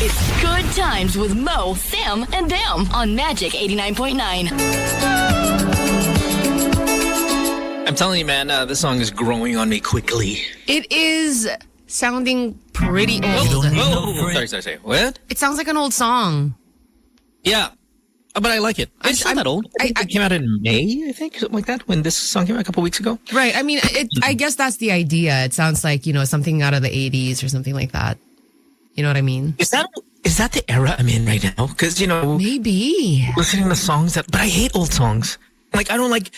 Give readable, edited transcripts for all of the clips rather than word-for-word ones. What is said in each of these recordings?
It's Good Times with Mo, Sam, and Bam on Magic 89.9. I'm telling you, man, this song is growing on me quickly. It is sounding pretty old. Sorry. What? It sounds like an old song. Yeah. But I like it. It's not that old. It came out in May, I think, something like that, when this song came out a couple weeks ago. Right. I mean, I guess that's the idea. It sounds like, something out of the 80s or something like that. You know what I mean? Is that the era I'm in right now? Because, maybe listening to songs but I hate old songs. Like, I don't like,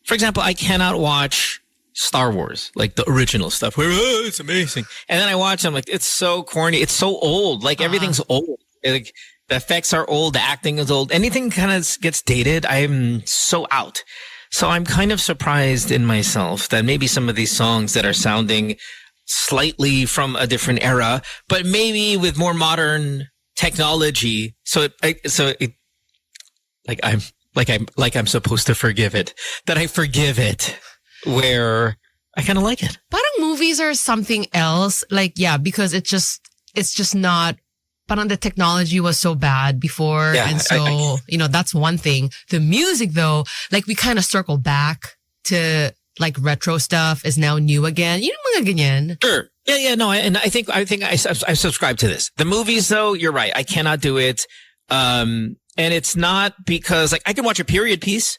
for example, I cannot watch Star Wars, like the original stuff where, it's amazing. And then I watch them, like, it's so corny. It's so old. Like, everything's old. Like, the effects are old. The acting is old. Anything kind of gets dated. I'm so out. So I'm kind of surprised in myself that maybe some of these songs that are sounding slightly from a different era, but maybe with more modern technology. I'm supposed to forgive it. That I forgive it, where I kind of like it. Parang movies are something else. Like, yeah, because it's just not. Parang the technology was so bad before. Yeah, and so, that's one thing. The music, though, like we kind of circle back to like retro stuff is now new again. Mga ganyan. Sure. Yeah, no. And I think I subscribe to this. The movies, though, you're right. I cannot do it. And it's not because, like, I can watch a period piece.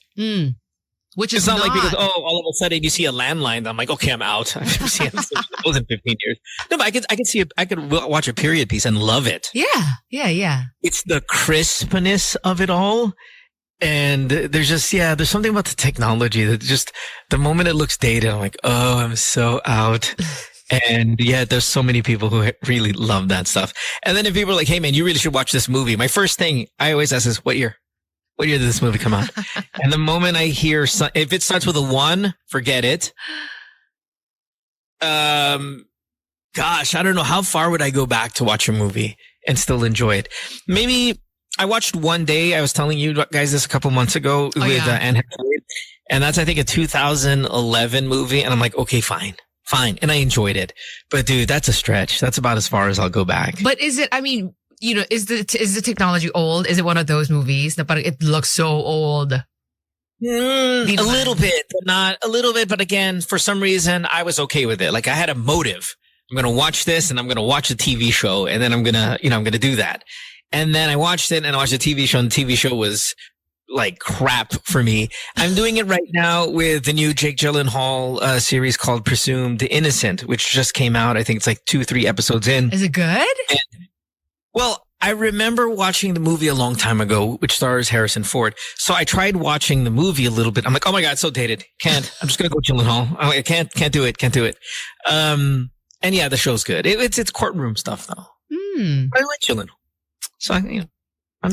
Which is not like because, all of a sudden you see a landline. I'm like, okay, I'm out. I've seen it in 15 years. No, but I could watch a period piece and love it. Yeah. It's the crispness of it all. And there's something about the technology that just, the moment it looks dated, I'm like, oh, I'm so out. And yeah, there's so many people who really love that stuff. And then if people are like, hey man, you really should watch this movie. My first thing I always ask is, what year? What year did this movie come out? And the moment I hear, if it starts with a 1, forget it. Gosh, I don't know. How far would I go back to watch a movie and still enjoy it? Maybe I watched One Day. I was telling you guys this a couple months ago with Anne Hathaway. And that's, I think, a 2011 movie. And I'm like, okay, fine. And I enjoyed it. But dude, that's a stretch. That's about as far as I'll go back. But is it, is the technology old? Is it one of those movies that it looks so old? A little bit, but not a little bit. But again, for some reason, I was okay with it. Like I had a motive. I'm going to watch this and I'm going to watch the TV show. And then I'm going to do that. And then I watched it and I watched the TV show and the TV show was like crap for me. I'm doing it right now with the new Jake Gyllenhaal series called Presumed Innocent, which just came out. I think it's like 2-3 episodes in. Is it good? Well, I remember watching the movie a long time ago, which stars Harrison Ford. So I tried watching the movie a little bit. I'm like, oh my God, it's so dated. Can't. I'm just going to go Gyllenhaal. I'm like, I can't do it. And yeah, the show's good. It's courtroom stuff though. I like Gyllenhaal. So, I'm in. All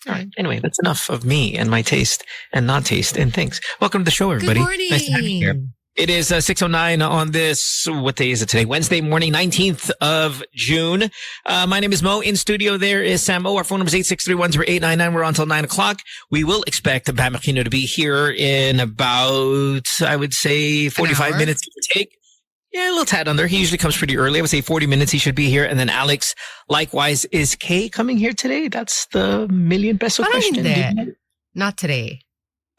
right. Anyway, that's enough of me and my taste and non-taste in things. Welcome to the show, everybody. Good morning. Nice to have you here. It is 6:09 on this, what day is it today? Wednesday morning, 19th of June. My name is Mo. In studio there is Sam O. Our phone number is 863-10899. We're on until 9 o'clock. We will expect Bam Aquino to be here in about, I would say, 45 minutes to take. Yeah, a little tad under. He usually comes pretty early. I would say 40 minutes he should be here. And then Alex, likewise, is Kay coming here today? That's the million peso question. Not today.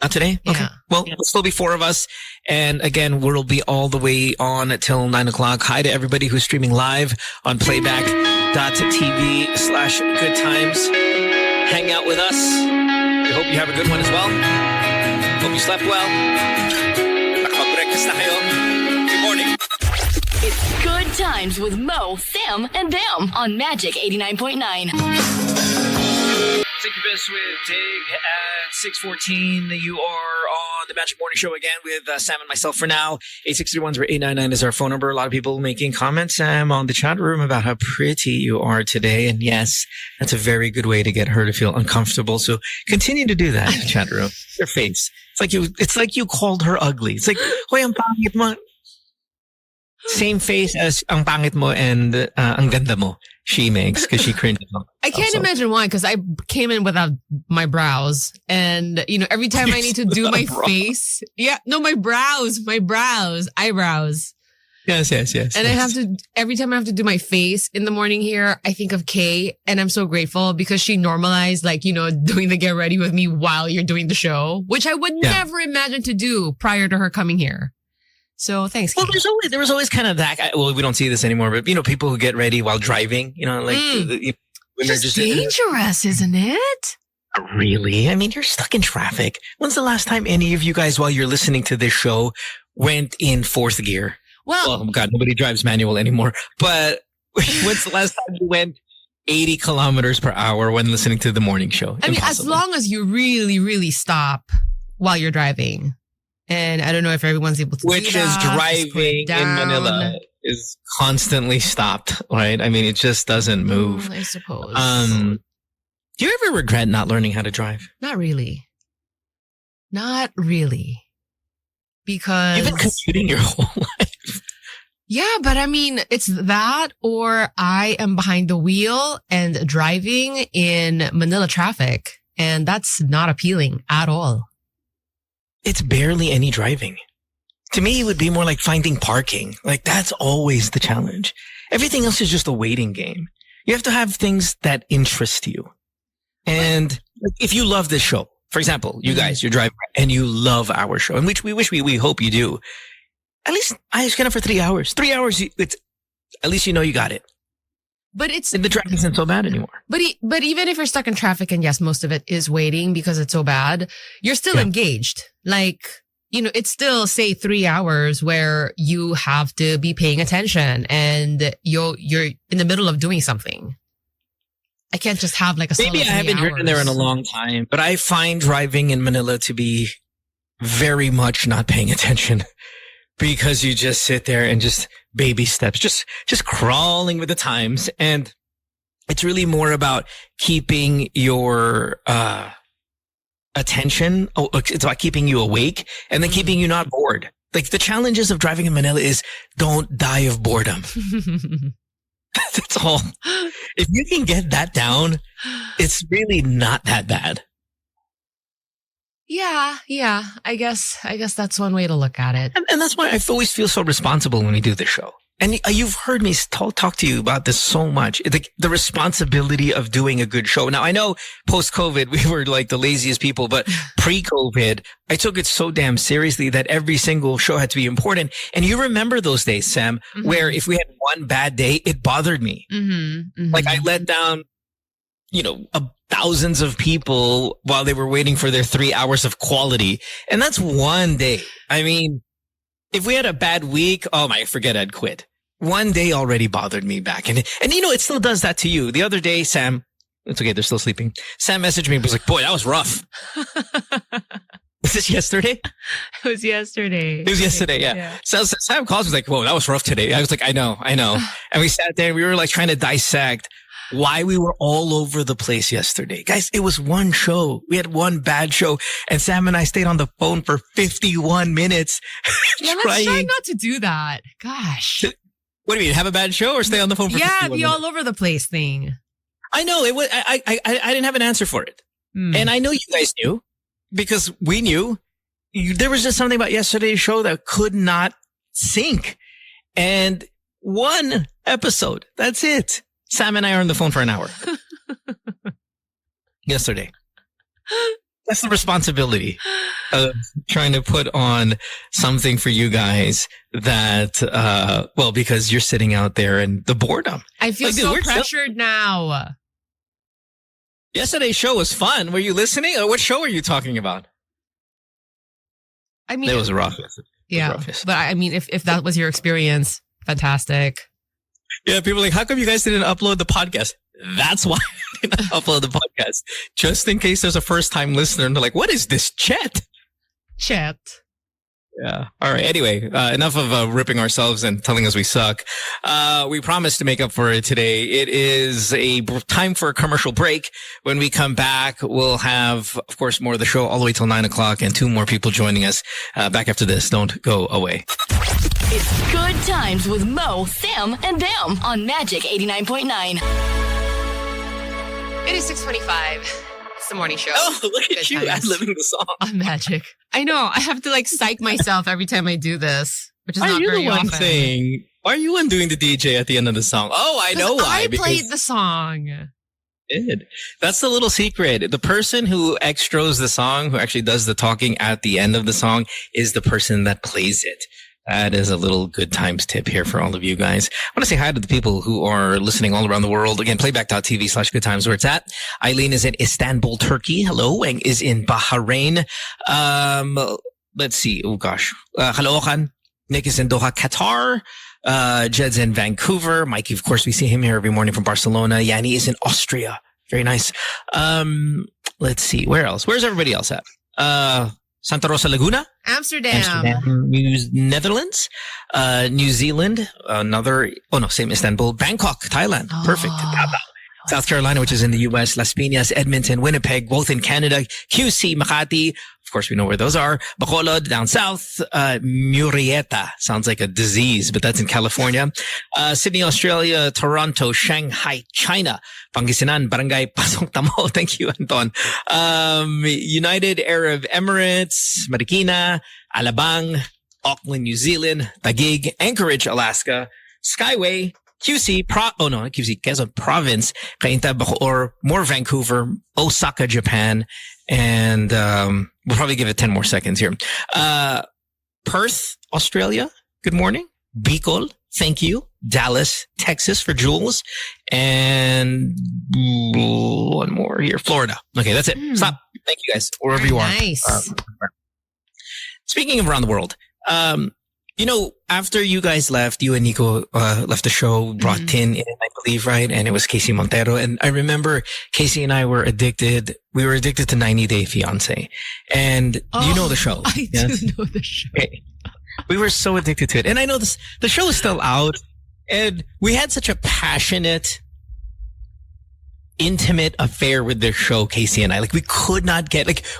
Not today? Yeah. Okay. Well, it'll still be 4 of us. And again, we'll be all the way on till 9 o'clock. Hi to everybody who's streaming live on playback.tv/goodtimes. Hang out with us. We hope you have a good one as well. Hope you slept well. Nakapag-breakfast na kayo. Good morning. It's Good Times with Mo, Sam, and Bam on Magic 89.9. Thank you, Best with Dig at 6:14. You are on the Magic Morning Show again with Sam and myself for now. 863-10899 is our phone number. A lot of people making comments, Sam, on the chat room about how pretty you are today. And yes, that's a very good way to get her to feel uncomfortable. So continue to do that in the chat room. Your face. It's like you called her ugly. It's like, hoy, ang pangit mo. Same face as ang pangit mo and ang ganda mo. She makes because she cringes. I can't imagine why, because I came in without my brows, and every time I need to do my face, my eyebrows. Yes. And I have to, every time I have to do my face in the morning here, I think of Kay, and I'm so grateful because she normalized, like, doing the get ready with me while you're doing the show, which I would never imagine to do prior to her coming here. So thanks, Kay. Well, there was always kind of that. Well, we don't see this anymore, but people who get ready while driving, when they're just dangerous, isn't it? Not really. I mean, you're stuck in traffic. When's the last time any of you guys, while you're listening to this show, went in fourth gear? Well, God, nobody drives manual anymore. But when's the last time you went 80 kilometers per hour when listening to the morning show? I mean, as long as you really, really stop while you're driving. And I don't know if everyone's able to Which do that. is driving in Manila is constantly stopped, right? I mean, it just doesn't move. I suppose. Do you ever regret not learning how to drive? Not really. Not really. Because you've been commuting your whole life. Yeah, but I mean, it's that or I am behind the wheel and driving in Manila traffic. And that's not appealing at all. It's barely any driving. To me, it would be more like finding parking. Like, that's always the challenge. Everything else is just a waiting game. You have to have things that interest you. And if you love this show, for example, you guys, you're driving and you love our show, and which we hope you do. At least I just get up for 3 hours. 3 hours, it's at least you got it. But the traffic isn't so bad anymore. But even if you're stuck in traffic, and yes, most of it is waiting because it's so bad, you're still engaged. Like, it's still, say, 3 hours where you have to be paying attention and you're in the middle of doing something. I can't just have like a solo Maybe I haven't driven there in a long time, but I find driving in Manila to be very much not paying attention because you just sit there and just baby steps, just crawling with the times. And it's really more about keeping your attention. It's about keeping you awake and then keeping you not bored. Like, the challenges of driving in Manila is don't die of boredom. That's all. If you can get that down, it's really not that bad. Yeah. I guess that's one way to look at it. And that's why I always feel so responsible when we do this show. And you've heard me talk to you about this so much. The responsibility of doing a good show. Now, I know post-COVID, we were like the laziest people, but pre-COVID, I took it so damn seriously that every single show had to be important. And you remember those days, Sam, where if we had one bad day, it bothered me. Like, I let down, thousands of people while they were waiting for their 3 hours of quality. And that's one day. I mean, if we had a bad week, forget I'd quit. One day already bothered me back. And it still does that to you. The other day, Sam, it's okay, they're still sleeping. Sam messaged me and was like, boy, that was rough. Was this yesterday? It was yesterday. Yeah. So Sam calls me like, whoa, that was rough today. I was like, I know. And we sat there and we were like trying to dissect why we were all over the place yesterday. Guys, it was one show. We had one bad show. And Sam and I stayed on the phone for 51 minutes. Yeah, let's try not to do that. Gosh. What do you mean? Have a bad show or stay on the phone for 51 minutes? Yeah, the all over the place thing. I know. It was. I didn't have an answer for it. And I know you guys knew because we knew. There was just something about yesterday's show that could not sync. And one episode. That's it. Sam and I are on the phone for an hour. Yesterday. That's the responsibility of trying to put on something for you guys that, because you're sitting out there and the boredom. I feel so pressured now. Yesterday's show was fun. Were you listening? What show are you talking about? I mean, it was rough. Yeah. But I mean, if that was your experience, fantastic. Yeah, people are like, how come you guys didn't upload the podcast? That's why I didn't upload the podcast. Just in case there's a first-time listener and they're like, what is this, Chet? Yeah. All right. Anyway, enough of ripping ourselves and telling us we suck. We promised to make up for it today. It is time for a commercial break. When we come back, we'll have, of course, more of the show all the way till 9 o'clock and 2 more people joining us. Back after this. Don't go away. It's Good Times with Mo, Sam, and them on Magic 89.9. It is 6:25. It's the morning show. Oh, look at you ad-libbing the song. On Magic. I know. I have to psych myself every time I do this. which is Why not are you very the one often. saying? Why are you one doing the DJ at the end of the song? Oh, I know why. I played the song. Did. That's the little secret. The person who extras the song, who actually does the talking at the end of the song, is the person that plays it. That is a little good times tip here for all of you guys. I want to say hi to the people who are listening all around the world. Again, playback.tv/good times where it's at. Eileen is in Istanbul, Turkey. Hello. Wang is in Bahrain. Let's see. Oh gosh. Caloocan. Nick is in Doha, Qatar. Jed's in Vancouver. Mikey, of course, we see him here every morning from Barcelona. Yanni is in Austria. Very nice. Let's see. Where else? Where's everybody else at? Santa Rosa Laguna? Amsterdam. Netherlands. New Zealand. Same Istanbul. Bangkok, Thailand. Perfect. Davao. South Carolina, which is in the U.S. Las Piñas, Edmonton, Winnipeg, both in Canada. QC, Makati. Of course, we know where those are. Bacolod, down south. Murrieta. Sounds like a disease, but that's in California. Sydney, Australia. Toronto, Shanghai, China. Pangasinan, Barangay Pasong Tamo. Thank you, Anton. United Arab Emirates. Marikina. Alabang. Auckland, New Zealand. Taguig. Anchorage, Alaska. Skyway. QC, Quezon Province, Cainta, Bacoor, more Vancouver, Osaka, Japan, and we'll probably give it 10 more seconds here. Perth, Australia, good morning. Bicol, thank you. Dallas, Texas for Jules. And one more here, Florida. Okay, that's it. Stop. Thank you guys, wherever you are. Nice. Speaking of around the world, after you guys left, you and Nico left the show, brought Tin in, I believe, right? And it was Casey Montero. And I remember Casey and I were addicted. We were addicted to 90 Day Fiancé. And you know the show. I do know the show. Okay. We were so addicted to it. And I know the show is still out. And we had such a passionate, intimate affair with the show, Casey and I. Like, we could not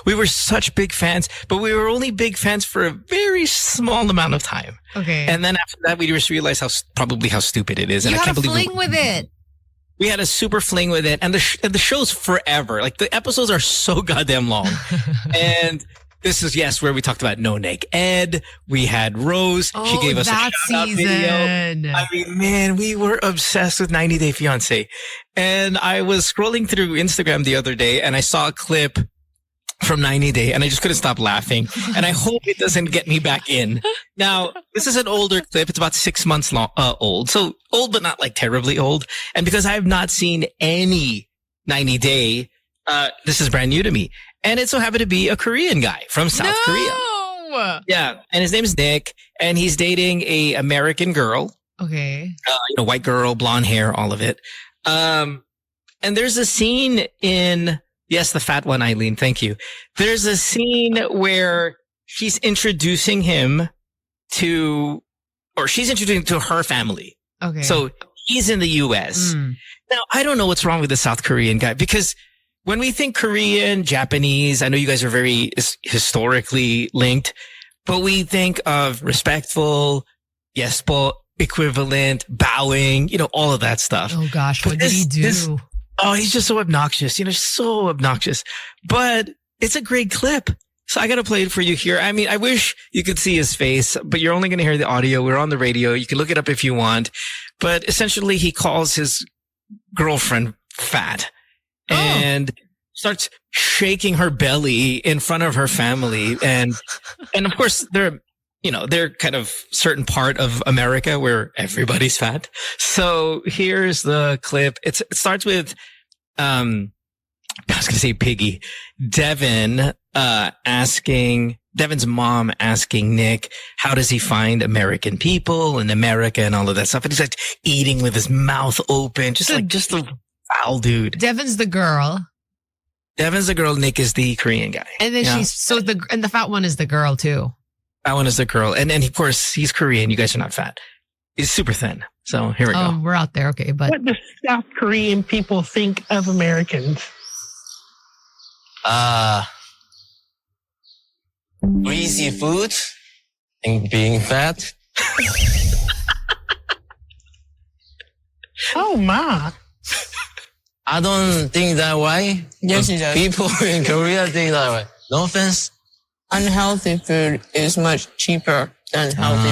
we were such big fans, but we were only big fans for a very small amount of time. Okay. And then after that, we just realized how stupid it is. And You I had can't a believe fling with it. we had a super fling with it. And the show's forever. Like, the episodes are so goddamn long. And this is, where we talked about No Naked Ed. We had Rose. She gave us a shout-out video. I mean, man, we were obsessed with 90 Day Fiancé. And I was scrolling through Instagram the other day, and I saw a clip from 90 Day, and I just couldn't stop laughing. And I hope it doesn't get me back in. Now, this is an older clip. It's about 6 months old. So old, but not like terribly old. And because I have not seen any 90 Day, this is brand new to me. And it so happened to be a Korean guy from South Korea. Yeah. And his name is Nick, and he's dating a American girl. Okay. White girl, blonde hair, all of it. And there's a scene in, yes, the fat one, Eileen. Thank you. There's a scene where she's introducing him to her family. Okay. So he's in the U.S. Now, I don't know what's wrong with the South Korean guy, because when we think Korean, Japanese, I know you guys are very historically linked, but we think of respectful, yes po, equivalent, bowing, all of that stuff. Oh gosh, what did he do? He's just so obnoxious, so obnoxious. But it's a great clip. So I got to play it for you here. I mean, I wish you could see his face, but you're only going to hear the audio. We're on the radio. You can look it up if you want. But essentially, he calls his girlfriend fat. And starts shaking her belly in front of her family. And of course, they're kind of certain part of America where everybody's fat. So here's the clip. It starts with, I was going to say Piggy. Devin's mom asking Nick, how does he find American people in America and all of that stuff? And he's like eating with his mouth open, just a foul dude. Devin's the girl. Nick is the Korean guy. And then the fat one is the girl too. That one is the girl. And of course, he's Korean. You guys are not fat. He's super thin. So here we go. We're out there. Okay. But what do South Korean people think of Americans? Greasy food and being fat. Oh my. I don't think that way. Yes, he does. People in Korea think that way. No offense. unhealthy food is much cheaper than healthy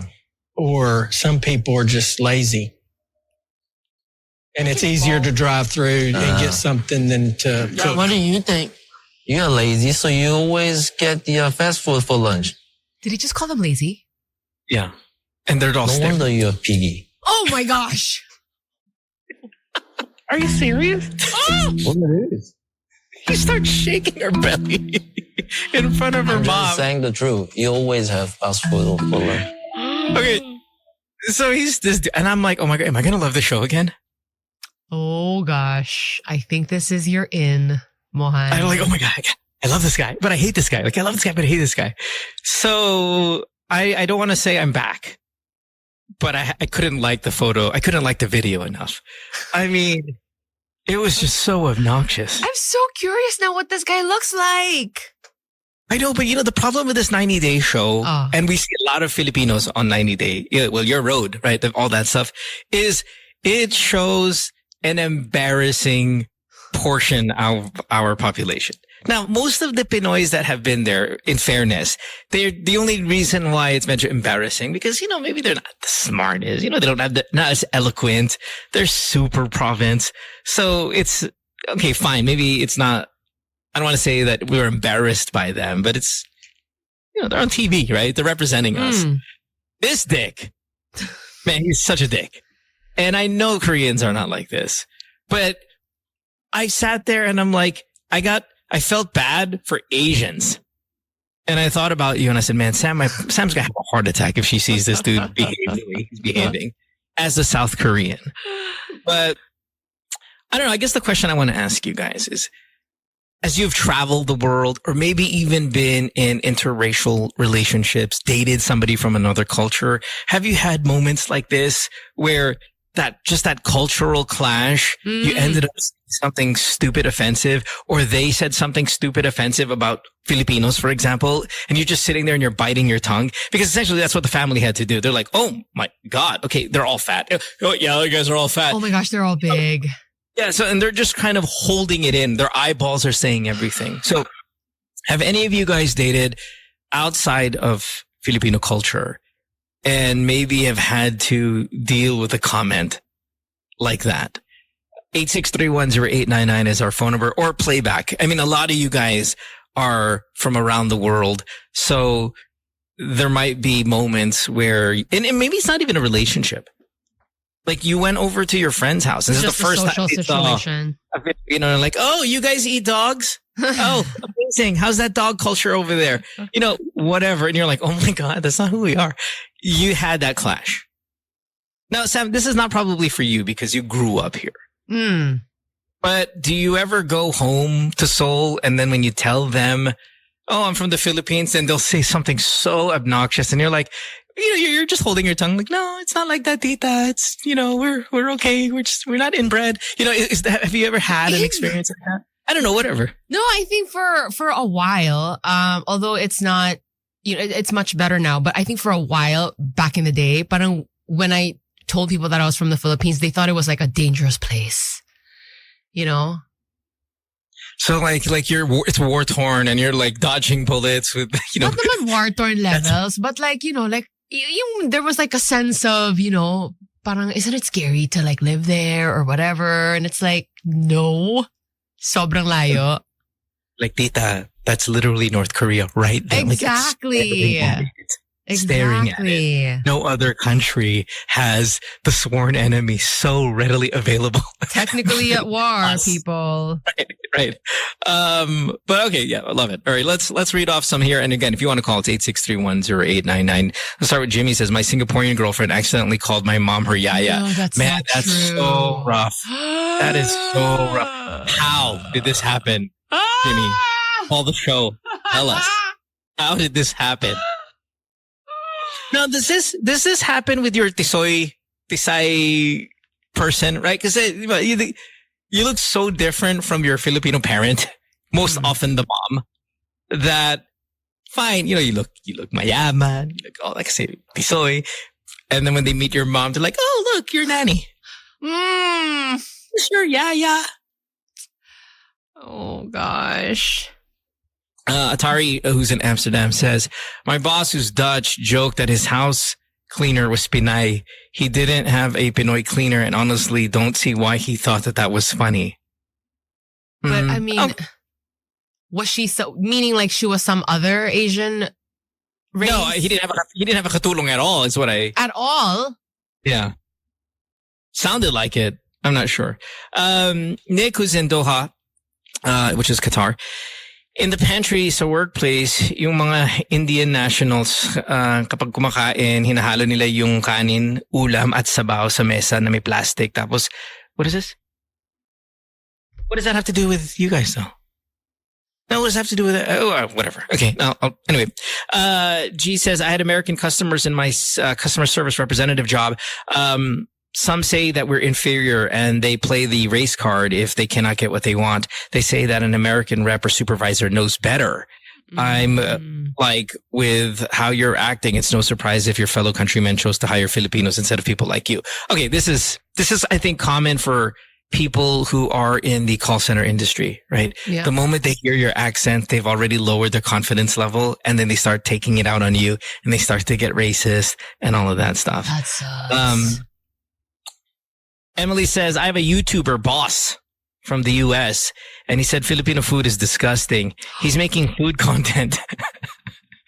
food. Or some people are just lazy. And it's easier to drive through and get something than to cook. What do you think? You're lazy, so you always get the fast food for lunch. Did he just call them lazy? Yeah. And they're all No stiff. wonder you're piggy. Oh my gosh. Are you serious? What it is? He starts shaking her belly in front of her I'm just mom. saying the truth. You always have fast food for lunch. Okay. So he's this, and I'm like, oh my God, am I going to love the show again? Oh gosh. I think this is your in, Mohan. I'm like, oh my God, I love this guy, but I hate this guy. Like, I love this guy, but I hate this guy. So I don't want to say I'm back, but I couldn't like the photo. I couldn't like the video enough. I mean, it was just so obnoxious. I'm so curious now what this guy looks like. I know, but the problem with this 90 Day show, and we see a lot of Filipinos on 90 Day, well, your road, right? All that stuff is it shows an embarrassing portion of our population. Now, most of the Pinoys that have been there, in fairness, they're the only reason why it's meant to embarrassing because, maybe they're not the smartest, they don't have not as eloquent. They're super province. So it's okay, fine. Maybe it's not, I don't want to say that we were embarrassed by them, but it's, they're on TV, right? They're representing us. This dick, man, he's such a dick. And I know Koreans are not like this, but I sat there and I'm like, I felt bad for Asians. And I thought about you and I said, man, Sam's going to have a heart attack if she sees this dude behave the way he's behaving as a South Korean. But I don't know. I guess the question I want to ask you guys is, as you've traveled the world or maybe even been in interracial relationships, dated somebody from another culture, have you had moments like this where that cultural clash, you ended up saying something stupid offensive, or they said something stupid offensive about Filipinos, for example, and you're just sitting there and you're biting your tongue? Because essentially that's what the family had to do. They're like, oh my God, okay, they're all fat. Oh yeah, you guys are all fat. Oh my gosh, they're all big. Yeah, so, and they're just kind of holding it in. Their eyeballs are saying everything. So have any of you guys dated outside of Filipino culture and maybe have had to deal with a comment like that? 863108999 is our phone number, or playback. I mean, a lot of you guys are from around the world. So there might be moments where, and maybe it's not even a relationship. Like you went over to your friend's house. This is the first time they situation. saw, like, oh, you guys eat dogs? Oh, amazing. How's that dog culture over there? Whatever. And you're like, oh my God, that's not who we are. You had that clash. Now, Sam, this is not probably for you because you grew up here. But do you ever go home to Seoul and then when you tell them, oh, I'm from the Philippines, and they'll say something so obnoxious and you're like, you're just holding your tongue like, no, it's not like that, tita. It's, we're okay. We're not inbred. Have you ever had an experience like that? I don't know, whatever. No, I think for a while, although it's not, it's much better now, but I think for a while back in the day, parang when I told people that I was from the Philippines, they thought it was like a dangerous place, So like it's war torn and you're like dodging bullets with, Not naman war torn levels, but like, there was like a sense of, parang, isn't it scary to like live there or whatever? And it's like, no, sobrang layo. Like, tita, that's literally North Korea right there. Exactly. Staring at it. No other country has the sworn enemy so readily available. Technically at war, people. Right. But okay, yeah, I love it. All right, let's read off some here. And again, if you want to call, it's 863108999. Let's start with Jimmy. Says, my Singaporean girlfriend accidentally called my mom her yaya. Oh, that's Man, not that's true. so rough. That is so rough. How did this happen, Jimmy? Call the show. Tell us. How did this happen? Now, does this happen with your Tisay person, right? Because you look so different from your Filipino parent, most often the mom, that fine, you look mayaman, you look all like I say Tisoy, and then when they meet your mom, they're like, oh look, your nanny. Sure, yeah. Oh gosh. Atari, who's in Amsterdam, says, my boss who's Dutch joked that his house cleaner was Pinay. He didn't have a Pinoy cleaner and honestly don't see why he thought that was funny. But I mean, was she meaning like she was some other Asian race? No, he didn't have a katulong at all, is what I... At all? Yeah. Sounded like it. I'm not sure. Nick, who's in Doha, which is Qatar. In the pantry sa workplace, yung mga Indian nationals, kapag kumakain, hinahalo nila yung kanin, ulam at sabaw sa mesa na may plastic. Tapos, what is this? What does that have to do with you guys, though? No, what does that have to do with it? Oh, whatever. Okay. Anyway, G says, I had American customers in my customer service representative job. Some say that we're inferior and they play the race card if they cannot get what they want. They say that an American rep or supervisor knows better. I'm like, with how you're acting, it's no surprise if your fellow countrymen chose to hire Filipinos instead of people like you. Okay, this is I think common for people who are in the call center industry, right? Yeah. The moment they hear your accent, they've already lowered their confidence level and then they start taking it out on you and they start to get racist and all of that stuff. That sucks. Emily says, I have a YouTuber boss from the US and he said Filipino food is disgusting. He's making food content.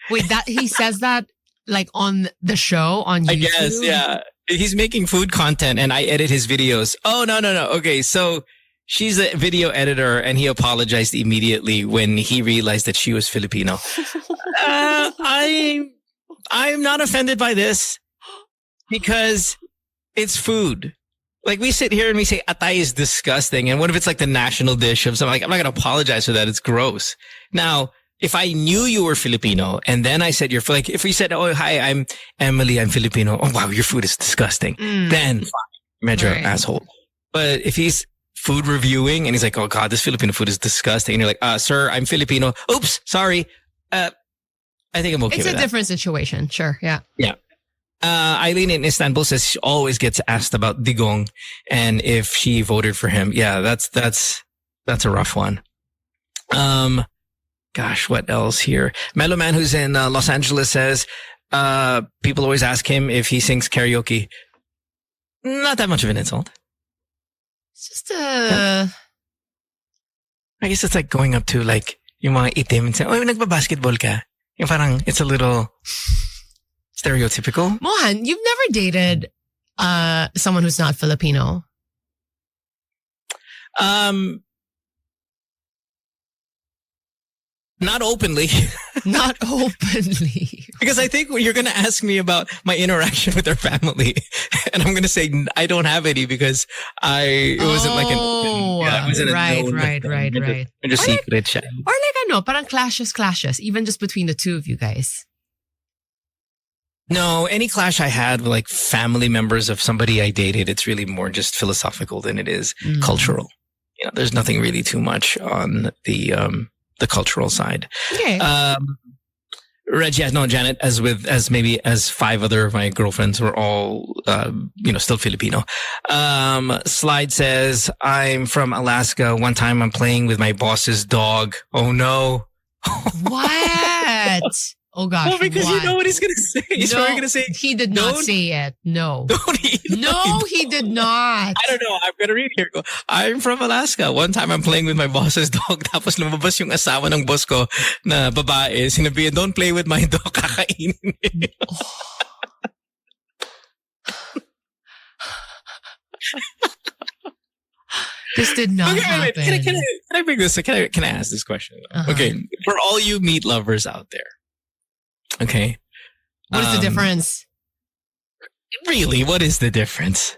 Wait, that he says that like on the show on YouTube? I guess, yeah. He's making food content and I edit his videos. Oh, no. Okay, so she's a video editor and he apologized immediately when he realized that she was Filipino. I'm not offended by this because it's food. Like, we sit here and we say atay is disgusting. And what if it's like the national dish of something? Like, I'm not going to apologize for that. It's gross. Now, if I knew you were Filipino and then I said you're like, if we said, oh, hi, I'm Emily, I'm Filipino. Oh, wow, your food is disgusting. Then fine. Medyo asshole. But if he's food reviewing and he's like, oh God, this Filipino food is disgusting. And you're like, sir, I'm Filipino. Oops, sorry. I think I'm okay with that. It's a different situation. Sure. Yeah. Yeah. Eileen in Istanbul says she always gets asked about Digong and if she voted for him. Yeah, that's a rough one. Gosh, what else here? Mellow Man, who's in Los Angeles, says people always ask him if he sings karaoke. Not that much of an insult. It's just I guess it's like going up to like yung mga itim and saying, oh, nagba-basketball ka. Yung parang it's a little stereotypical. Mohan, you've never dated someone who's not Filipino. Not openly. Not openly. Because I think you're going to ask me about my interaction with their family. And I'm going to say I don't have any because it wasn't like an open. Yeah, it wasn't right. Medyo secret siya. Or like parang clashes, even just between the two of you guys. No, any clash I had with like family members of somebody I dated, it's really more just philosophical than it is cultural. You know, there's nothing really too much on the cultural side. Okay. Janet, as 5 other of my girlfriends were all, still Filipino. Slide says, I'm from Alaska. One time I'm playing with my boss's dog. Oh no. What? Oh gosh. Well, because what? you know what he's going to say. He's probably going to say, he did not say it. No. He did not. I don't know. I'm going to read here. I'm from Alaska. One time I'm playing with my boss's dog. Tapos lumabas yung asawa ng boss ko na babae. Sinabi, don't play with my dog. Kakainin. This did not happen. Can I bring this? Can I ask this question? Okay. For all you meat lovers out there. Okay. What is the difference? Really, what is the difference?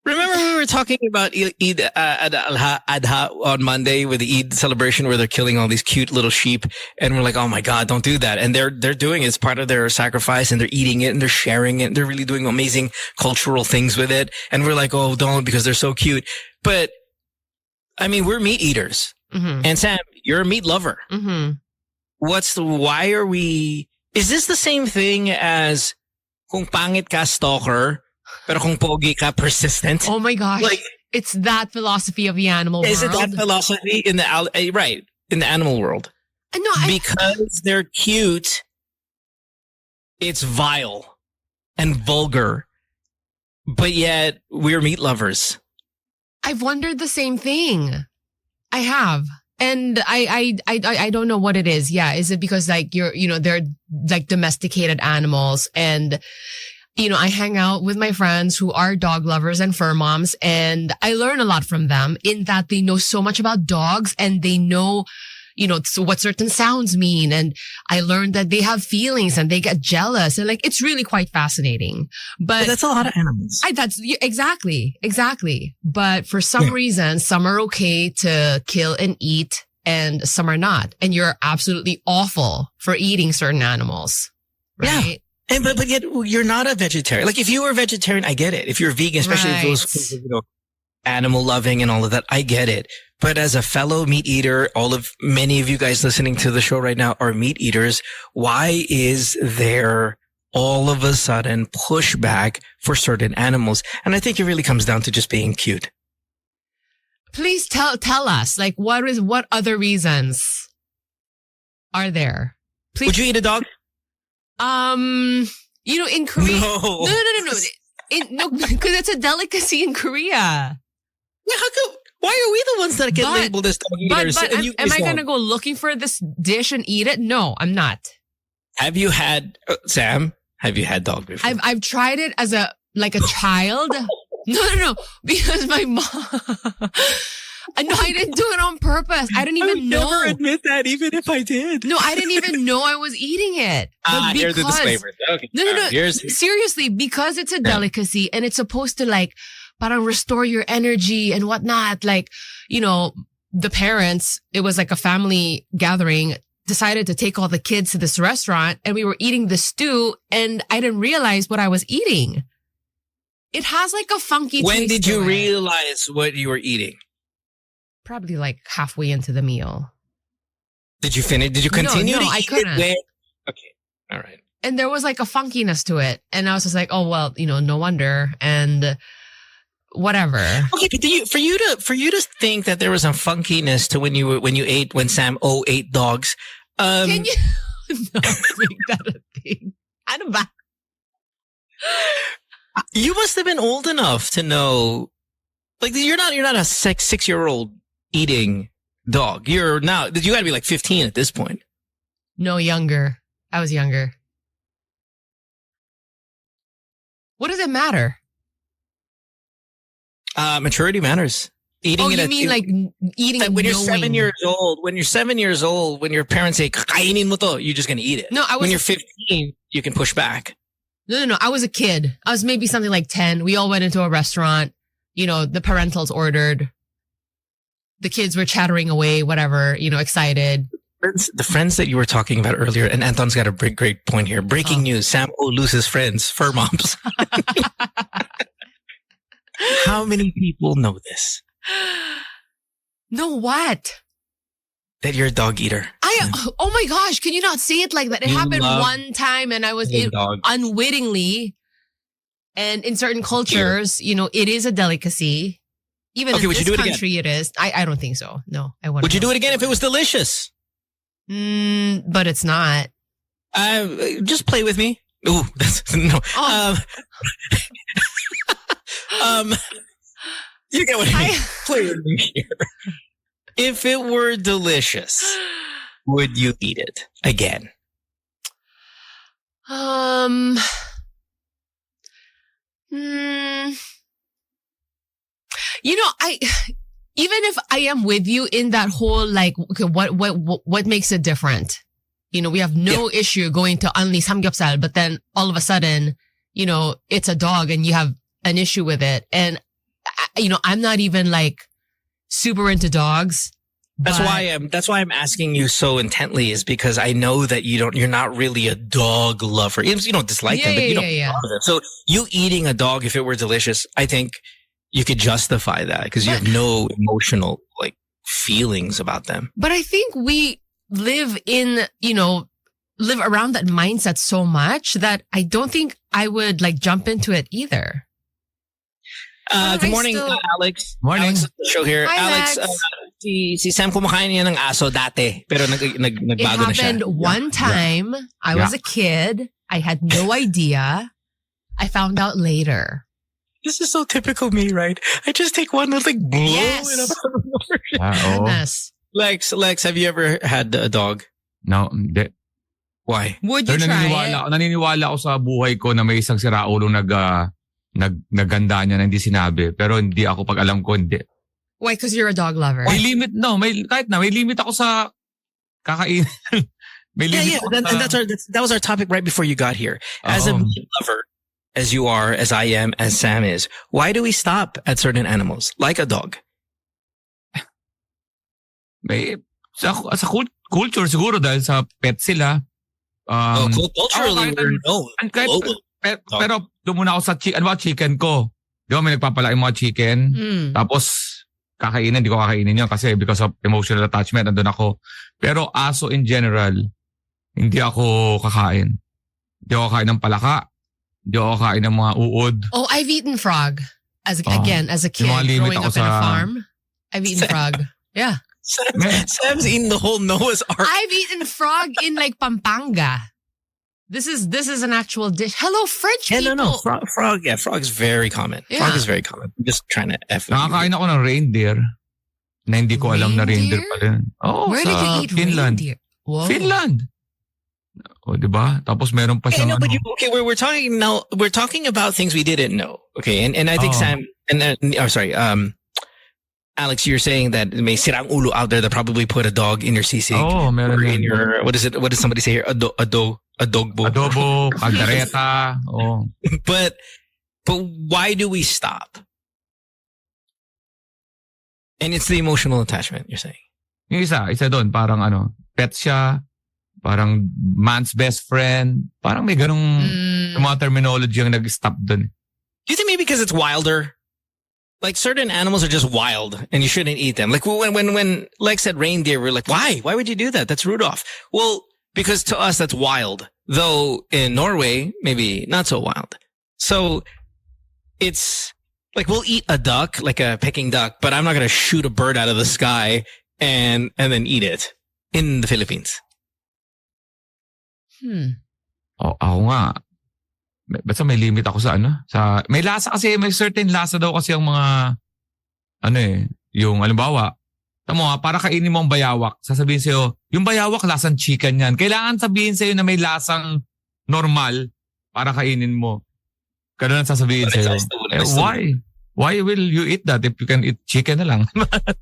Remember we were talking about Eid Adha on Monday with the Eid celebration where they're killing all these cute little sheep and we're like, oh my God, don't do that. And they're doing it as part of their sacrifice and they're eating it and they're sharing it and they're really doing amazing cultural things with it. And we're like, oh, don't because they're so cute. But I mean, we're meat eaters. And Sam, you're a meat lover. Why are we... Is this the same thing as kung pangit ka stalker, pero kung pogi ka persistent? Oh my gosh. Like, it's that philosophy of the animal world. Is it that philosophy in the animal world? No, because they're cute, it's vile and vulgar. But yet we're meat lovers. I've wondered the same thing. I have. And I don't know what it is. Yeah. Is it because like they're like domesticated animals, and I hang out with my friends who are dog lovers and fur moms, and I learn a lot from them in that they know so much about dogs, and they know, so what certain sounds mean. And I learned that they have feelings and they get jealous, and like, it's really quite fascinating. But that's a lot of animals. Exactly. But for some reason, some are okay to kill and eat and some are not. And you're absolutely awful for eating certain animals. Right? Yeah. But yet you're not a vegetarian. Like if you were a vegetarian, I get it. If you're vegan, especially if those, animal loving and all of that, I get it. But as a fellow meat eater, many of you guys listening to the show right now are meat eaters. Why is there all of a sudden pushback for certain animals? And I think it really comes down to just being cute. Please tell us, like, what other reasons are there? Please. Would you eat a dog? In Korea. No. No, because it's a delicacy in Korea. Yeah, how come? Why are we the ones that get labeled as dog eaters? But am I going to go looking for this dish and eat it? No, I'm not. Have you had, Sam, have you had dog before? I've tried it as a child. No, because my mom. No, I didn't do it on purpose. I didn't even know. I would never admit that, even if I did. No, I didn't even know I was eating it. Here's the disclaimer. Okay. No. Seriously, because it's a delicacy and it's supposed to like, parang restore your energy and whatnot. Like, the parents, it was like a family gathering, decided to take all the kids to this restaurant, and we were eating the stew, and I didn't realize what I was eating. It has like a funky taste. When did you realize what you were eating? Probably like halfway into the meal. Did you finish? Did you continue to eat I couldn't. Okay. All right. And there was like a funkiness to it. And I was just like, oh, well, no wonder. And whatever. Okay, but for you to think that there was a funkiness to when Sam ate dogs. Can you not make that a thing? Ano ba? You must have been old enough to know, like, you're not a 6-year-old eating dog. You got to be like 15 at this point. No, younger. I was younger. What does it matter? Maturity matters. Eating it. You mean like eating it when you're 7 years old? When you're 7 years old, when your parents say "kainin mo to," you're just gonna eat it. No, when you're 15, you can push back. No. I was a kid. I was maybe something like 10. We all went into a restaurant. The parentals ordered. The kids were chattering away, whatever. Excited. The friends that you were talking about earlier, and Anton's got a great point here. Breaking news: Sam O loses friends, fur moms. How many people know this? No, what? That you're a dog eater. Oh my gosh, can you not say it like that? It happened one time and I was unwittingly. And in certain cultures, it is a delicacy. Even in this country, it is. I don't think so. No, I wouldn't. Would you do it again if it was delicious? But it's not. Just play with me. Ooh, no. Oh. You get what I mean. Play with me here. If it were delicious, would you eat it again? Even if I am with you in that whole, like, okay, what makes it different? We have no issue going to Unli Samgyeopsal, but then all of a sudden, it's a dog and you have an issue with it. And, I'm not even like super into dogs. That's why I'm asking you so intently, is because I know that you're not really a dog lover. You don't dislike them, but you don't love them. So you eating a dog, if it were delicious, I think you could justify that because you have no emotional like feelings about them. But I think we live around that mindset so much that I don't think I would like jump into it either. Good morning, Alex. Morning. Alex, the show here. Hi, Alex, Max. Si Sam kumakain niya ng aso dati, pero It nagbago na siya. happened one time. I was a kid. I had no idea. I found out later. This is so typical me, right? I just take one little blow Yes. and Oo. Goodness. Lex, have you ever had a dog? No, hindi. Why? Would you Pero try it? naniniwala ako sa buhay ko na may isang siraulo nagganda niya na hindi sinabi. Pero hindi ako pag alam ko, hindi. Why? Because you're a dog lover. May limit, may limit ako sa kakain. May limit ako And that was our topic right before you got here. As a meat lover, as you are, as I am, as Sam is, why do we stop at certain animals, like a dog? may, sa culture siguro dahil sa pet sila. Culturally, we're known. Kahit, global. pero doon muna ako sa chicken ko. Di ba may nagpapalaki mga chicken? Tapos kakainin, hindi ko kakainin yun kasi because of emotional attachment, nandun ako. Pero aso in general, hindi ako kakain. Hindi ako kakain ng palaka. Hindi ako kakain ng mga uod. Oh, I've eaten frog. As a kid, mga limit growing ako up in a sa- farm. I've eaten frog. Yeah. Sam's eating the whole Noah's Ark. I've eaten frog in like Pampanga. This is an actual dish. Hello, French people. No. Frog is very common. Yeah. Frog is very common. I'm just trying to F with you. Nakakain ako ng reindeer na hindi ko alam na reindeer pa rin. Oh, Where did you eat Finland. reindeer? Whoa. Finland. O, di ba? Tapos meron pa Okay, siyang no, but we're talking now. We're talking about things we didn't know. Okay, and I think Sam Alex, you're saying that may sirang ulo out there that probably put a dog in your sisig. meron Or yan. in your what is it? What does somebody say here? Adogbo. Adobo, caldereta. Oh. But why do we stop? And it's the emotional attachment, you're saying. Yung isa doon, parang pet siya, parang man's best friend, parang may ganong yung mga terminology yung nag-stop doon. Do you think maybe because it's wilder? Like certain animals are just wild and you shouldn't eat them. Like when Lex said reindeer, we're like, why? Why would you do that? That's Rudolph. Well, because to us that's wild. Though in Norway, maybe not so wild. So it's like we'll eat a duck, like a Peking duck, but I'm not going to shoot a bird out of the sky and then eat it in the Philippines. Oh, ako nga. Basta may limit ako sa may lasa kasi, may certain lasa daw kasi ang mga yung halimbawa, tamo para kainin mo ang bayawak, sasabihin sa'yo, yung bayawak lasang chicken yan. Kailangan sabihin sa'yo na may lasang normal para kainin mo. Ganun ang sasabihin sa'yo. Why? Why will you eat that if you can eat chicken na lang?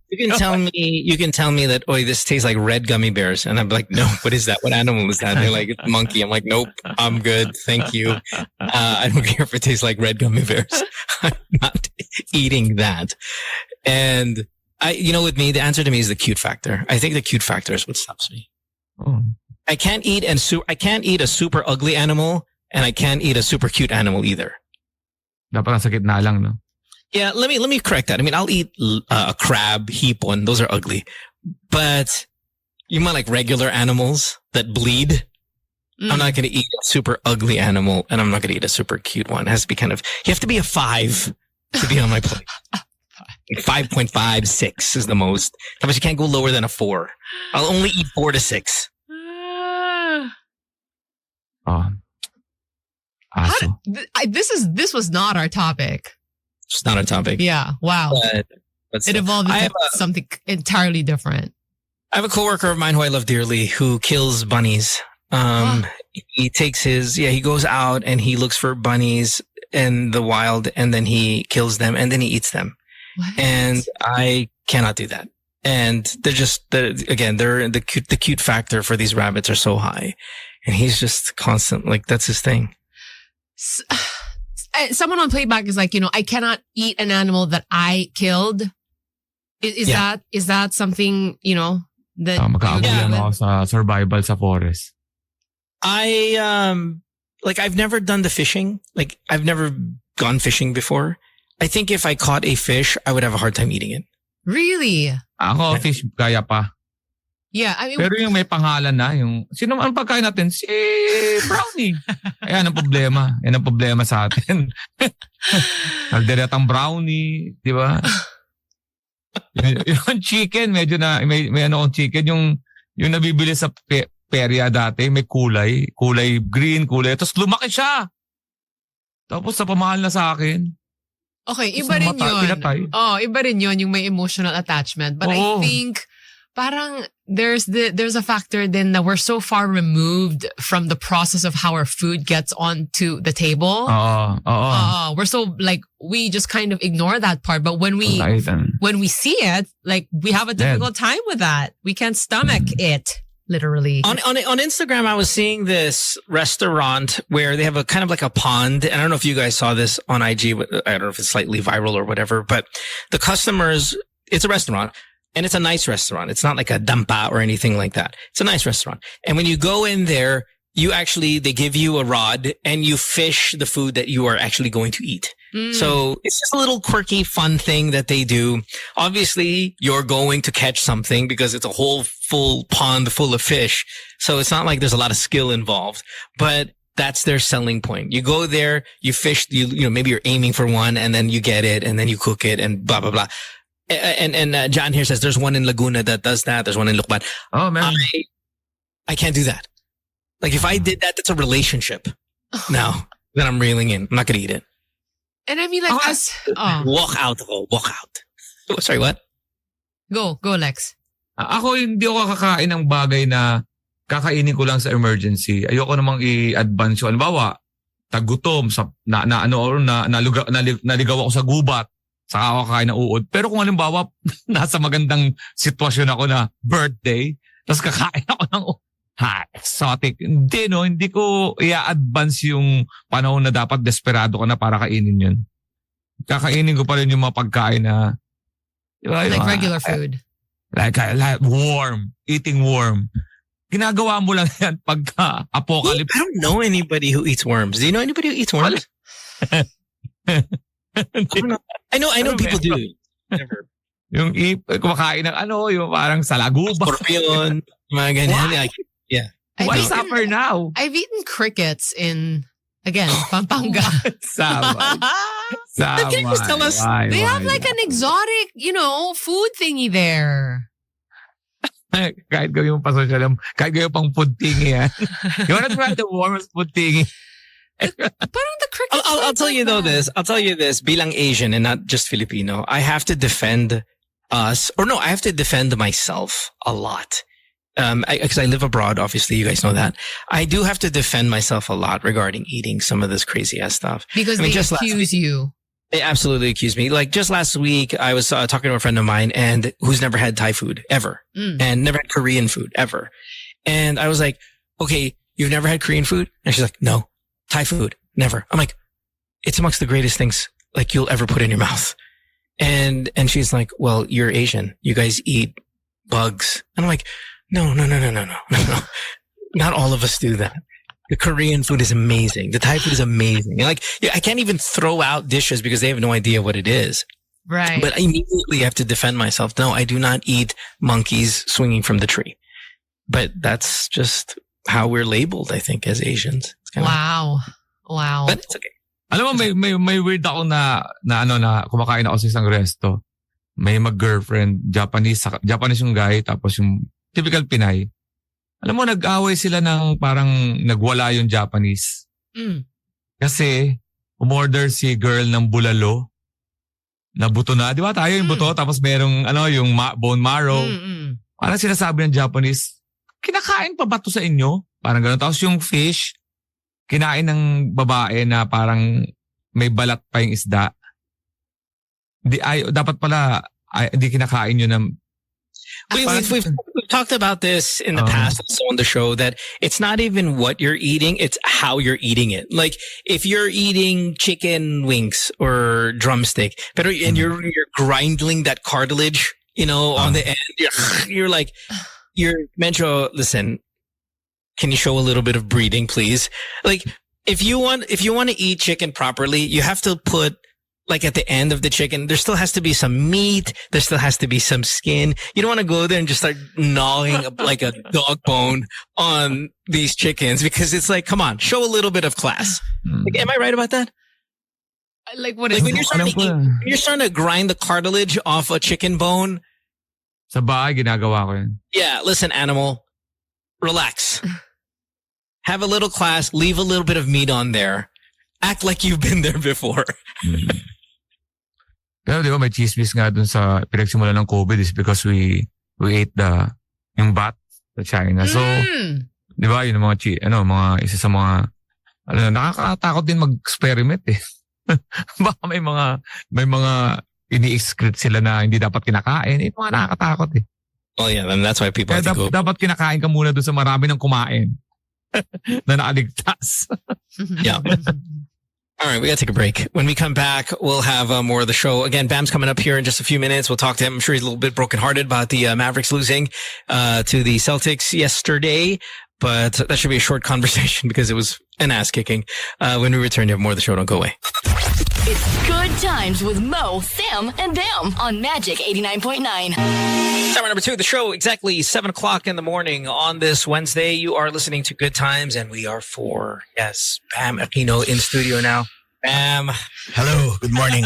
You can tell me that, this tastes like red gummy bears. And I'm like, no, what is that? What animal is that? They're like, it's monkey. I'm like, nope, I'm good. Thank you. I don't care if it tastes like red gummy bears. I'm not eating that. And with me, the answer to me is the cute factor. I think the cute factor is what stops me. Oh. I can't eat a super ugly animal and I can't eat a super cute animal either. Dapat nasa gitna lang, no? Yeah, let me correct that. I mean, I'll eat a crab, hipon. Those are ugly. But you might like regular animals that bleed. I'm not going to eat a super ugly animal, and I'm not going to eat a super cute one. It has to be you have to be a 5 to be on my plate. 5.5, 6 is the most. But you can't go lower than a 4. I'll only eat 4 to 6. Aso. This was not our topic. It's not a topic. Yeah. Wow. But It evolved into something entirely different. I have a coworker of mine who I love dearly who kills bunnies. He takes he goes out and he looks for bunnies in the wild and then he kills them and then he eats them. What? And I cannot do that. And the cute factor for these rabbits are so high. And he's just constant, that's his thing. Someone on Playback is like, I cannot eat an animal that I killed. Is that something, that Magkaagulan ako sa survival sa forest. I've never done the fishing. I've never gone fishing before. I think if I caught a fish, I would have a hard time eating it. Really? Ako, fish, kaya pa. Yeah, I mean, Pero yung may pangalan na, sino ang pagkain natin? Si Brownie. Ayan ang problema. Yan ang problema sa atin. Kalderetang Brownie, di ba? Yun yung chicken, medyo na, may ano akong chicken, yung nabibili sa perya dati, may kulay green, tapos lumaki siya. Tapos sa pamahal na sa akin. Okay, Tapos iba rin pinatay. yun. Iba rin yun, yung may emotional attachment. But I think, parang there's a factor then that we're so far removed from the process of how our food gets onto the table. We're so like we just kind of ignore that part. But when we see it, like we have a difficult time with that. We can't stomach it. Literally. On Instagram, I was seeing this restaurant where they have a kind of like a pond. And I don't know if you guys saw this on IG. I don't know if it's slightly viral or whatever, but the customers, it's a restaurant. And it's a nice restaurant. It's not like a dampa or anything like that. It's a nice restaurant. And when you go in there, they give you a rod and you fish the food that you are actually going to eat. So it's just a little quirky, fun thing that they do. Obviously, you're going to catch something because it's a whole full pond full of fish. So it's not like there's a lot of skill involved, but that's their selling point. You go there, you fish, you know, maybe you're aiming for one and then you get it and then you cook it and blah, blah, blah. And John here says there's one in Laguna that does that. There's one in Lucban. Oh, man. I can't do that. Like if I did that, that's a relationship. Now that I'm reeling in, I'm not going to eat it. And I mean, like, walk out. Sorry, what? Go, Lex. Ako, hindi ako kakain ng bagay na kakainin ko lang sa emergency. Ayoko namang i-advance yung halimbawa, tagutom, naligaw ako sa gubat, saka ako kakain ng uod. Pero kung halimbawa, nasa magandang sitwasyon ako na birthday, tapos kakain ako ng exotic. Hindi ko i-advance yung panahon na dapat desperado ka na para kainin yun. Kakainin ko pa rin yung mga pagkain na like regular food. Like warm. Eating warm. Ginagawa mo lang yan pagka apocalypse. I don't know anybody who eats worms. Do you know anybody who eats worms? I know people do. Never. Yung kumakain ng yung parang salaguba. Scorpion. Mga ganyan. Yeah. Why suffer now? I've eaten crickets in, again, Pampanga. Sama. Can you just tell us? They have like an exotic, food thingy there. Kahit gawin mo pa social, kahit gawin pang food thingy yan. You wanna try the warmest food thingy? Parang the crickets. I'll tell you though this. I'll tell you this. Bilang Asian and not just Filipino, I have to defend us, I have to defend myself a lot. Because I live abroad, obviously, you guys know that. I do have to defend myself a lot regarding eating some of this crazy ass stuff. Because they accuse you. They absolutely accuse me. Like just last week, I was talking to a friend of mine and who's never had Thai food ever and never had Korean food ever. And I was like, okay, you've never had Korean food? And she's like, no, Thai food, never. I'm like, it's amongst the greatest things like you'll ever put in your mouth. And she's like, well, you're Asian. You guys eat bugs. And I'm like, no. Not all of us do that. The Korean food is amazing. The Thai food is amazing. And I can't even throw out dishes because they have no idea what it is. Right. But I immediately have to defend myself. No, I do not eat monkeys swinging from the tree. But that's just how we're labeled, I think, as Asians. Wow. But it's okay. Alam mo, may weird ako na kumakain ako sa isang resto. May mag-girlfriend, Japanese yung guy, tapos yung typical Pinay. Alam mo, nag-away sila ng parang nagwala yung Japanese. Kasi, umorder si girl ng bulalo na buto na. Di ba tayo yung buto, tapos merong yung bone marrow. Parang sinasabi ng Japanese, kinakain pa ba to sa inyo? Parang gano'n. Tapos yung fish, kinain ng babae na parang may balat pa yung isda. Dapat pala, hindi kinakain yun ng... We've talked about this in the past also on the show that it's not even what you're eating, it's how you're eating it. Like if you're eating chicken wings or drumstick, and you're grinding that cartilage, on the end, you're like, Metro, listen, can you show a little bit of breeding, please? Like if you want to eat chicken properly, you have to put like at the end of the chicken, there still has to be some meat. There still has to be some skin. You don't want to go there and just start gnawing like a dog bone on these chickens because it's like, come on, show a little bit of class. Like, am I right about that? Like what is when you're starting to grind the cartilage off a chicken bone, Sa bahay, ginagawa ko yun. Yeah, listen, animal. Relax. Have a little class. Leave a little bit of meat on there. Act like you've been there before. Pero di ba may chismis nga dun sa pinagsimula ng COVID is because we ate yung bat sa China. So, di ba yun ang mga isa sa mga nakakatakot din mag-experiment eh. Baka may mga ini-excrete sila na hindi dapat kinakain. Ito mga nakakatakot eh. Well, yeah, then that's why people have to go. Dapat kinakain ka muna dun sa marami ng kumain na nakaligtas. Yeah. All right, we got to take a break. When we come back, we'll have more of the show. Again, Bam's coming up here in just a few minutes. We'll talk to him. I'm sure he's a little bit brokenhearted about the Mavericks losing to the Celtics yesterday. But that should be a short conversation because it was an ass kicking. When we return, you have more of the show. Don't go away. It's Good Times with Mo, Sam, and them on Magic 89.9. Summer number 2 of the show, exactly 7 o'clock in the morning on this Wednesday. You are listening to Good Times, and we are for, yes, Bam Aquino in studio now. Bam. Hello. Good morning.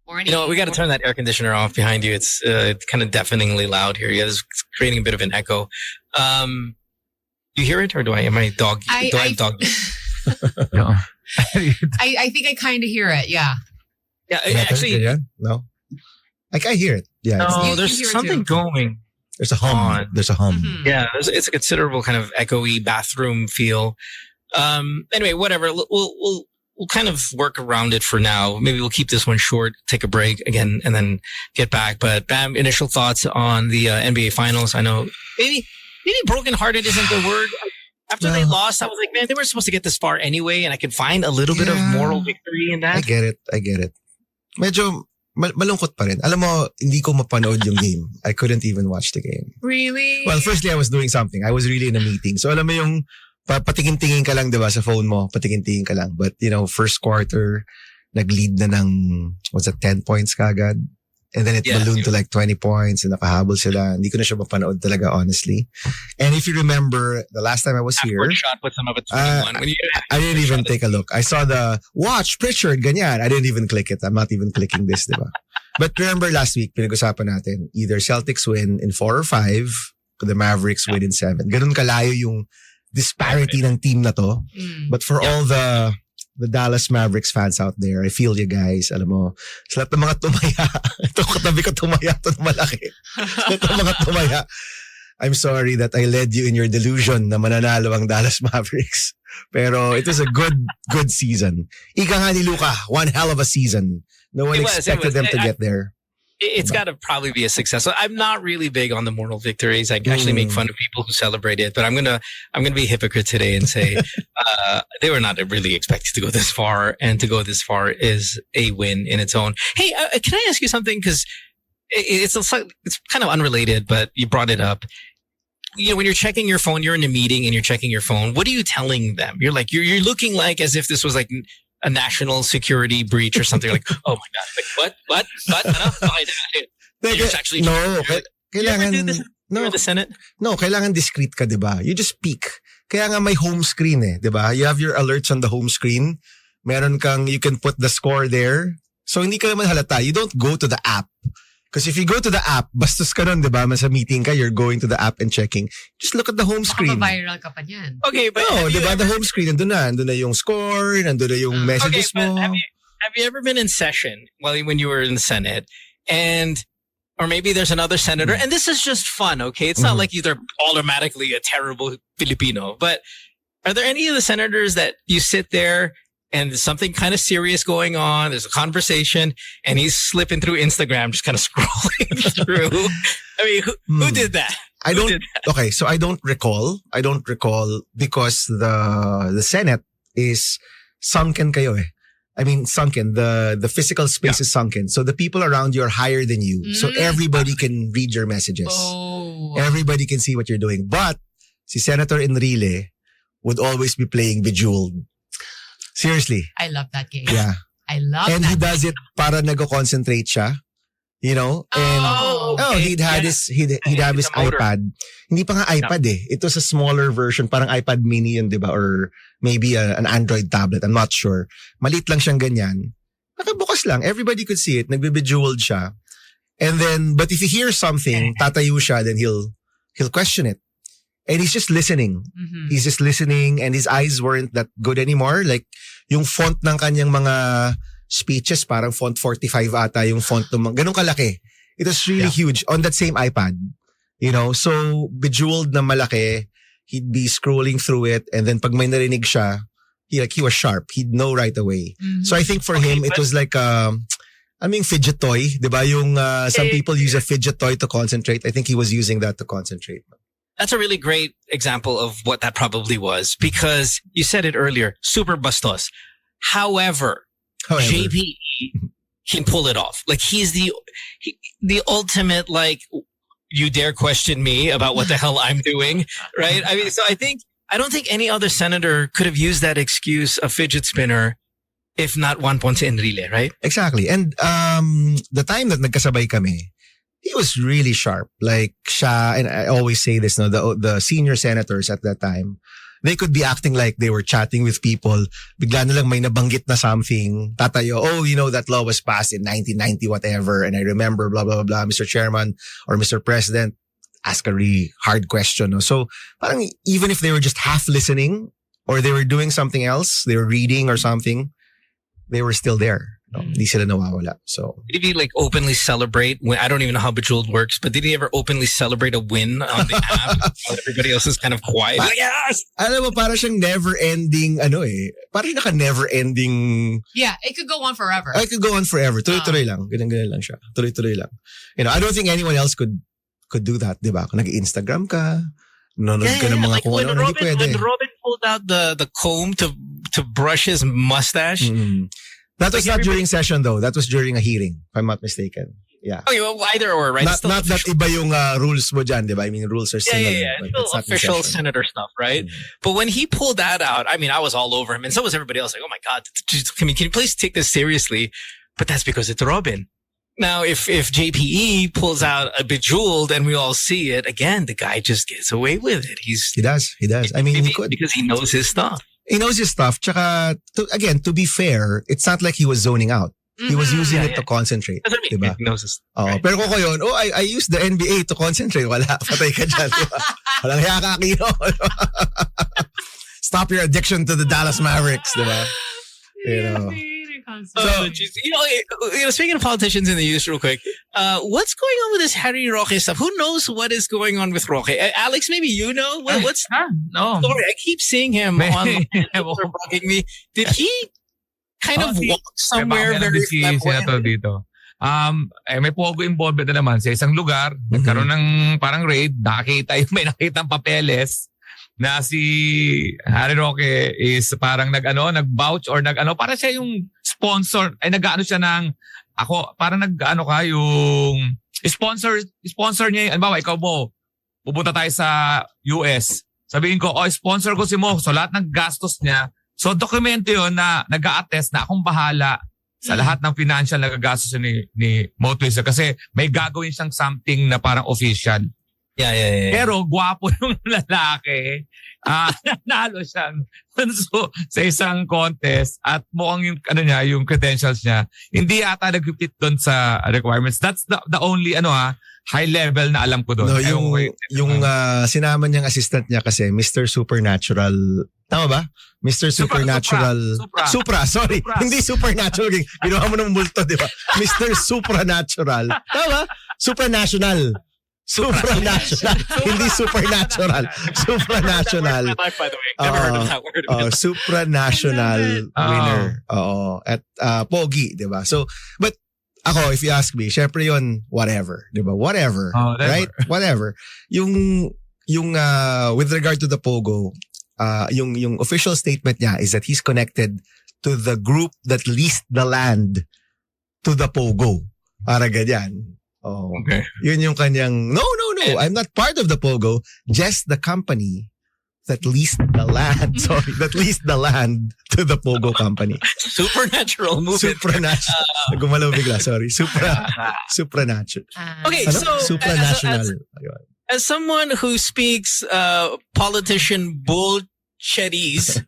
Morning. You know, we got to turn that air conditioner off behind you. It's kind of deafeningly loud here. Yeah, it's creating a bit of an echo. You hear it, or do I? Am I dog? I dog? No. I think I kind of hear it. Yeah. Yeah, actually, no. I hear it. Yeah. no. You There's hear it something too. going. There's a hum. on. There's a hum. Mhm. Yeah, it's a considerable kind of echoey bathroom feel. Anyway, whatever. We'll kind of work around it for now. Maybe we'll keep this one short, take a break again, and then get back. But Bam, initial thoughts on the NBA Finals. I know maybe brokenhearted isn't the word. After they lost, I was like, man, they were supposed to get this far anyway, and I could find a little bit of moral victory in that. I get it. Medyo malungkot pa rin. Alam mo, hindi ko mapanood yung game. I couldn't even watch the game. Really? Well, firstly, I was doing something. I was really in a meeting. So alam mo yung patingin-tingin ka lang, diba, sa phone mo. Patingin-tingin ka lang. But, first quarter, nag-lead na ng, 10 points kagad? And then it ballooned to like 20 points and nakahabol sila. Hindi ko na siya mapanood talaga, honestly. And if you remember, the last time I was here, shot puts them up at 21. I didn't even take a look. I saw the watch Pritchard, ganyan. I didn't even click it. I'm not even clicking this, diba? But remember last week, pinag-usapan natin, either Celtics win in 4 or 5, or the Mavericks win in 7. Ganun kalayo yung disparity ng team na to. But for all the Dallas Mavericks fans out there, I feel you guys. Alam mo, sa lahat ng mga tumaya, itong katabi ko tumaya, ito na malaki. Itong mga tumaya. I'm sorry that I led you in your delusion na mananalo ang Dallas Mavericks. Pero it was a good season. Ika nga ni Luka, one hell of a season. No one expected them to get there. It's got to probably be a success. I'm not really big on the moral victories. I actually make fun of people who celebrate it, but I'm gonna be a hypocrite today and say they were not really expected to go this far, and to go this far is a win in its own. Hey, can I ask you something? Because it's kind of unrelated, but you brought it up. When you're checking your phone, you're in a meeting and you're checking your phone. What are you telling them? You're like you're looking like as if this was like a national security breach or something. Like, oh my God, like what? It's actually kailangan no the Senate. No, kailangan discreet ka, 'di ba? You just peek. Kaya nga may home screen 'di ba? You have your alerts on the home screen. Meron kang, you can put the score there. So hindi ka naman halata. You don't go to the app. Because if you go to the app, bastos ka nun, 'di ba? Sa meeting ka, you're going to the app and checking. Just look at the home screen. Viral ka pa niyan. Okay, but no, 'di ba? The home screen nandun na yung score, nandun na yung messages mo. Have you ever been in session when you were in the Senate, or maybe there's another senator, and this is just fun, okay? It's not like they're automatically a terrible Filipino, but are there any of the senators that you sit there and there's something kind of serious going on, there's a conversation, and he's slipping through Instagram, just kind of scrolling through? I mean, who did that? Okay, so I don't recall because the Senate is sunken kayo eh. I mean, sunken. The physical space is sunken. So the people around you are higher than you. So everybody can read your messages. Oh. Everybody can see what you're doing. But si Senator Enrile would always be playing Bejeweled. Seriously. I love that game. Yeah. I love and that. he does it para nag-concentrate siya. And he'd have his iPad. Hindi pa nga iPad eh. It was a smaller version, parang iPad mini yun, 'di ba? Or maybe an Android tablet. I'm not sure. Maliit lang siyang ganyan. Nakabukas lang. Everybody could see it. Nagbe-bejeweled siya. And then, but if he hears something, tatayo siya, then he'll question it. And he's just listening. Mhm. He's just listening, and his eyes weren't that good anymore. Like, yung font ng kanyang mga speeches, parang font 45 ata yung font ng mga, ganun kalaki. It was really huge on that same iPad. You know, so bejeweled na malaki, he'd be scrolling through it, and then pag may narinig siya, he was sharp. He'd know right away. Mhm. So I think for him, it was like fidget toy, diba? Yung some people use a fidget toy to concentrate. I think he was using that to concentrate. That's a really great example of what that probably was, because you said it earlier, super bastos. However, JPE can pull it off. Like, he's the ultimate, like, you dare question me about what the hell I'm doing, right? I mean, so I don't think any other senator could have used that excuse, a fidget spinner, if not Juan Ponce Enrile, right? Exactly. And the time that nagkasabay kami, he was really sharp. Like, siya, and I always say this, no, the senior senators at that time, they could be acting like they were chatting with people. Bigla na lang may nabanggit na something. Tatayo, oh, you know, that law was passed in 1990, whatever. And I remember, blah, blah, blah, Mr. Chairman or Mr. President, ask a really hard question. No? So, parang even if they were just half listening or they were doing something else, they were reading or something, they were still there. No? Hindi sila nawawala. So, Did he like openly celebrate when, I don't even know how Bejeweled works, but did he ever openly celebrate a win on the app while everybody else is kind of quiet? Like, yes! alam mo, parang siyang never-ending, parang naka-never-ending. Yeah, it could go on forever. I could go on forever. Tuloy-tuloy lang. Ganyan-ganyan lang siya. Tuloy-tuloy lang. You know, I don't think anyone else could do that, di ba? Kung nag-Instagram ka, nanonood ka ng mga like kung ano, hindi pwede. when Robin pulled out the comb to brush his mustache. That was not during session though. That was during a hearing, if I'm not mistaken. Yeah. Okay, well, either or, right? Not that iba yung rules mo dyan, di ba? I mean, rules are similar. Yeah. but It's it's still not in official session. senator stuff, right? But when he pulled that out, I mean, I was all over him, and so was everybody else. Like, oh my God, can you please take this seriously? But that's because it's Robin. Now, if JPE pulls out a Bejeweled and we all see it, again, the guy just gets away with it. He does. I mean, maybe he could. because he knows his stuff. He knows his stuff. Tsaka, to be fair, it's not like he was zoning out. He was using it to concentrate. That's what I mean. Diba? He knows his Oh, right. pero kung yun, I used the NBA to concentrate. Wala, patay ka dyan. Diba? Walang hiya ka, Aquino. Stop your addiction to the Dallas Mavericks, diba? You know. So, you know, speaking of politicians in the news real quick, what's going on with this Harry Roque stuff? Who knows what is going on with Roque? Alex, maybe you know? What's No. the story? I keep seeing him online. People are bugging me. Did he kind of walk somewhere very si Senator flamboyant? dito. May pogo involved na naman sa isang lugar. Nagkaroon ng parang raid. May nakitang papeles na si Harry Roque is parang nag-vouch or parang siya yung sponsor. Ay nag-ano siya ng, parang yung sponsor niya yung, halimbawa, ikaw mo, pupunta tayo sa US. Sabihin ko, sponsor ko si Mo. So lahat ng gastos niya. So dokumento yun na nag-a-attest na akong bahala sa lahat ng financial na gagastos ni Mo Twister kasi may gagawin siyang something na parang official. Yeah. Pero gwapo yung lalaki. Nanalo siyang sa isang contest at mukhang yung credentials niya hindi ata nag-fit doon sa requirements. That's the only high level na alam ko doon. No, yung sinama niyang assistant niya kasi Mr. Supernatural. Tama ba? Mr. Supernatural. Sorry. Supra. Hindi Supernatural. Ginawa mo ng multo, di ba? Mr. Supernatural. Tama? Supranational. Hindi supernatural. Supranational. Life, by the way. Never heard of that word. Supranational winner. Oo. At pogi, di ba? So, but ako, if you ask me, syempre yun, whatever. Di ba? Whatever. Right? Whatever. Yung with regard to the Pogo, yung official statement niya is that he's connected to the group that leased the land to the Pogo. Para ganyan. Oh, Okay. Yun yung kanyang, no. I'm not part of the Pogo. Just the company that leased the land. Sorry, that leased the land to the Pogo company. Supernatural movement. Supernatural. Gumalaw bigla, sorry. Supernatural. Okay, so Supranational. as someone who speaks politician bullshitties,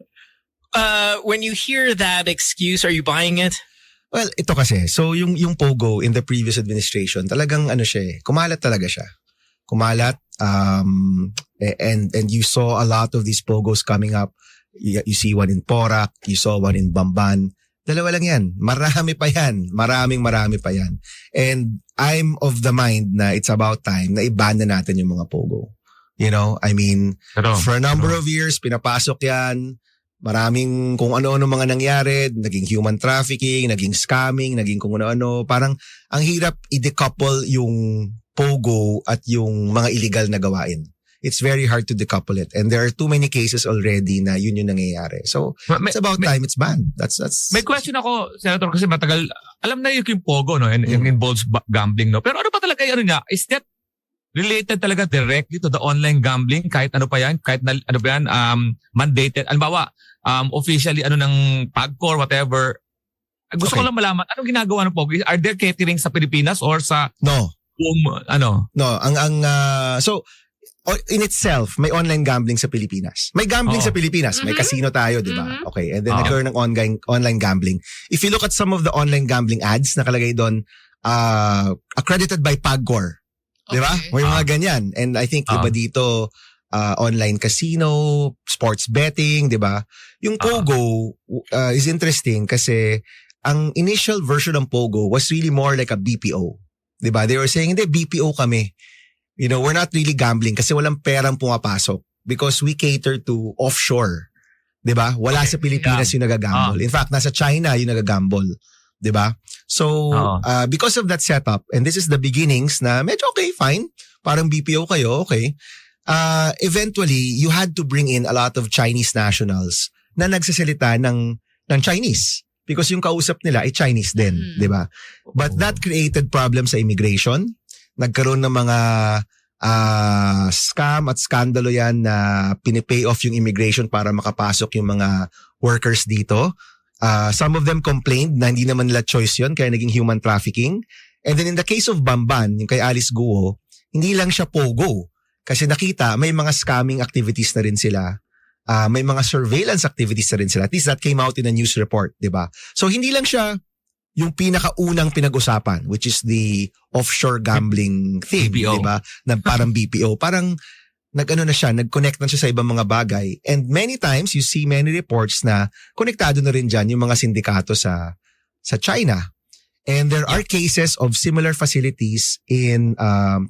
when you hear that excuse, are you buying it? Well, ito kasi. So, yung Pogo in the previous administration, talagang kumalat talaga siya. Kumalat. And you saw a lot of these Pogos coming up. You see one in Porac. You saw one in Bamban. Dalawa lang yan. Marami pa yan. Marami pa yan. And I'm of the mind na it's about time na i-ban na natin yung mga Pogo. You know, I mean, for a number of years, pinapasok yan. Maraming kung ano-ano mga nangyari, naging human trafficking, naging scamming, naging kung ano-ano. Parang ang hirap i-decouple yung Pogo at yung mga illegal na gawain. It's very hard to decouple it. And there are too many cases already na yun yung nangyayari. So, it's about time it's banned. That's. May question ako, Senator, kasi matagal, alam na yung Pogo, no? And involves gambling, no? Pero ano ba talaga yung niya? Is that related talaga directly to the online gambling? Kahit ano pa yan? Kahit ano ba yan? Mandated? Alimbawa, officially ng PAGCOR, whatever. Gusto ko lang malaman, anong ginagawa ng Pogo? Are there catering sa Pilipinas or sa... No. No, so, in itself, may online gambling sa Pilipinas. May gambling sa Pilipinas. May casino tayo, di ba? Okay. And then nagkaroon ng online gambling. If you look at some of the online gambling ads, nakalagay doon, accredited by PAGCOR. Di ba? May mga ganyan. And I think iba dito, online casino, sports betting, di ba? Yung Pogo is interesting kasi ang initial version ng Pogo was really more like a BPO. Di ba? They were saying, hindi, BPO kami. You know, we're not really gambling kasi walang perang pumapasok because we cater to offshore. 'Di ba? Wala sa Pilipinas yung nagagamble. In fact, nasa China yung nagagamble. 'Di ba? So, because of that setup, and this is the beginnings na medyo okay, fine. Parang BPO kayo, okay. Eventually, you had to bring in a lot of Chinese nationals na nagsasalita ng Chinese because yung kausap nila ay Chinese din, 'di ba? But that created problems sa immigration. Nagkaroon ng mga scam at skandalo yan na pinipay off yung immigration para makapasok yung mga workers dito. Some of them complained na hindi naman nila choice yun kaya naging human trafficking. And then in the case of Bamban, yung kay Alice Guo, hindi lang siya Pogo. Kasi nakita may mga scamming activities na rin sila. May mga surveillance activities na rin sila. At least that came out in a news report, di ba? So hindi lang siya yung pinakaunang pinag-usapan, which is the offshore gambling thing, di ba? Na parang BPO. Parang nag-connect na siya sa ibang mga bagay. And many times, you see many reports na konektado na rin dyan yung mga sindikato sa China. And there are cases of similar facilities in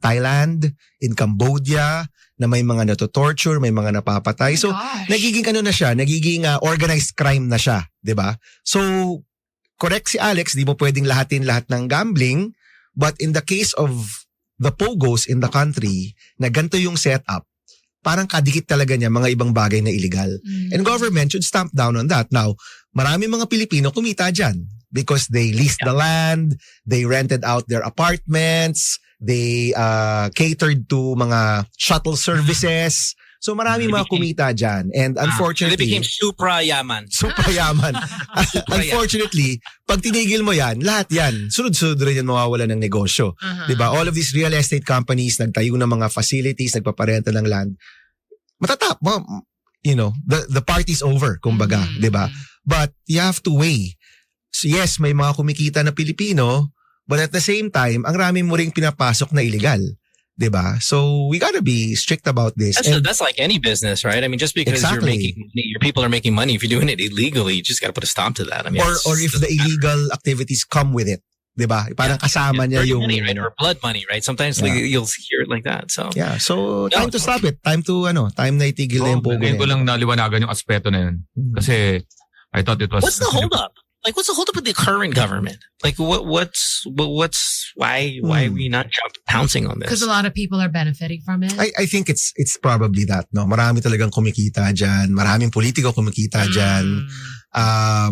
Thailand, in Cambodia, na may mga nato-torture, may mga napapatay. So, nagiging nagiging organized crime na siya, di ba? So, correct si Alex, di mo pwedeng lahat ng gambling, but in the case of the Pogos in the country, na ganito yung setup, parang kadikit talaga niya mga ibang bagay na illegal. And government should stamp down on that. Now, marami mga Pilipino kumita dyan because they leased the land, they rented out their apartments, they catered to mga shuttle services. So marami mga kumita dyan. And unfortunately, they became supra-yaman. Unfortunately, pag tinigil mo yan, lahat yan, sunod-sunod rin yan mawawala ng negosyo. Diba? All of these real estate companies, nagtayo ng mga facilities, nagpaparenta ng land. Matatap, you know, the party's over, kumbaga. Diba? But you have to weigh. So yes, may mga kumikita na Pilipino, but at the same time, ang rami mo ring pinapasok na illegal. Diba? So we gotta be strict about this. That's like any business, right? I mean, just because you're making money, your people are making money, if you're doing it illegally, you just gotta put a stop to that. I mean, or if the illegal activities come with it, diba? Parang kasama niya yung money, right? Or blood money, right? Sometimes you'll hear it like that. So time to stop it. Time na itigil na yung Pogo. Ngayon ko lang naliwanagan yung aspeto na yun. Kasi I thought it was... What's the holdup? Like, what's the holdup with the current government? Like, what's why are we not pouncing on this? Because a lot of people are benefiting from it. I think it's probably that, no? Marami talagang kumikita dyan. Maraming politiko kumikita dyan.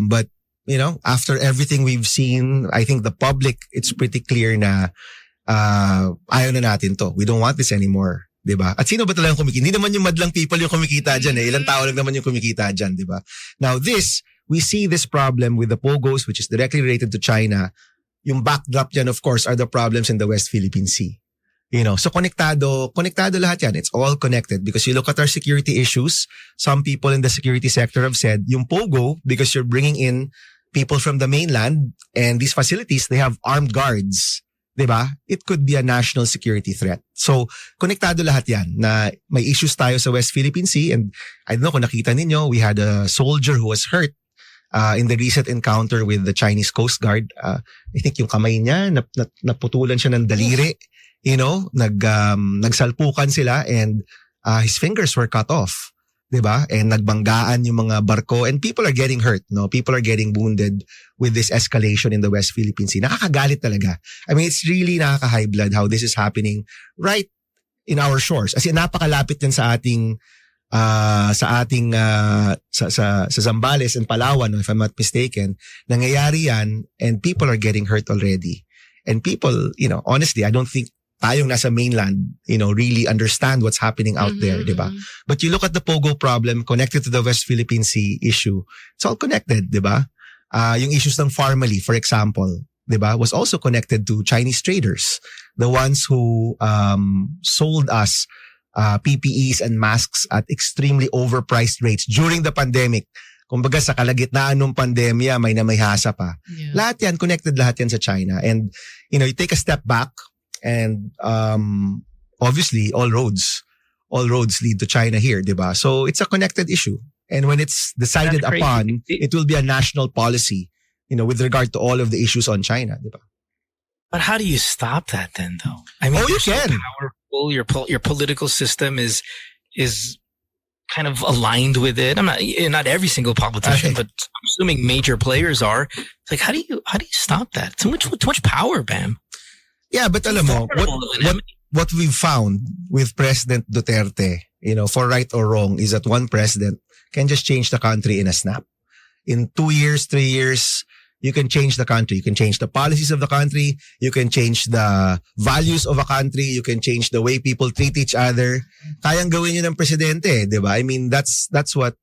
But, you know, after everything we've seen, I think the public, it's pretty clear na ayaw na natin to. We don't want this anymore. Diba? At sino ba talagang kumikita? Hindi naman yung madlang people yung kumikita dyan eh. Ilang tao lang naman yung kumikita dyan, diba? Now we see this problem with the Pogos, which is directly related to China. Yung backdrop dyan, of course, are the problems in the West Philippine Sea. You know, so konektado lahat yan. It's all connected because you look at our security issues. Some people in the security sector have said, yung Pogo, because you're bringing in people from the mainland, and these facilities, they have armed guards. Diba? It could be a national security threat. So, konektado lahat yan na may issues tayo sa West Philippine Sea, and I don't know kung nakita ninyo, we had a soldier who was hurt in the recent encounter with the Chinese Coast Guard. I think yung kamay niya, naputulan siya ng daliri. You know, nagsalpukan sila, and his fingers were cut off. Diba? And nagbanggaan yung mga barko, and people are getting hurt, no? People are getting wounded with this escalation in the West Philippine Sea. Nakakagalit talaga. I mean, it's really nakaka-high blood how this is happening right in our shores. As in, napakalapit yan sa ating sa Zambales and Palawan, if I'm not mistaken. Nangyayari yan, and people are getting hurt already. And people, you know, honestly, I don't think tayong nasa mainland, you know, really understand what's happening out there, diba? But you look at the Pogo problem connected to the West Philippine Sea issue, it's all connected, diba? Yung issues ng Farmally, for example, diba, was also connected to Chinese traders, the ones who sold us PPEs and masks at extremely overpriced rates during the pandemic. Kumbaga sa kalagitnaan ng pandemya, may namayhasa pa. Yeah. Lahat yan, connected lahat yan sa China. And, you know, you take a step back, and obviously all roads lead to China here, diba? So it's a connected issue. And when it's decided upon, it will be a national policy, you know, with regard to all of the issues on China, diba? But how do you stop that then, though? I mean, you can. So powerful. Your political system is kind of aligned with it. I'm not every single politician, but I'm assuming major players are. It's like, how do you stop that? Too much power, Bam. Yeah, but alam mo, what we've found with President Duterte, you know, for right or wrong, is that one president can just change the country in a snap. In 2 years, 3 years, you can change the country. You can change the policies of the country. You can change the values of a country. You can change the way people treat each other. Kayang gawin yun ng presidente, di ba? I mean, that's the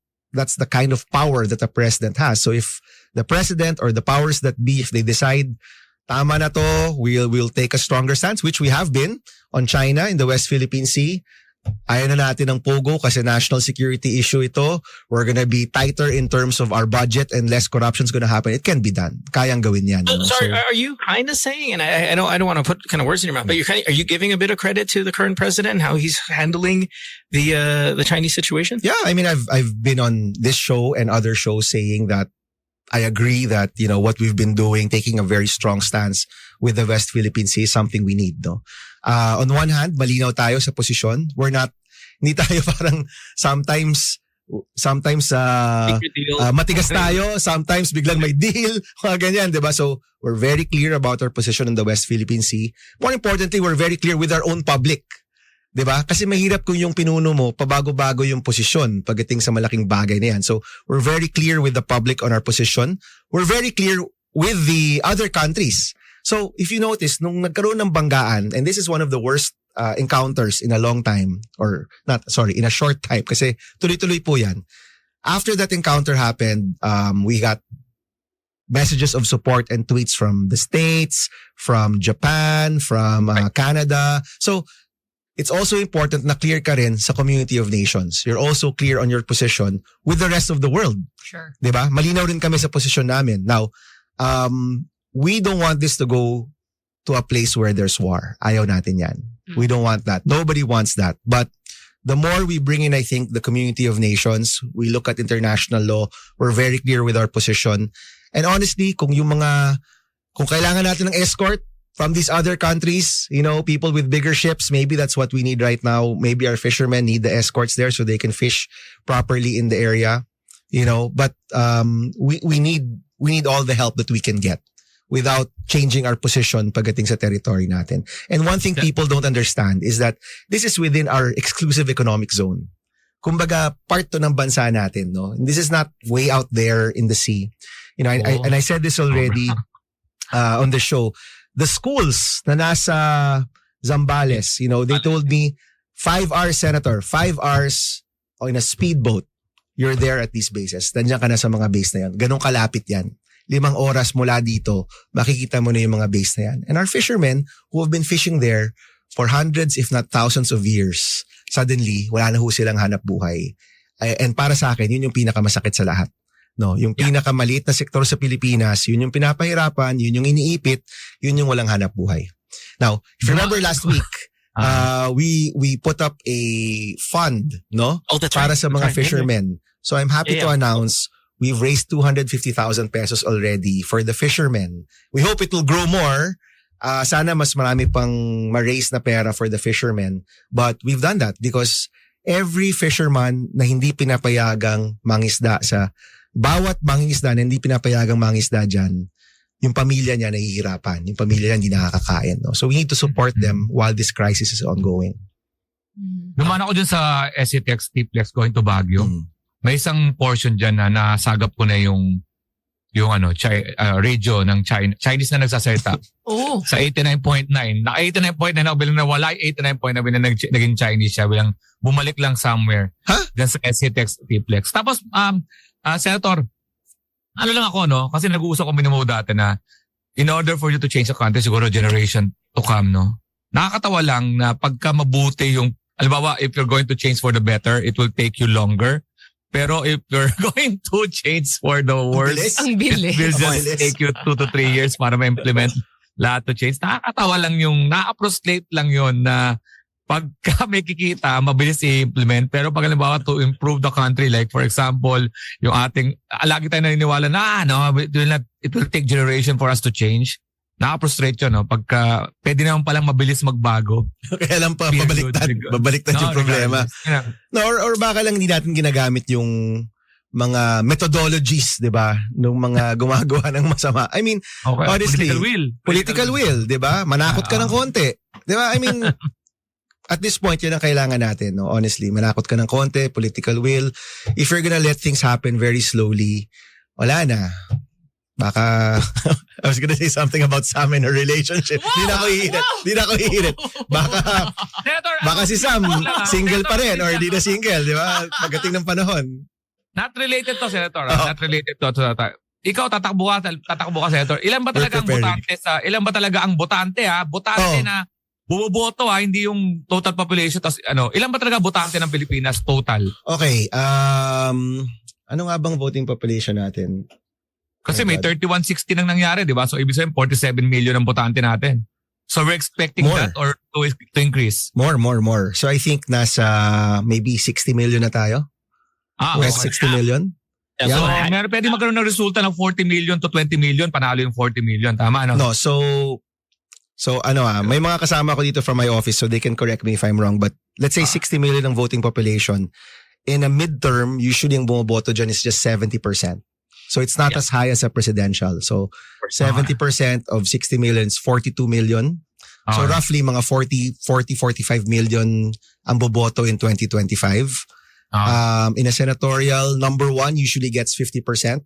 kind of power that a president has. So if the president or the powers that be, if they decide, tama na to, we'll take a stronger stance, which we have been on China in the West Philippine Sea. Ayaw na natin ng Pogo kasi national security issue ito. We're gonna be tighter in terms of our budget and less corruption's gonna happen. It can be done. Kayang gawin yan. Sorry, are you kind of saying, and I don't want to put kind of words in your mouth, but are you giving a bit of credit to the current president and how he's handling the Chinese situation? Yeah, I mean, I've been on this show and other shows saying that I agree that, you know, what we've been doing, taking a very strong stance with the West Philippine Sea is something we need, no? On one hand, malinaw tayo sa posisyon. Hindi tayo parang sometimes matigas tayo, sometimes biglang may deal, mga ganyan, diba? So, we're very clear about our position in the West Philippine Sea. More importantly, we're very clear with our own public. Diba? Kasi mahirap kung yung pinuno mo, pabago-bago yung posisyon pagdating sa malaking bagay na yan. So, we're very clear with the public on our position. We're very clear with the other countries. So, if you notice, nung nagkaroon ng banggaan, and this is one of the worst encounters in a long time, in a short time, kasi tuloy-tuloy po yan. After that encounter happened, we got messages of support and tweets from the States, from Japan, from Canada. So, it's also important na clear ka rin sa community of nations. You're also clear on your position with the rest of the world. Sure. Diba? Malinaw rin kami sa posisyon namin. Now, we don't want this to go to a place where there's war. Ayaw natin yan. We don't want that. Nobody wants that. But the more we bring in, I think, the community of nations, we look at international law, we're very clear with our position. And honestly, kung kailangan natin ng escort from these other countries, you know, people with bigger ships, maybe that's what we need right now. Maybe our fishermen need the escorts there so they can fish properly in the area, you know. But we need all the help that we can get without changing our position pagdating sa territory natin. And one thing people don't understand is that this is within our exclusive economic zone. Kumbaga, part to ng bansa natin, no? And this is not way out there in the sea. You know, and I said this already on the show. The schools na nasa Zambales, you know, they told me 5 hours, Senator, 5 hours in a speedboat, you're there at these bases. Nandiyan ka na sa mga base na yan. Ganun kalapit yan. 5 oras mula dito, makikita mo na yung mga base na yan. And our fishermen who have been fishing there for hundreds, if not thousands of years, suddenly, wala na ho silang hanap buhay. And para sa akin, yun yung pinakamasakit sa lahat. No, yung pinakamaliit na sektor sa Pilipinas, yun yung pinapahirapan, yun yung iniipit, yun yung walang hanap buhay. Now, if you remember last week, we put up a fund, no? Oh, that's para right. sa mga That's right. fishermen. So I'm happy to announce we've raised 250,000 pesos already for the fishermen. We hope it will grow more. Sana mas marami pang ma-raise na pera for the fishermen. But we've done that because every fisherman na hindi pinapayagang mangisda bawat mangingisda na hindi pinapayagang mangisda dyan, yung pamilya niya nahihirapan. Yung pamilya niya hindi nakakakain. No? So we need to support them while this crisis is ongoing. Dumaan ako dyan sa SCTX Tiplex going to Baguio. May isang portion dyan na nasagap ko na yung radio ng Chinese na nagsasalita. Oh. Sa 89.9. Na 89.9 ako bilang nawala, 89.9 na naging Chinese siya bilang bumalik lang somewhere. Dyan sa SCTX Tiplex. Tapos, Senator, ano lang ako, no? Kasi nag-uusap kami mo dati na in order for you to change the country, siguro generation to come, no? Nakakatawa lang na pagka mabuti yung, halimbawa, if you're going to change for the better, it will take you longer. Pero if you're going to change for the worse, Ang bilis. it will just take you 2 to 3 years para ma-implement lahat to change. Nakakatawa lang na-frustrate lang yun na pagka may kikita, mabilis i-implement. Pero pag halimbawa to improve the country, like for example, yung ating, lagi tayo naniniwala na, it will take generation for us to change. Nakaka-frustrate yun, no? Pagka pwede naman palang mabilis magbago. Kaya lang pa, babaliktad yung problema. No, or baka lang hindi natin ginagamit yung mga methodologies, di ba? Nung mga gumagawa ng masama. I mean, honestly, political will, di ba? Manakot ka ng konti. Di ba? I mean, at this point, yun ang kailangan natin, no? Honestly, manakot ka ng konti, political will. If you're gonna let things happen very slowly, wala na. Baka, I was gonna say something about Sam and her relationship. Hindi na ako hihirit. Baka si Sam, single pa rin or di na single, di ba? Pagdating ng panahon. Not related to, Senator. Not related to. Ikaw, tatakbo ka, Senator. Ilan ba talaga ang botante, ha? Botante na bumoboto, ha? Hindi yung total population. Ilan ba talaga botante ng Pilipinas total? Okay. Ano nga bang voting population natin? Kasi may 3160 nang nangyari, di ba? So, ibig sabihin, 47 million ang botante natin. So, we're expecting that or to increase? More. So, I think nasa maybe 60 million na tayo. Okay. 60 million? Yeah. So, pwede magkaroon ng resulta ng 40 million to 20 million, panalo yung 40 million. Tama, ano? No, so may mga kasama ko dito from my office so they can correct me if I'm wrong. But let's say 60 million ang voting population. In a midterm, usually yung bumoboto dyan is just 70%. So it's not as high as a presidential. So 70% of 60 million is 42 million. So roughly mga 45 million ang boboto in 2025. In a senatorial, number 1 usually gets 50%.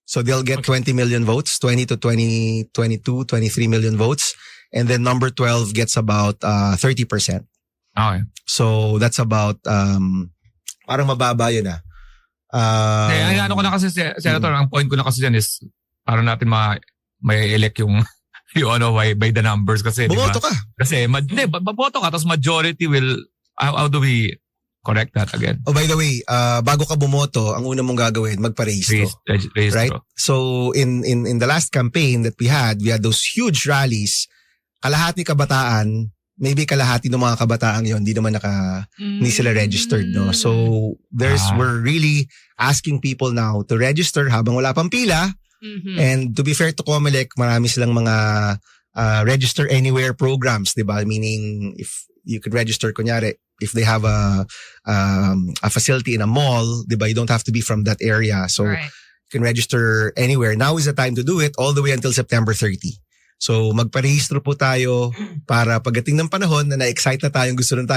So they'll get 20 million votes, 20 to 22, 23 million votes. And then number 12 gets about 30%. Okay. So that's about, parang mababa yun ah. Ano ko na kasi, Senator, ang point ko na kasi dyan is para natin may elect yung by the numbers kasi, bumoto diba? ka. Kasi, baboto ka, tapos majority will, how do we correct that again? Oh, by the way, bago ka bumoto, ang una mong gagawin, magparehistro. Right? So, in the last campaign that we had those huge rallies, kalahati kabataan, maybe kalahati ng mga kabataan yon hindi naman hindi sila registered, no? So we're really asking people now to register habang wala pang pila. And to be fair to COMELEC, marami silang mga register anywhere programs, diba? Meaning if you could register, kunyari, if they have a facility in a mall, diba? You don't have to be from that area. So you can register anywhere. Now is the time to do it all the way until September 30. So magparehistro po tayo para pagdating ng panahon na na-excite na tayong gusto na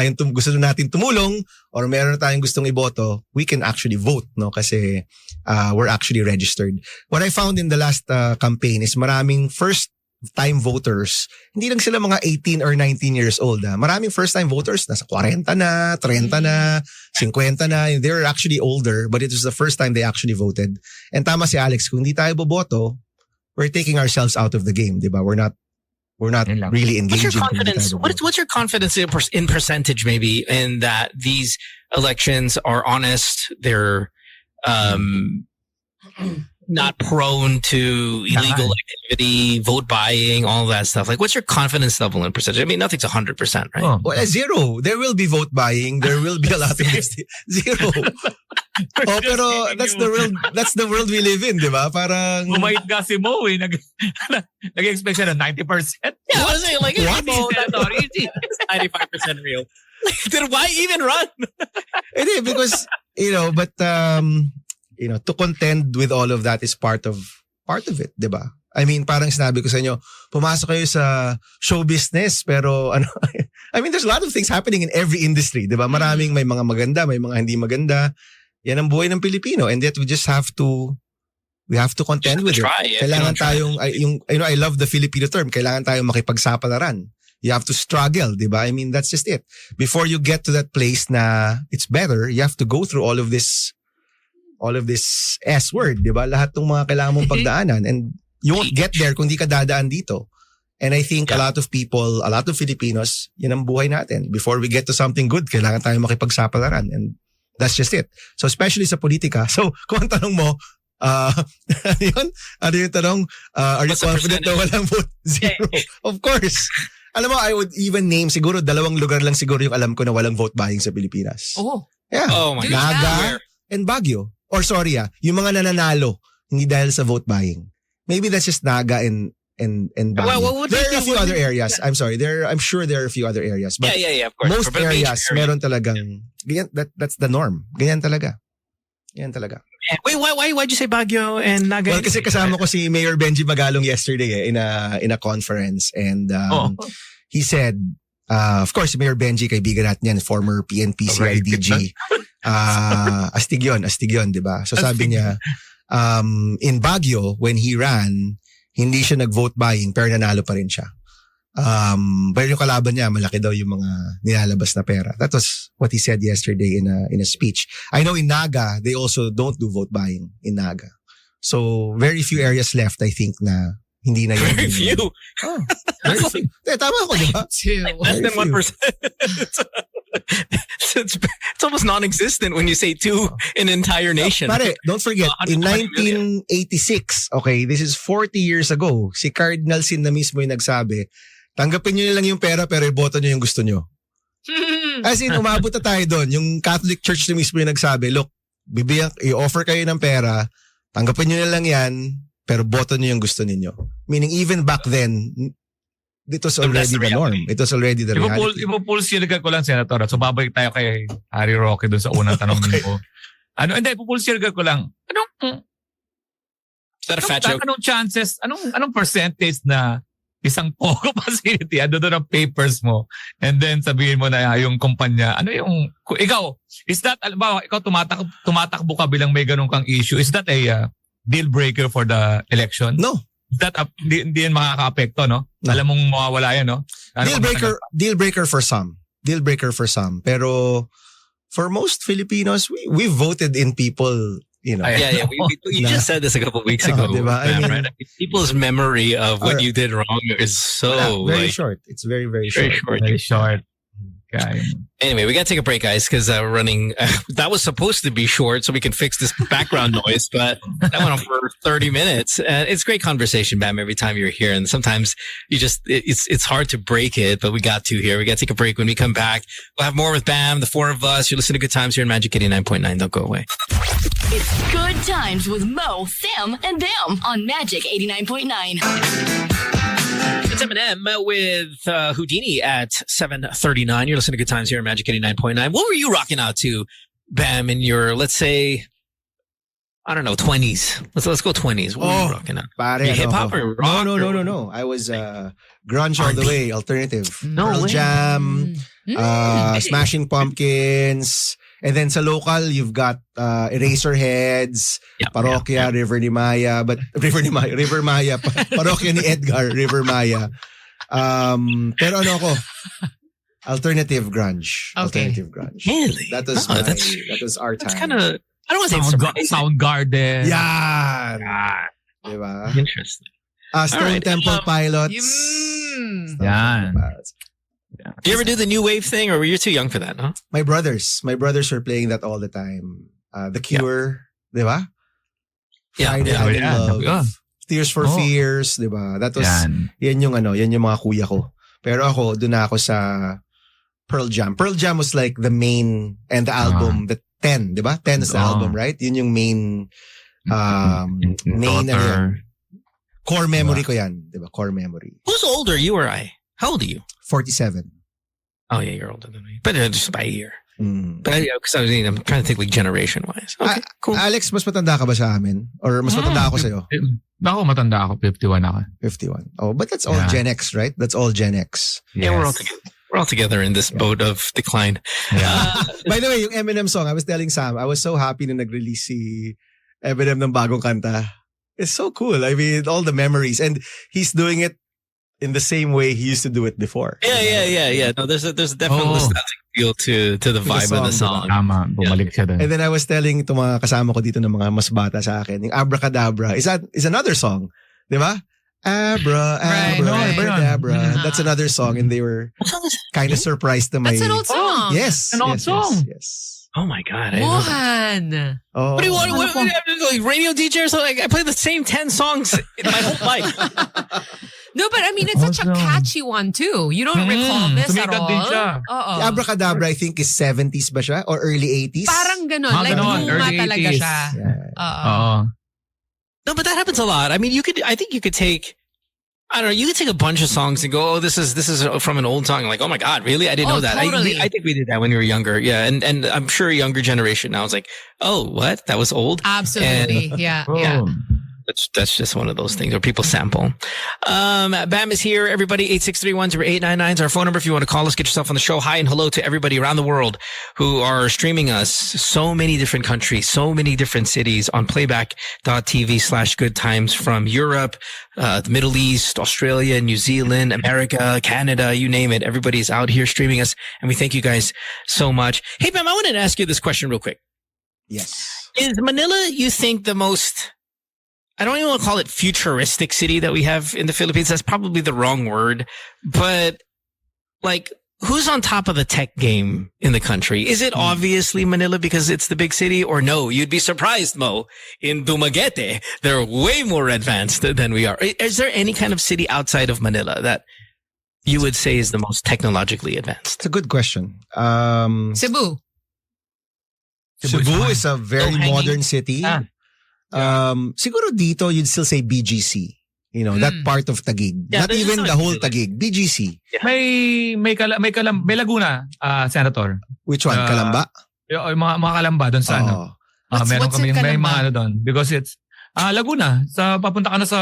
natin tumulong or meron na tayong gustong iboto, we can actually vote, no? Kasi we're actually registered. What I found in the last campaign is maraming first-time voters. Hindi lang sila mga 18 or 19 years old. Maraming first-time voters, nasa 40 na, 30 na, 50 na. They were actually older, but it was the first time they actually voted. And tama si Alex, kung hindi tayo boboto, we're taking ourselves out of the game, diba? We're not really engaging. What's your confidence in percentage, maybe, in that these elections are honest? They're not prone to illegal activity, vote buying, all that stuff. Like, what's your confidence level in percentage? I mean, nothing's 100%, right? Oh. Well, zero. There will be vote buying. There will be a lot of zero. Oh, pero that's the world we live in, di ba? Parang Bumait ka si Mo eh. Nag-expect siya na 90%. Yeah, I was saying, like, What? easy. 95% real. Then why even run? Hindi, because but to contend with all of that is part of it, 'di ba? I mean, parang sinabi ko sa inyo, pumasok kayo sa show business, pero I mean, there's a lot of things happening in every industry, 'di ba? Maraming may mga maganda, may mga hindi maganda. Yan ang buhay ng Pilipino, and yet we have to contend with it. Kailangan tayong I love the Filipino term, kailangan tayong makipagsapalaran. You have to struggle, di ba? I mean, that's just it. Before you get to that place na it's better, you have to go through all of this S word, di ba? Lahat ng mga kailangan mong pagdaanan, and you won't get there kung di ka dadaan dito. And I think a lot of people, a lot of Filipinos, yan ang buhay natin. Before we get to something good, kailangan tayong makipagsapalaran, and that's just it. So especially sa politika. So kung ang tanong mo, ano yung tanong? Are you confident na walang vote? Zero. Of course. Alam mo, I would even name siguro 2 lugar lang siguro yung alam ko na walang vote buying sa Pilipinas. Oh. Yeah. Oh my Naga and Baguio. Or sorry, yung mga nananalo hindi dahil sa vote buying. Maybe that's just Naga and Baguio. There are a few other areas. I'm sorry. I'm sure there are a few other areas. But yeah, of course. most areas, meron talagang, that's the norm. Ganyan talaga. Wait, why'd you say Baguio and Naga? Well, kasi kasama ko si Mayor Benji Magalong yesterday in a conference, and he said, of course, Mayor Benji, kaibigan natin yan, former PNP CIDG. Astig yun, di ba? So sabi niya, in Baguio, when he ran, hindi siya nag-vote buying, pero nanalo pa rin siya. Pero yung kalaban niya, malaki daw yung mga nilalabas na pera. That was what he said yesterday in a speech. I know in Naga, they also don't do vote buying in Naga. So, very few areas left, I think, na hindi na yun. Very few. Oh, very few. Tama ako, di ba? Less than 1%. It's almost non-existent when you say 2 in an entire nation. Pare, don't forget, in 1986, okay, this is 40 years ago, si Cardinal Sin na mismo yung nagsabi, tanggapin nyo na lang yung pera pero iboto nyo yung gusto nyo. As in, umabot na tayo doon. Yung Catholic Church na mismo yung nagsabi, look, i-offer kayo ng pera, tanggapin nyo na lang yan, pero boto nyo yung gusto ninyo. Meaning, even back then, it was already the norm. It was already the reality. Ipupulsiligan ko lang, Senator. So, babalik tayo kay Harry Roque doon sa unang tanong mo. Ipupulsiligan ko lang. Anong chances, anong percentage na isang POGO facility, doon ang papers mo, and then sabihin mo na yung kumpanya, ikaw, is that, ikaw tumatakbo ka bilang may ganun kang issue, is that a deal breaker for the election? No. Is that, hindi yan makaka-apekto, no? Alam mong mawawala yan, no? Deal breaker for some. Deal breaker for some. Pero, for most Filipinos, we voted in people, Yeah. We just said this a couple of weeks ago. Diba? I mean, right? People's memory of what you did wrong is so very short. It's very, very short. Very short. Okay. Anyway, we got to take a break, guys, because we're running. That was supposed to be short, so we can fix this background noise, but that went on for 30 minutes. It's great conversation, Bam, every time you're here, and sometimes it's hard to break it, but we got to here. We got to take a break. When we come back, we'll have more with Bam, the 4 of us. You're listening to Good Times here in Magic 89.9. Don't go away. It's Good Times with Mo, Sam, and them on Magic 89.9. It's M&M with Houdini at 7:39. You're listening to Good Times here in Magic 89.9. What were you rocking out to, Bam, in your, let's say, I don't know, 20s? Let's go 20s. What were you rocking out? Pare, Hip-hop or rock? No. I was grunge all the way, alternative. No Pearl way. Jam, Smashing Pumpkins. And then sa local, you've got Eraserheads, Parokya, River Maya, Parokya ni Edgar, River Maya. Pero ako, alternative grunge. Okay. Alternative grunge. Really? That was that was our time. That's kind of, I don't want to say surprising. Soundgarden. Yan! Diba? Interesting. Stone Alright. Temple Pilots. Mm. Stone Yan. Temple Pilots. Do you ever do the new wave thing, or were you too young for that, huh? My brothers were playing that all the time. The Cure, di ba? Friday I'm in Love. Yeah. Tears for Oh. Fears, di ba? That was, Yan. yan yung mga kuya ko. Pero ako, doon na ako sa Pearl Jam. Pearl Jam was like the main, and the album, the 10, di ba? 10 is the album, right? Yun yung main, main, Daughter. core memory ko yan, di ba? Core memory. Who's older, you or I? How old are you? 47. Oh yeah, you're older than me, but just by a year. Mm. But because I'm trying to think like generation wise. Okay, cool. Alex, mas matanda ka ba sa amin? Or mas matanda ako sa'yo? Ako, matanda ako. 51 ako. 51. Oh, but that's all Yeah. Gen X, right? That's all Gen X. Yeah, we're all Yes. together. We're all together in this boat of decline. Yeah. By the way, yung Eminem song, I was telling Sam, I was so happy na nag-release si Eminem ng bagong kanta. It's so cool. I mean, all the memories. And he's doing it in the same way he used to do it before. Yeah. No, there's a definite Oh. nostalgic feel to the vibe of the song. Tama, bumalik siya doon. And then I was telling itong mga kasama ko dito ng mga mas bata sa akin, yung Abracadabra is another song. Di ba? Right. Abracadabra. Mm. That's another song. And they were kind of surprised to my... That's an old song. Yes. An old song. Yes. Oh my god! I didn't know that. Mohan. Oh. What do you want? What, like radio DJ or something? I play the same 10 songs in my whole life. No, but I mean, it's such a Awesome. catchy one too. You don't recall this at Sumikat all. din siya. Oo. Abracadabra, I think, is 70s ba siya? Or early 80s? Parang ganon. Mga Like, ganon, luma early talaga 80s. siya. Yeah. Oo. No, but that happens a lot. I mean, I think you could take, I don't know, you could take a bunch of songs and go, oh, this is from an old song. Like, oh my God, really? I didn't Oh, know that. totally. I think we did that when we were younger. Yeah. And I'm sure a younger generation now is like, oh, what? That was old? Absolutely. Yeah. Yeah. That's just one of those things where people sample. Bam is here. Everybody, 8631-0899 is our phone number. If you want to call us, get yourself on the show. Hi and hello to everybody around the world who are streaming us. So many different countries, so many different cities on playback.tv/good times from Europe, the Middle East, Australia, New Zealand, America, Canada, you name it. Everybody's out here streaming us. And we thank you guys so much. Hey, Bam, I wanted to ask you this question real quick. Yes. Is Manila, you think, the most, I don't even want to call it futuristic city that we have in the Philippines? That's probably the wrong word. But like, who's on top of the tech game in the country? Is it obviously Manila because it's the big city? Or no, you'd be surprised, Mo. In Dumaguete, they're way more advanced than we are. Is there any kind of city outside of Manila that you would say is the most technologically advanced? It's a good question. Cebu. Cebu is a very Low-hanging. modern city. Siguro dito, you'd still say BGC. You know, that part of Taguig. Yeah, Not there's even just the like- whole Taguig. BGC. May Laguna, Senator. Which one? Ah, Kalamba? Yung mga Kalamba doon sa ano. Oo. Meron what's in kami, may Calamba? mga ano doon. Because it's, Laguna. Papunta ka na sa,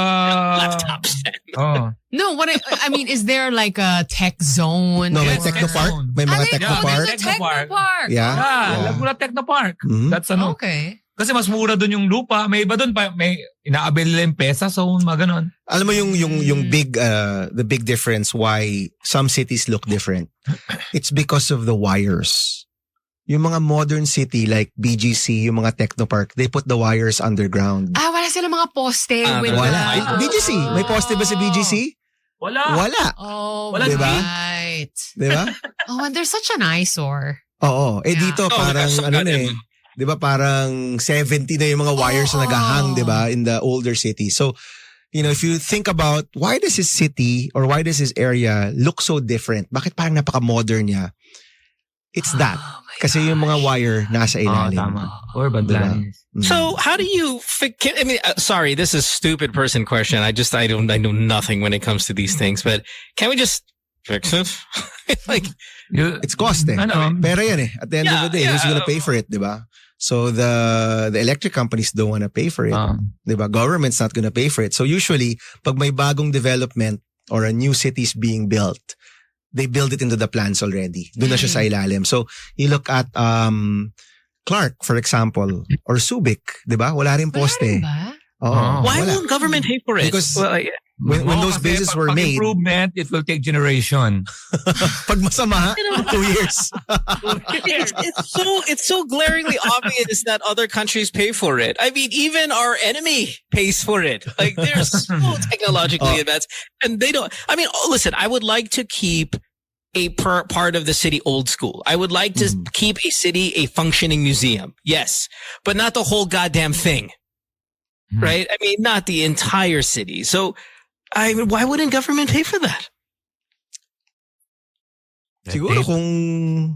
Laptops. oh. No, I mean, is there like a tech zone? No, may Yes, Technopark. yes. May mga there's Technopark. a Technopark. Yeah. Laguna Technopark. Mhm. That's ano. Okay. Kasi mas mura doon yung lupa. May iba doon, may ina-avail nila yung pesa zone, mga ganon. Alam mo yung big the big difference why some cities look different. It's because of the wires. Yung mga modern city like BGC, yung mga Technopark, they put the wires underground. Wala sila mga poste with Wala. the... BGC, may poste ba sa BGC? Wala. Wala. Oh, Wala, diba? right. Di ba? Oh, and they're such an eyesore. Oo. Yeah. Dito parang so ano na goddamn. Di ba parang 70 na yung mga wires na nagahang, di ba, in the older city. So, you know, if you think about why does this city or why does this area look so different? Bakit parang napaka-modern niya? It's that. Kasi yung mga wire nasa ilalim. Tama. Or Badlanes. Mm. So how do you I mean, sorry, this is a stupid person question. I know nothing when it comes to these things, but can we just fix it? Like, It's cost eh. Ano? Pera yan eh. At the end of the day, who's gonna pay for it, di ba? So the electric companies don't wanna pay for it. Di ba? Government's not gonna pay for it. So usually, pag may bagong development or a new city is being built, they build it into the plans already. Doon na siya sa ilalim. So you look at Clark, for example, or Subic, di ba? Wala rin poste. Ba? Oo, why wala. won't government pay for it? Because Well, when those kasi bases were pag made, improvement, it will take generation. pag masama, 2 years. it's so glaringly obvious that other countries pay for it. I mean, even our enemy pays for it. Like, they're so technologically advanced, and they don't. I mean, listen, I would like to keep a part of the city old school. I would like to keep a city a functioning museum. Yes, but not the whole goddamn thing. right? I mean, not the entire city. So, why wouldn't government pay for that? Siguro kung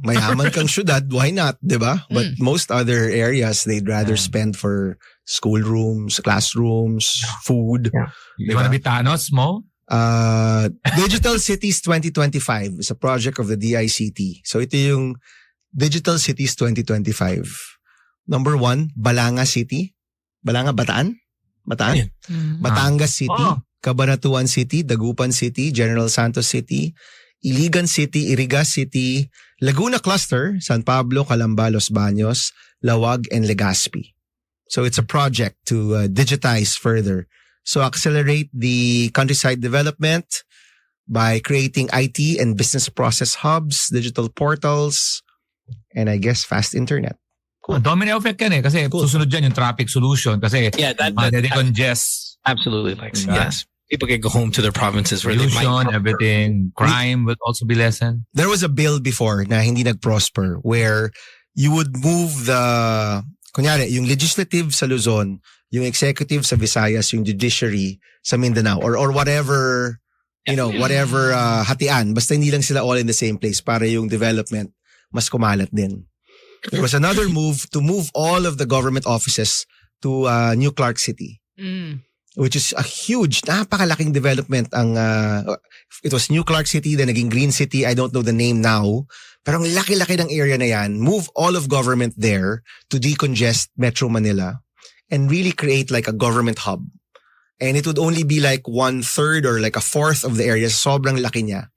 mayaman kang syudad, why not, di ba? But most other areas, they'd rather spend for schoolrooms, classrooms, food. Yeah. You wanna be Thanos, Mo? Digital Cities 2025 is a project of the DICT. So ito yung Digital Cities 2025. Number 1, Balanga City. Balanga, Bataan? Bataan? Batangas City, Cabanatuan City, Dagupan City, General Santos City, Iligan City, Irigas City, Laguna Cluster, San Pablo, Calamba, Los Baños, Lawag, and Legazpi. So it's a project to digitize further. So accelerate the countryside development by creating IT and business process hubs, digital portals, and I guess fast internet. Cool. Domino effect yan kasi susunod dyan yung traffic solution kasi that decongest. absolutely Lex. Yes. People can go home to their provinces where they Pollution, might. everything. Crime would also be lessened. There was a bill before na hindi nag-prosper where you would move the, kunyari, yung legislative sa Luzon, yung executive sa Visayas, yung judiciary sa Mindanao, or whatever, whatever hatian. Basta hindi lang sila all in the same place para yung development mas kumalat din. There was another move to move all of the government offices to New Clark City. Which is a huge, napakalaking development. It was New Clark City, then naging Green City. I don't know the name now. Pero ang laki-laki ng area na yan. Move all of government there to decongest Metro Manila and really create like a government hub. And it would only be like 1/3 or like 1/4 of the area. Sobrang laki niya.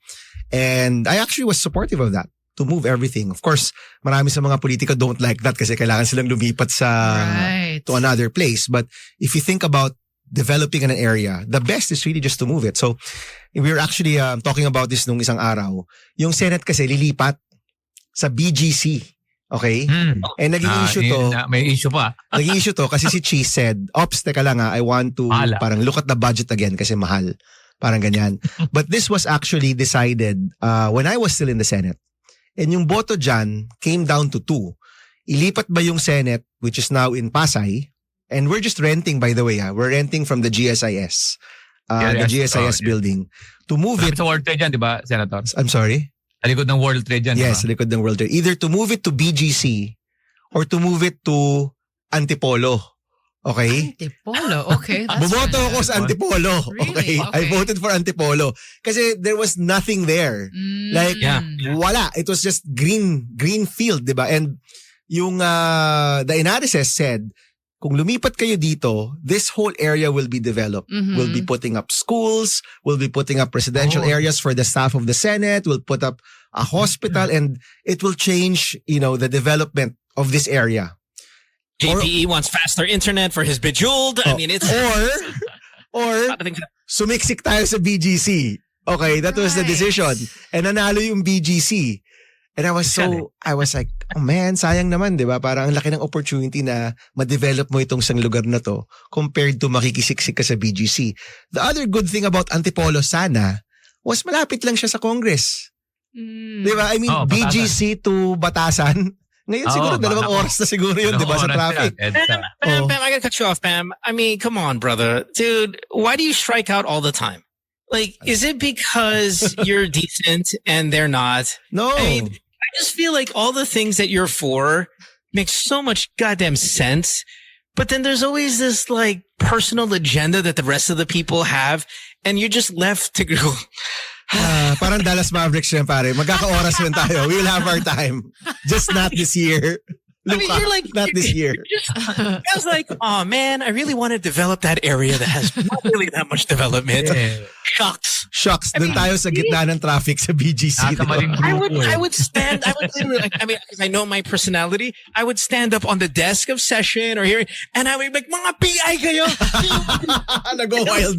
And I actually was supportive of that, to move everything. Of course, marami sa mga politika don't like that kasi kailangan silang lumipat to another place. But if you think about developing in an area, the best is really just to move it. So, we were actually talking about this nung isang araw. Yung Senate kasi lilipat sa BGC. Okay? And naging issue to. May issue pa. Naging issue to kasi si Cheese said, Ops, teka lang I want to parang look at the budget again kasi mahal. Parang ganyan. But this was actually decided when I was still in the Senate. And yung boto dyan came down to 2. Ilipat ba yung Senate, which is now in Pasay, and we're just renting, by the way. We're renting from the GSIS. The GSIS building. To move it. Sa World Trade yan, di ba, Senator? I'm sorry? Sa likod ng World Trade yan, yes, sa likod ng World Trade. Either to move it to BGC or to move it to Antipolo. Okay? Antipolo, okay. Bumoto ako sa Antipolo. Really? Okay. I voted for Antipolo. Kasi there was nothing there. Like, wala. It was just green field, di ba? And yung the analysis said, kung lumipat kayo dito, this whole area will be developed. We'll be putting up schools, we'll be putting up residential areas for the staff of the Senate, we'll put up a hospital, and it will change, the development of this area. JPE wants faster internet for his Bejeweled. I mean, it's... Or sumiksik tayo sa BGC. Okay, that was the decision. And nanalo yung BGC. And I was like, oh man, sayang naman, di ba? Parang ang laki ng opportunity na ma-develop mo itong isang lugar na to compared to makikisiksik ka sa BGC. The other good thing about Antipolo sana was malapit lang siya sa Congress. Di ba? I mean, BGC to Batasan. Ngayon siguro 2 oras na siguro yun, di ba? Sa traffic. Pam, I gotta cut you off, Pam. I mean, come on, brother. Dude, why do you strike out all the time? Like, is it because you're decent and they're not? No. I mean, I just feel like all the things that you're for make so much goddamn sense. But then there's always this like personal agenda that the rest of the people have. And you're just left to go. Parang Dallas Mavericks yan, pare. Magkaka-oras rin tayo. We will have our time. Just not this year. Luka, you're like, not this year. I was like, oh man, I really want to develop that area that has not really that much development. Shucks. Doon tayo sa gitna ng traffic sa BGC. I would literally, because I know my personality, I would stand up on the desk of session or hearing, and I would be like, mga PI kayo. Go wild.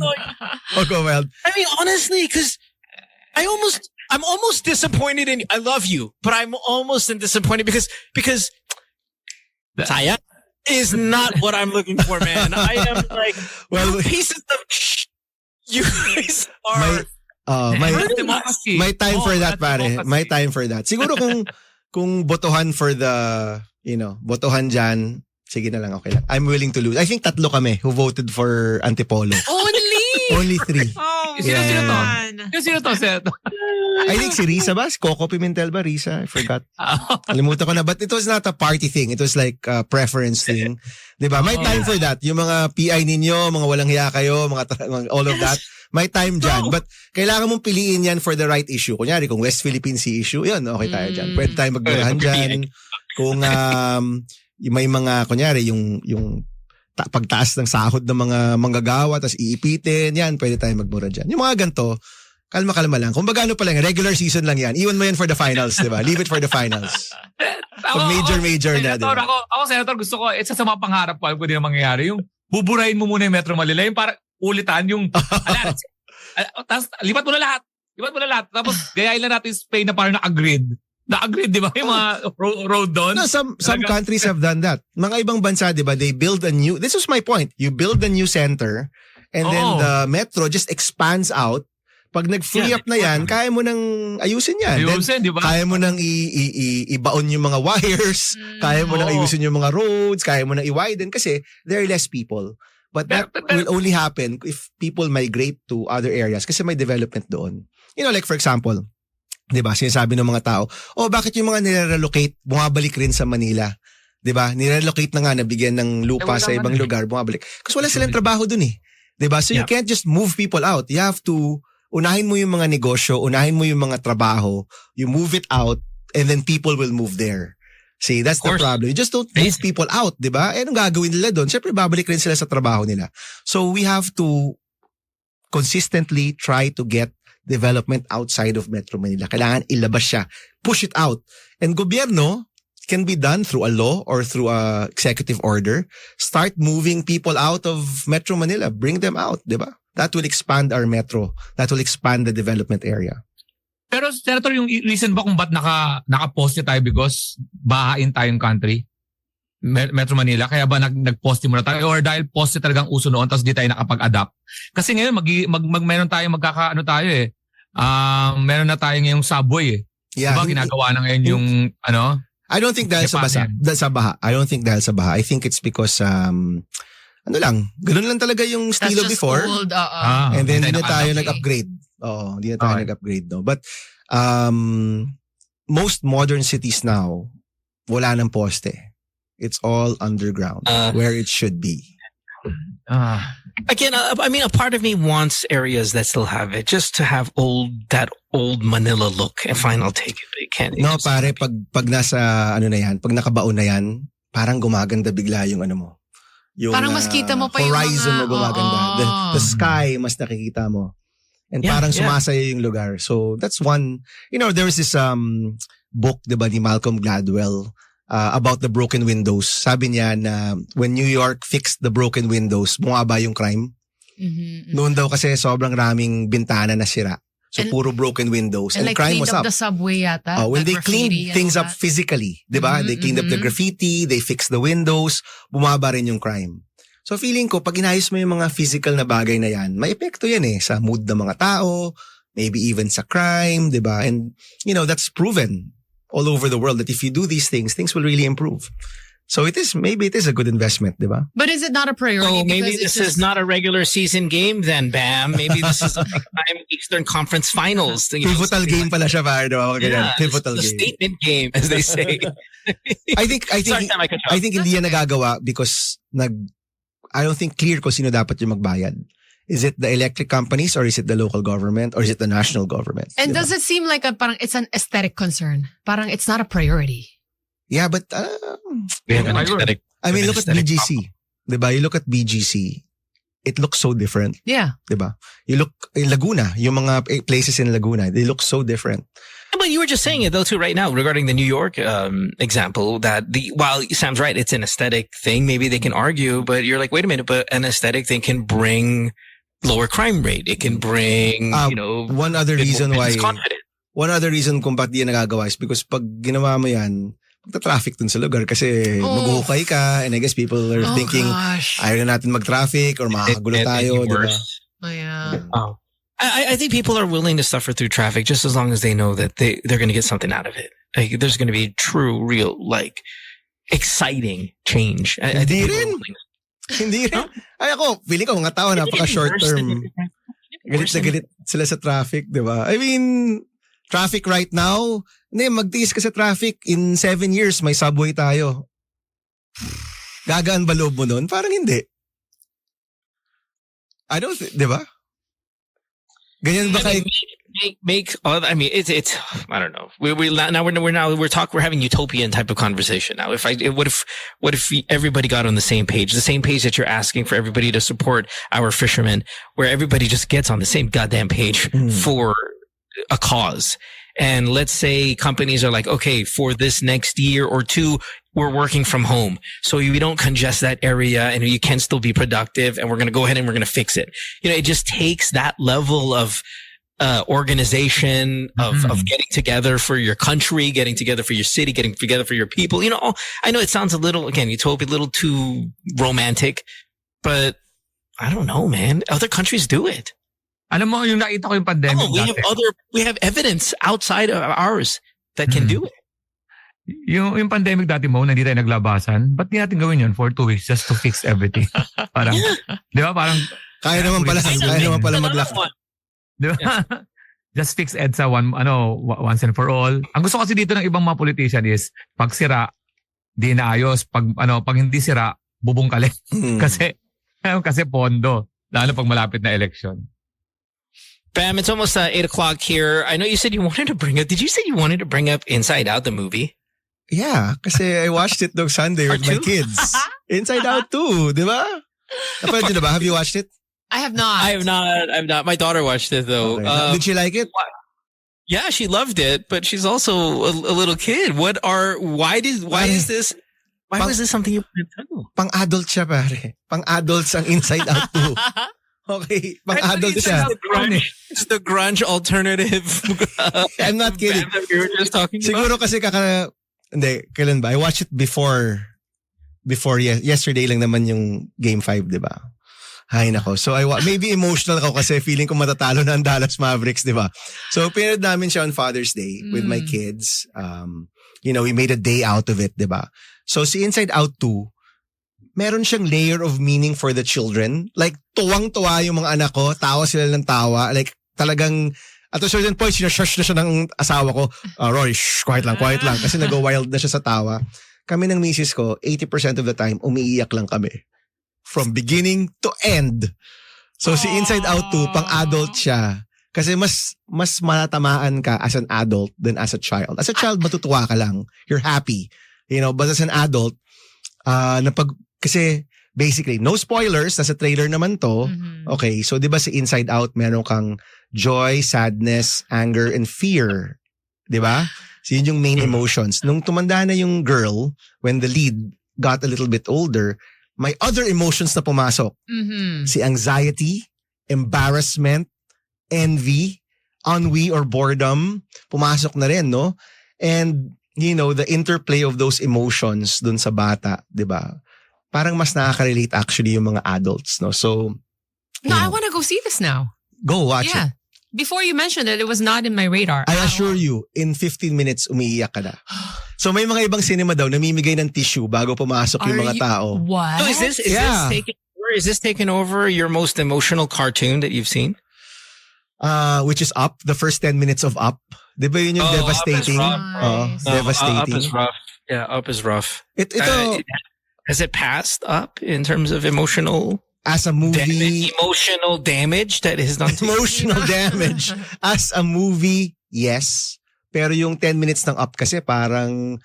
Go wild. I mean, honestly, because I'm almost disappointed in you. I love you, but I'm almost disappointed because Saya is not what I'm looking for, man. I am like, pieces of you guys are. May time for that, pare. May time for that. Siguro kung botohan for the, botohan dyan, Sige na lang, okay lang. I'm willing to lose. I think 3 kami who voted for Antipolo. Only 3. Oh, Sino man. Sino to, Senator? I think si Risa ba? Coco Pimentel ba? Risa? I forgot. Kalimutan ko na. But it was not a party thing. It was like a preference thing. Diba? May time for that. Yung mga PI ninyo, mga walang hiya kayo, mga all of that. May time dyan. But kailangan mong piliin yan for the right issue. Kunyari, kung West Philippine Sea issue, yun, okay tayo dyan. Pwede tayo magmurahan dyan. Kung may mga, kunyari, yung pagtaas ng sahod ng mga manggagawa, tapos iipitin, yan, pwede tayo magmura dyan. Yung mga ganito, kalma-kalma lang. Kung bagano pa lang, regular season lang yan. Iwan mo yan for the finals, di ba? Leave it for the finals. Pag major na, di ba? Ako, Senator, gusto ko, isa sa mga pangarap ko, alam ko din ang mangyayari, yung buburahin mo muna yung Metro Manila, yung para ulitan, yung, tapos lipat mo na lahat. Tapos gayahin lang natin Spain na parang na-agreed, di ba? Yung mga road doon. No, some countries have done that. Mga ibang bansa, di ba, they build a new, this was my point, you build a new center, and then the metro just expands out. Pag nag-free up na yan, kaya mo nang ayusin yan. Di ba? Kaya mo nang ibaon yung mga wires, kaya mo nang ayusin yung mga roads, kaya mo nang i-widen kasi there are less people. But that will only happen if people migrate to other areas kasi may development doon. You know, like for example, diba, sinasabi ng mga tao, bakit yung mga nire-relocate, bumabalik rin sa Manila? Diba? Nire-relocate na nga, nabigyan ng lupa sa ibang lugar, bumabalik. Kasi wala silang trabaho dun eh. Diba? So you can't just move people out. You have to, unahin mo yung mga negosyo, unahin mo yung mga trabaho, you move it out, and then people will move there. See, that's the problem. You just don't move people out, diba? Eh, anong gagawin nila doon? Siyempre, babalik rin sila sa trabaho nila. So we have to consistently try to get development outside of Metro Manila. Kailangan ilabas siya. Push it out. And gobyerno can be done through a law or through a executive order. Start moving people out of Metro Manila. Bring them out, di ba? That will expand our metro. That will expand the development area. Pero Senator, yung reason ba kung ba't naka-poste tayo because bahain tayong country? Metro Manila, kaya ba nag-poste muna tayo or dahil poste talagang uso noon tapos di tayo nakapag-adapt? Kasi ngayon meron tayo magkakaano tayo eh. Meron na tayo ngayong subway eh. Yeah, diba ginagawa na ngayon yung ano? I don't think dahil sa baha. I don't think dahil sa baha. I think it's because ano lang, ganoon lang talaga yung estilo before. Old, and then hindi na tayo nag-upgrade. Oo, hindi na tayo nag-upgrade, no. But most modern cities now wala nang poste. It's all underground where it should be. Again, I mean, a part of me wants areas that still have it, just to have that old Manila look. And fine, I'll take it. But it can't. No, pare, pag nasa ano na yan, pag nakabaon na yan, parang gumaganda bigla yung ano mo. Yung, parang mas kita mo pa yung horizon mga, mo gumaganda. The sky, mas nakikita mo. And parang sumasaya yung lugar. So that's one, there was this book, diba, ni Malcolm Gladwell, about the broken windows. Sabi niya na when New York fixed the broken windows, bumaba yung crime. Mm-hmm. Noon daw kasi sobrang raming bintana na sira. So puro broken windows. And like crime was up. The subway yata. When they cleaned things up physically, diba? They cleaned up the graffiti, they fixed the windows, bumaba rin yung crime. So feeling ko, pag inayos mo yung mga physical na bagay na yan, may epekto yan eh sa mood ng mga tao, maybe even sa crime, diba? And, that's proven all over the world that if you do these things will really improve. So maybe it is a good investment, diba? But is it not a priority? Oh, maybe this is not a regular season game then, Bam. Maybe this is a big-time Eastern Conference Finals. Pivotal game pala siya, pare. Yeah, pivotal game. Statement game, as they say. I think hindi yan nagagawa because I don't think clear kung sino dapat yung magbayad. Is it the electric companies or is it the local government or is it the national government? And diba? Does it seem like parang it's an aesthetic concern? Parang it's not a priority. Yeah, but we have an aesthetic. I mean, look at BGC. Diba? You look at BGC. It looks so different. Yeah. Diba? You look in Laguna, yung mga places in Laguna, they look so different. But you were just saying it though too right now regarding the New York example that while Sam's right, it's an aesthetic thing. Maybe they can argue, but you're like, wait a minute, but an aesthetic thing can bring lower crime rate. It can bring, one other reason why. One other reason kung ba't di yan nagagawa is because pag ginawa mo yan, magta-traffic dun sa lugar kasi maghuhukay ka and I guess people are thinking ayaw na natin mag-traffic or makakagulo tayo, diba? Oh, yeah. I think people are willing to suffer through traffic just as long as they know that they're going to get something out of it. Like, there's going to be true, real, exciting change. I Hindi think rin. Hindi rin. Ay ako, feeling ko mga tao napaka-short term. Galit na galit sila sa traffic, di ba? I mean, traffic right now, hindi, magtiis ka sa traffic. In 7 years, may subway tayo. Gagaan ba loob mo nun? Parang hindi. Di ba? Ganyan ba kay... I mean, it's I don't know. We're having utopian type of conversation now. What if everybody got on the same page that you're asking for everybody to support our fishermen, where everybody just gets on the same goddamn page for a cause. And let's say companies are like, okay, for this next year or two, we're working from home. So we don't congest that area and you can still be productive, and we're going to go ahead and we're going to fix it. It just takes that level of organization of getting together for your country, getting together for your city, getting together for your people. I know it sounds a little, again, utopia, a little too romantic, but I don't know, man. Other countries do it. Alam mo, yung nakita ko yung pandemic We have evidence outside of ours that can do it. Yung pandemic dati mo, hindi tayo naglabasan. Ba't di natin gawin yun for 2 weeks just to fix everything? Parang, di ba? Parang, Kaya naman pala mag-lockdown. Di ba? Yeah. Just fix EDSA once and for all. Ang gusto kasi dito ng ibang mga politician is, pag sira, di naayos. Pag hindi sira, bubungkalin. Kasi pondo. Lalo pag malapit na election. Bam, it's almost 8 o'clock here. I know you said you wanted to bring up, did you say you wanted to bring up Inside Out, the movie? Yeah, kasi I watched it dog Sunday with my kids. Inside Out 2, di ba? Napanood nyo na ba? Have you watched it? I have not. I have not. My daughter watched it though. Okay. Did she like it? Yeah, she loved it, but she's also a little kid. Why was this something you wanted to do? Pang-adult siya, pare. Pang-adults ang Inside Out 2. Okay, pang-adult siya. It's the grunge alternative. I'm not kidding. That we were just talking Siguro about. kasi hindi, kailan ba? I watched it before yesterday lang naman yung Game 5, di ba? Hay nako. So maybe emotional ako kasi feeling ko matatalo na ang Dallas Mavericks, di ba? So pinanood namin siya on Father's Day with my kids. We made a day out of it, di ba? So si Inside Out 2, meron siyang layer of meaning for the children. Like, tuwang-tuwa yung mga anak ko. Tawa sila ng tawa. Like, talagang, at a certain point, sinashush na siya ng asawa ko. Rory, quiet lang. Kasi nag-wild na siya sa tawa. Kami ng misis ko, 80% of the time, umiiyak lang kami. From beginning to end. So, si Inside Out 2, pang-adult siya. Kasi mas matatamaan ka as an adult than as a child. As a child, matutuwa ka lang. You're happy. But as an adult, kasi basically, no spoilers, nasa trailer naman to. Okay, so 'di ba si Inside Out, meron kang joy, sadness, anger, and fear. 'Di ba? So yun yung main emotions. Nung tumanda na yung girl, when the lead got a little bit older, may other emotions na pumasok. Si anxiety, embarrassment, envy, ennui or boredom, pumasok na rin, no? And, the interplay of those emotions dun sa bata, 'di ba? Parang mas nakaka-relate actually yung mga adults, no? So, I want to go see this now. Go watch it. Before you mentioned it was not in my radar. I assure you, in 15 minutes, umiiyak ka na. So may mga ibang cinema daw, namimigay ng tissue bago pumasok yung mga tao. What? So is this taking over your most emotional cartoon that you've seen? Which is Up, the first 10 minutes of Up. Di ba yun yung devastating? Nice. Devastating. Up is rough. Yeah, Up is rough. Ito, has it passed Up in terms of emotional as a movie? Emotional damage that is done to emotional damage. As a movie, yes. Pero yung 10 minutes ng Up kasi parang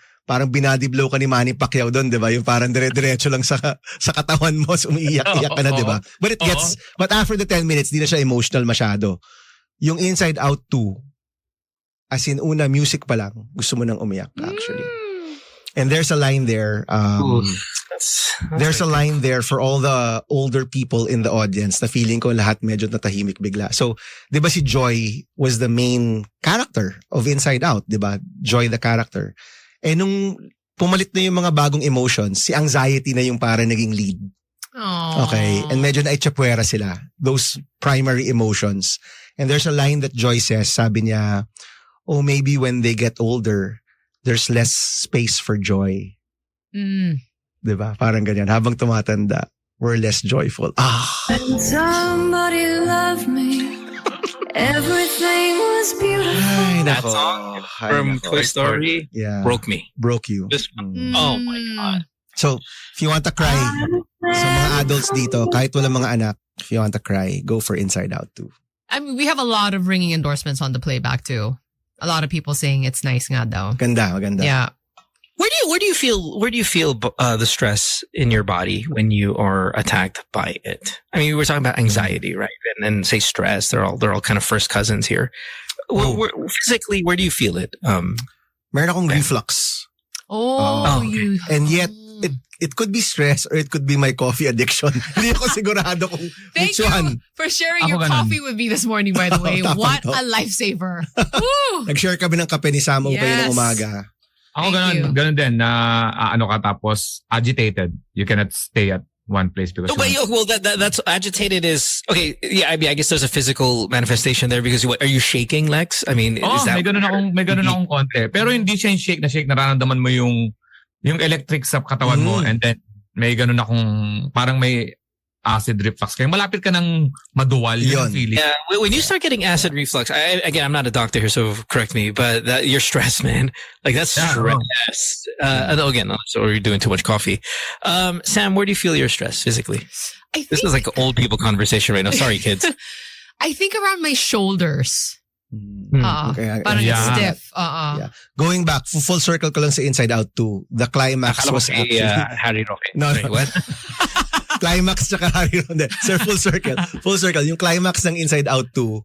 binody blow ka ni Manny Pacquiao doon, 'di ba? Yung parang dire-diretso lang sa katawan mo, umiiyak-iyak ka na, 'di ba? But after the 10 minutes, di na siya emotional masyado. Yung Inside Out 2, as in una music pa lang, gusto mo nang umiyak actually. And there's a line there. There's a line there for all the older people in the audience na feeling ko lahat medyo natahimik bigla. So, di ba si Joy was the main character of Inside Out, di ba? Joy the character. Eh nung pumalit na yung mga bagong emotions, si anxiety na yung para naging lead. Aww. Okay? And medyo na-itchapwera sila. Those primary emotions. And there's a line that Joy says, sabi niya, maybe when they get older, there's less space for joy. Diba? Parang ganyan. Habang tumatanda, we're less joyful. Somebody loved me. Everything was beautiful. Ay, That nako. song Ay, from nako. Toy Story Yeah. broke me. Broke you. This one. Mm. Oh my god. So, if you want to cry, sa mga adults dito, kahit wala mga anak, if you want to cry, go for Inside Out 2. I mean, we have a lot of ringing endorsements on the playback too. A lot of people saying it's nice nga daw. Maganda. Yeah. Where do you feel the stress in your body when you are attacked by it? I mean, we're talking about anxiety, right? And say stress. They're all kind of first cousins here. Physically, where do you feel it? Meron akong reflux. You. And yet, it could be stress or it could be my coffee addiction. Hindi ako sigurado kung Thank which one. you for sharing Ako your ganun. coffee with me this morning, by the way. Tapang What to. a lifesaver. Woo! Nag-share kami ng kape ni Samo kayo ng Yes. umaga. Ako Thank you. ganun din na ano ka tapos agitated. You cannot stay at one place because No, but that's agitated is okay. Yeah, I mean, I guess there's a physical manifestation there because are you shaking, Lex? I mean, is that may ganun akong konti. Pero hindi siya yung shake, nararamdaman mo yung electric sa katawan mo and then may ganun akong parang may acid reflux. Kaya malapit ka ng maduwal yung Yun. feeling. Yeah, when you start getting acid reflux, again, I'm not a doctor here, so correct me, but you're stressed, man. Like that's Yeah, stress. Again, or you're doing too much coffee. Sam, where do you feel your stress physically? I This think, is like old people conversation right now. Sorry, kids. I think around my shoulders. Okay, Parang Yeah. it's stiff. Yeah. Going back, full circle ko lang sa Inside Out 2. The climax Akala ko was si, actually... Harry Roque. No, Sorry, no. what? climax tsaka Harry Ronde. Sir, full circle. Full circle. Yung climax ng Inside Out 2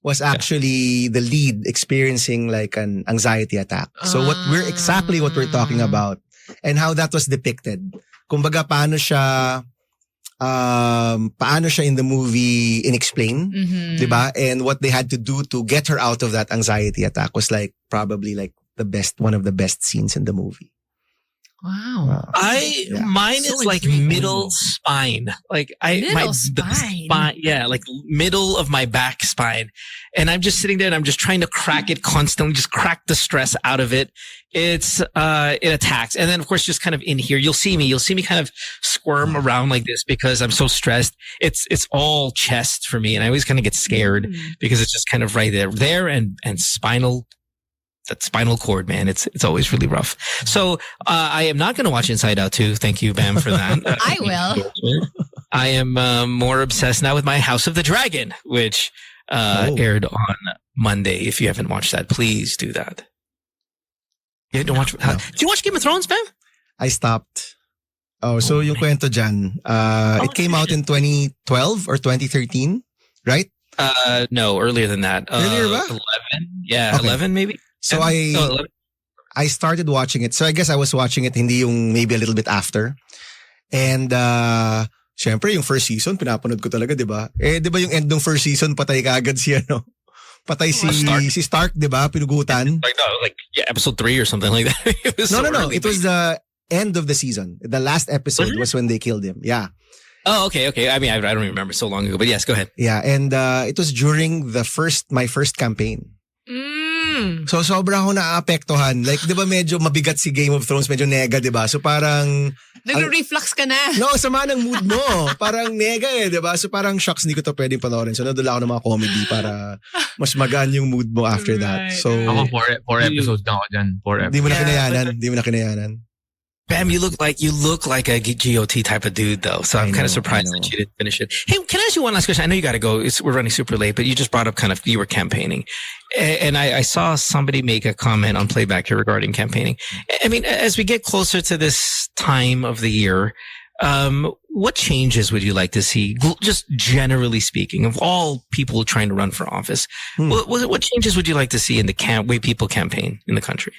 was actually the lead experiencing like an anxiety attack. So exactly what we're talking about and how that was depicted. Kumbaga paano siya in the movie inexplained, diba? And what they had to do to get her out of that anxiety attack was like probably like one of the best scenes in the movie. Wow. Mine So is like intriguing. middle spine. Like Middle the spine? yeah, like middle of my back spine. And I'm just sitting there and I'm just trying to crack it constantly, just crack the stress out of it. It attacks. And then of course, just kind of in here, you'll see me kind of squirm around like this because I'm so stressed. It's all chest for me. And I always kind of get scared because it's just kind of right there and that spinal cord, man. It's always really rough. So, I am not going to watch Inside Out 2. Thank you, Bam, for that. I will. I am more obsessed now with my House of the Dragon, which aired on Monday. If you haven't watched that, please do that. You didn't watch? No. Did you watch Game of Thrones, Bam? I stopped. So yung kwento dyan, it came out in 2012 or 2013, right? No, earlier than that. Earlier ba? 11. Yeah, Okay. 11 maybe. So 11. I started watching it. So I guess I was watching it hindi yung maybe a little bit after. And syempre yung first season pinapanood ko talaga, 'di ba? Eh 'di ba yung end ng first season patay kaagad si ano? Patay si Stark, 'di ba? Pinugutan. Like episode 3 or something like that. It was No. early, It was the end of the season. The last episode was when they killed him. Yeah. Oh, okay. I mean, I don't remember so long ago, but yes, go ahead. Yeah, and it was during my first campaign. So sobra ako naapektuhan. Like, 'di ba medyo mabigat si Game of Thrones, medyo nega, 'di ba? So parang Nagre-reflux ka na. no, sama ng mood mo. Parang nega 'di ba? So parang shocks, hindi ko to pwedeng panoorin. So nadala ako ng mga comedy para mas magaan yung mood mo after that. So Ako 4 episodes na ako dyan. 4 hindi episodes. mo na kinayanan. Bam, you look like a GOT type of dude, though. So I'm kind of surprised that you didn't finish it. Hey, can I ask you one last question? I know you got to go. We're running super late, but you just brought up kind of you were campaigning, and I saw somebody make a comment on playback here regarding campaigning. I mean, as we get closer to this time of the year, what changes would you like to see? Just generally speaking, of all people trying to run for office, what changes would you like to see in the way people campaign in the country?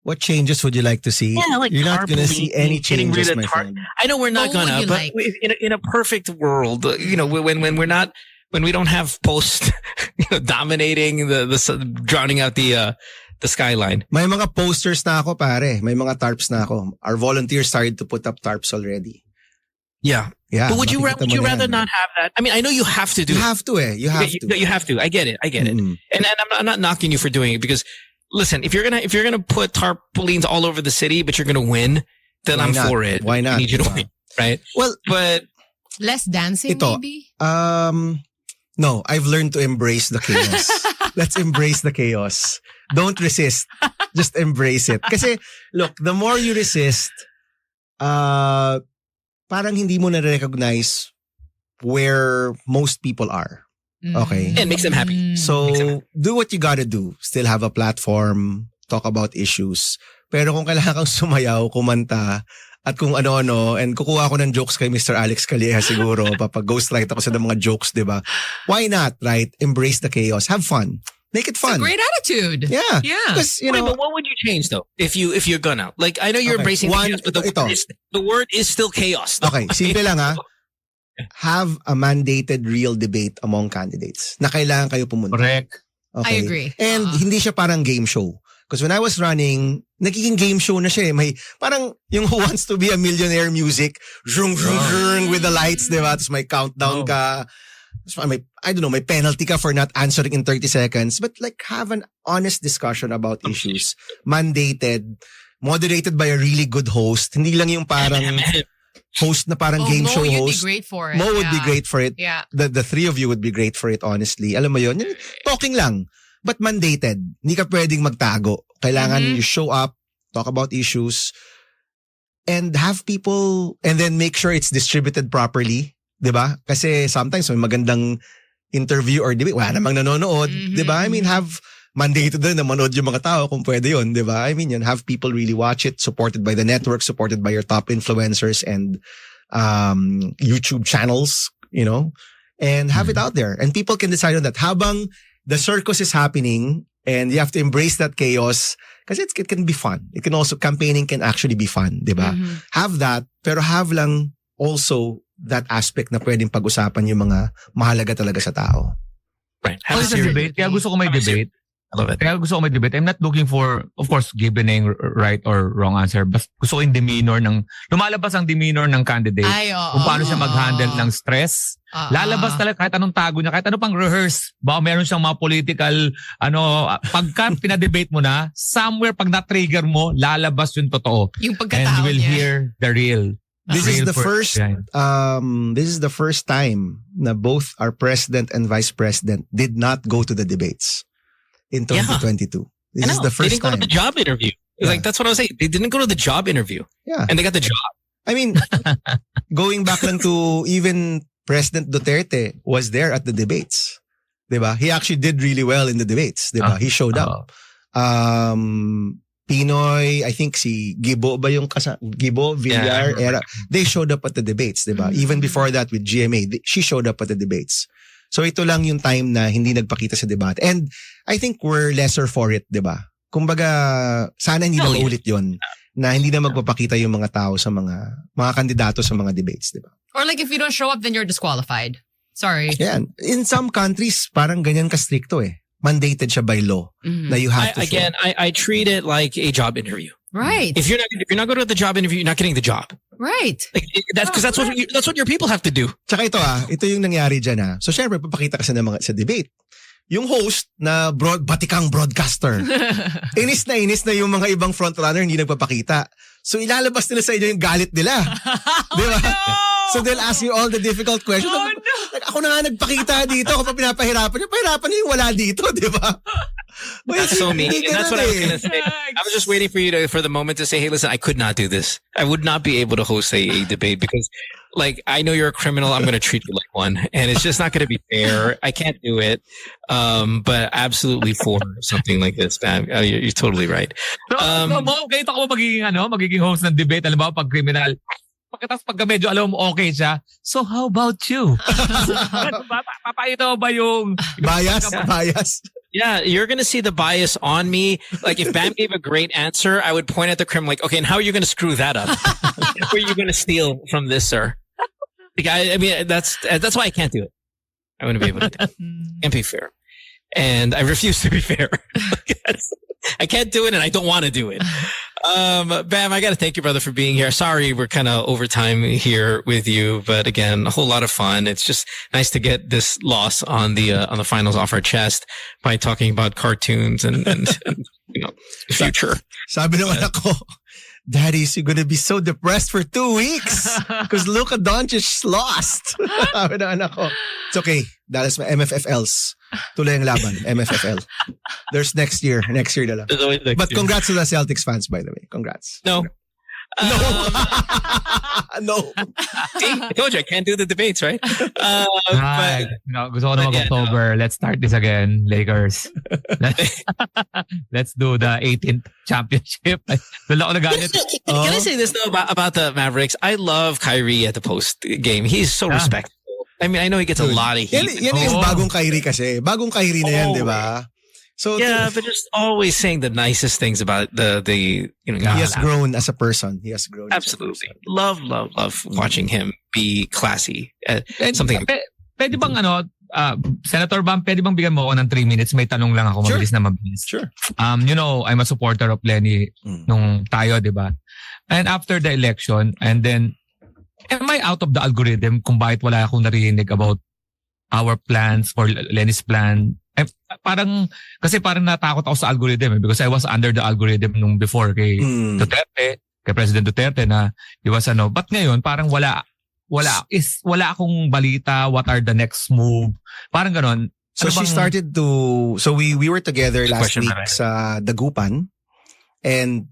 What changes would you like to see? Yeah, like you're not going to see any getting rid changes, of my friend. I know we're not What would gonna, you but like? in a perfect world, when we don't have post dominating the drowning out the skyline. May mga posters na ako, pare. May mga tarps na ako. Our volunteers started to put up tarps already. Yeah. Yeah. But would you makikita mo na rather yan. not have that? I mean, I know you have to do You it. have to You have to. You have to. I get it. Mm. And I'm not knocking you for doing it because listen, if you're gonna put tarpaulins all over the city, but you're gonna win, then Why I'm not? for it. Why not? I need you to win, right? Well, But Less dancing, Ito, maybe? no, I've learned to embrace the chaos. Let's embrace the chaos. Don't resist. Just embrace it. Kasi, look, the more you resist, parang hindi mo na-recognize where most people are. Okay? it makes them happy. So, do what you gotta do. Still have a platform, talk about issues. Pero kung kailangan kang sumayaw, kumanta, at kung ano-ano, and kukuha ako ng jokes kay Mr. Alex Calleja siguro, papag-ghostwrite ako sa mga jokes, di ba? Why not, right? Embrace the chaos. Have fun. Make it fun. Great attitude. Yeah. Yeah. Because, you Wait, know, but what would you change though if you're gonna? Like, I know you're Okay. embracing One, the chaos, but ito. the word is still chaos. okay, simple lang ha. Have a mandated real debate among candidates na kailangan kayo pumunta. Correct. Okay? I agree. And hindi siya parang game show. Because when I was running, nagiging game show na siya eh. May parang yung Who Wants to Be a Millionaire music, zhung, zhung, zhung, with the lights, di ba? Tapos may countdown ka. Tapos may, I don't know, may penalty ka for not answering in 30 seconds. But like, have an honest discussion about issues. Mandated, moderated by a really good host. Hindi lang yung parang host na parang game Mo, show you'd host. be great for it. Mo would be Yeah. great for it. Yeah. The three of you would be great for it, honestly. Alam mo yun? Talking lang. But mandated. Hindi ka pwedeng magtago. Kailangan you show up, talk about issues, and have people, and then make sure it's distributed properly. Diba? Kasi sometimes may magandang interview or debate, wala namang nanonood. Diba? I mean, have mandated din na manood yung mga tao kung pwede yun. Diba? I mean, yun, have people really watch it, supported by the network, supported by your top influencers and YouTube channels, you know, and have it out there. And people can decide on that. Habang the circus is happening and you have to embrace that chaos because it can be fun. It can also, campaigning can actually be fun, di ba? Have that, pero have lang also that aspect na pwedeng pag-usapan yung mga mahalaga talaga sa tao. Right. Have a debate. Kaya gusto ko may debate. I love it. Kaya gusto ko may debate. I'm not looking for, of course, give the name right or wrong answer. But gusto ko yung demeanor ng, lumalabas ang demeanor ng candidate. Ay, oo. Kung paano siya mag-handle ng stress. Oo. Lalabas talaga kahit anong tago niya, kahit ano pang rehearse. Baka meron siyang mga political, pagka pinadebate mo na, somewhere pag na-trigger mo, lalabas yung totoo. Yung And pagkatao you will niya. hear the real. This is real the first this is the first time na both our president and vice president did not go to the debates in 2022. This is the They first didn't go to time. the job interview. Like, that's what I was saying. They didn't go to the job interview. Yeah. And they got the job. I mean, going back lang to even President Duterte was there at the debates. Diba? He actually did really well in the debates. Diba? He showed up. Pinoy, I think si Gibo ba yung Gibo, Villar, Era. They showed up at the debates, diba? Even before that with GMA, she showed up at the debates. So ito lang yung time na hindi nagpakita sa debate. And I think we're lesser for it, diba? Kumbaga, sana hindi na maulit yun. Na hindi na magpapakita yung mga tao sa mga kandidato sa mga debates, diba? Or like if you don't show up, then you're disqualified. Sorry. Yan. In some countries, parang ganyan ka-stricto eh. Mandated siya by law na you have to show. I treat it like a job interview. Right. If you're not going to the job interview, you're not getting the job. Right. Like, that's what your people have to do. Tsaka ito yung nangyari dyan So syempre, papakita ka sa debate. Yung host na batikang broadcaster. inis na yung mga ibang frontrunner hindi nagpapakita. So ilalabas nila sa inyo yung galit nila. Di ba? So they'll ask you all the difficult questions. Like, ako na nga nagpakita dito. Ako pa pinapahirapan niyo yung wala dito. Di ba? That's so mean. And that's what I was going to say. I was just waiting for the moment to say, hey, listen, I could not do this. I would not be able to host a debate because, like, I know you're a criminal. I'm going to treat you like one. And it's just not going to be fair. I can't do it. But absolutely for something like this, man. You're totally right. Ganito ako magiging host ng debate. Alam mo, pag criminal. Pagkatapos pagka medyo alam mo okay siya, so how about you? Papakita mo ba yung bias? Yeah, you're going to see the bias on me. Like if Bam gave a great answer, I would point at the crim like, okay, and how are you going to screw that up? Where are you going to steal from this, sir? Like, I mean, that's why I can't do it. I wouldn't be able to do it. Can't be fair. And I refuse to be fair. I can't do it and I don't want to do it. Bam, I got to thank you, brother, for being here. Sorry, we're kind of overtime here with you, but again, a whole lot of fun. It's just nice to get this loss on the finals off our chest by talking about cartoons and future. Sabi ng anak ko, Daddy, you're gonna be so depressed for 2 weeks because Luka Doncic lost. Sabi ng anak ko, it's okay. Dallas MFFLs. Tuloy ang laban. MFFL. There's next year. Next year na lang. But congrats to the Celtics fans, by the way. Congrats. No. No. See, I told you I can't do the debates, right? Gusto ko na mag-October. Let's start this again, Lakers. Let's do the 18th championship. Doon ako nagalit. Can I say this though about the Mavericks? I love Kyrie at the post game. He's so respectful. I mean, I know he gets a lot of heat. Yan yung bagong Kyrie kasi. Bagong Kyrie na yan, di ba? So yeah, but just always saying the nicest things about the he has grown as a person. He has grown. Absolutely. Love watching him be classy. Something. Pwede bang Senator Bam, pwede bang bigyan mo ako ng 3 minutes? May tanong lang ako, mabilis na mabilis. Sure. I'm a supporter of Lenny nung tayo, di ba? And after the election, and then, am I out of the algorithm kung bakit wala akong narinig about our plans or Lenny's plan? Kasi parang natakot ako sa algorithm because I was under the algorithm nung before kay Duterte, kay President Duterte na he was but ngayon parang wala akong balita, what are the next move, parang ganon. So she started to, so we were together last week sa Dagupan, and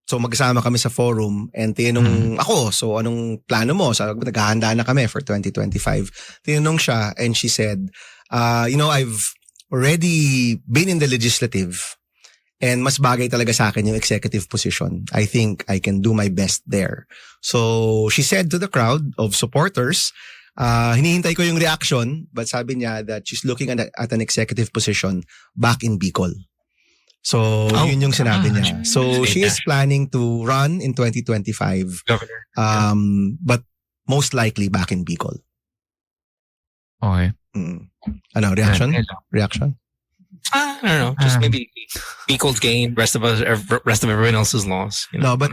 so magkasama kami sa forum, and tinanong ako, so anong plano mo? So naghahanda na kami for 2025. Tinanong siya, and she said, I've already been in the legislative, and mas bagay talaga sa akin yung executive position. I think I can do my best there. So she said to the crowd of supporters, hinihintay ko yung reaction, but sabi niya that she's looking at an executive position back in Bicol. So yun yung sinabi niya. So she is planning to run in 2025, Governor. but most likely back in Bicol. Okay. Ano, reaction? I don't know. Just maybe Bicol's gain, rest of everyone else's loss. No, but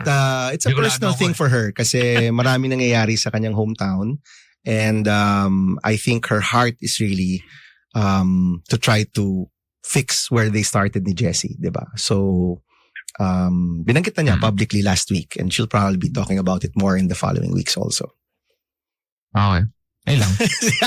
it's a personal thing for her kasi marami nangyayari sa kanyang hometown, and I think her heart is really to try to fix where they started ni Jessie, diba? So binanggit na niya publicly last week, and she'll probably be talking about it more in the following weeks also. Okay. Hey lang. Just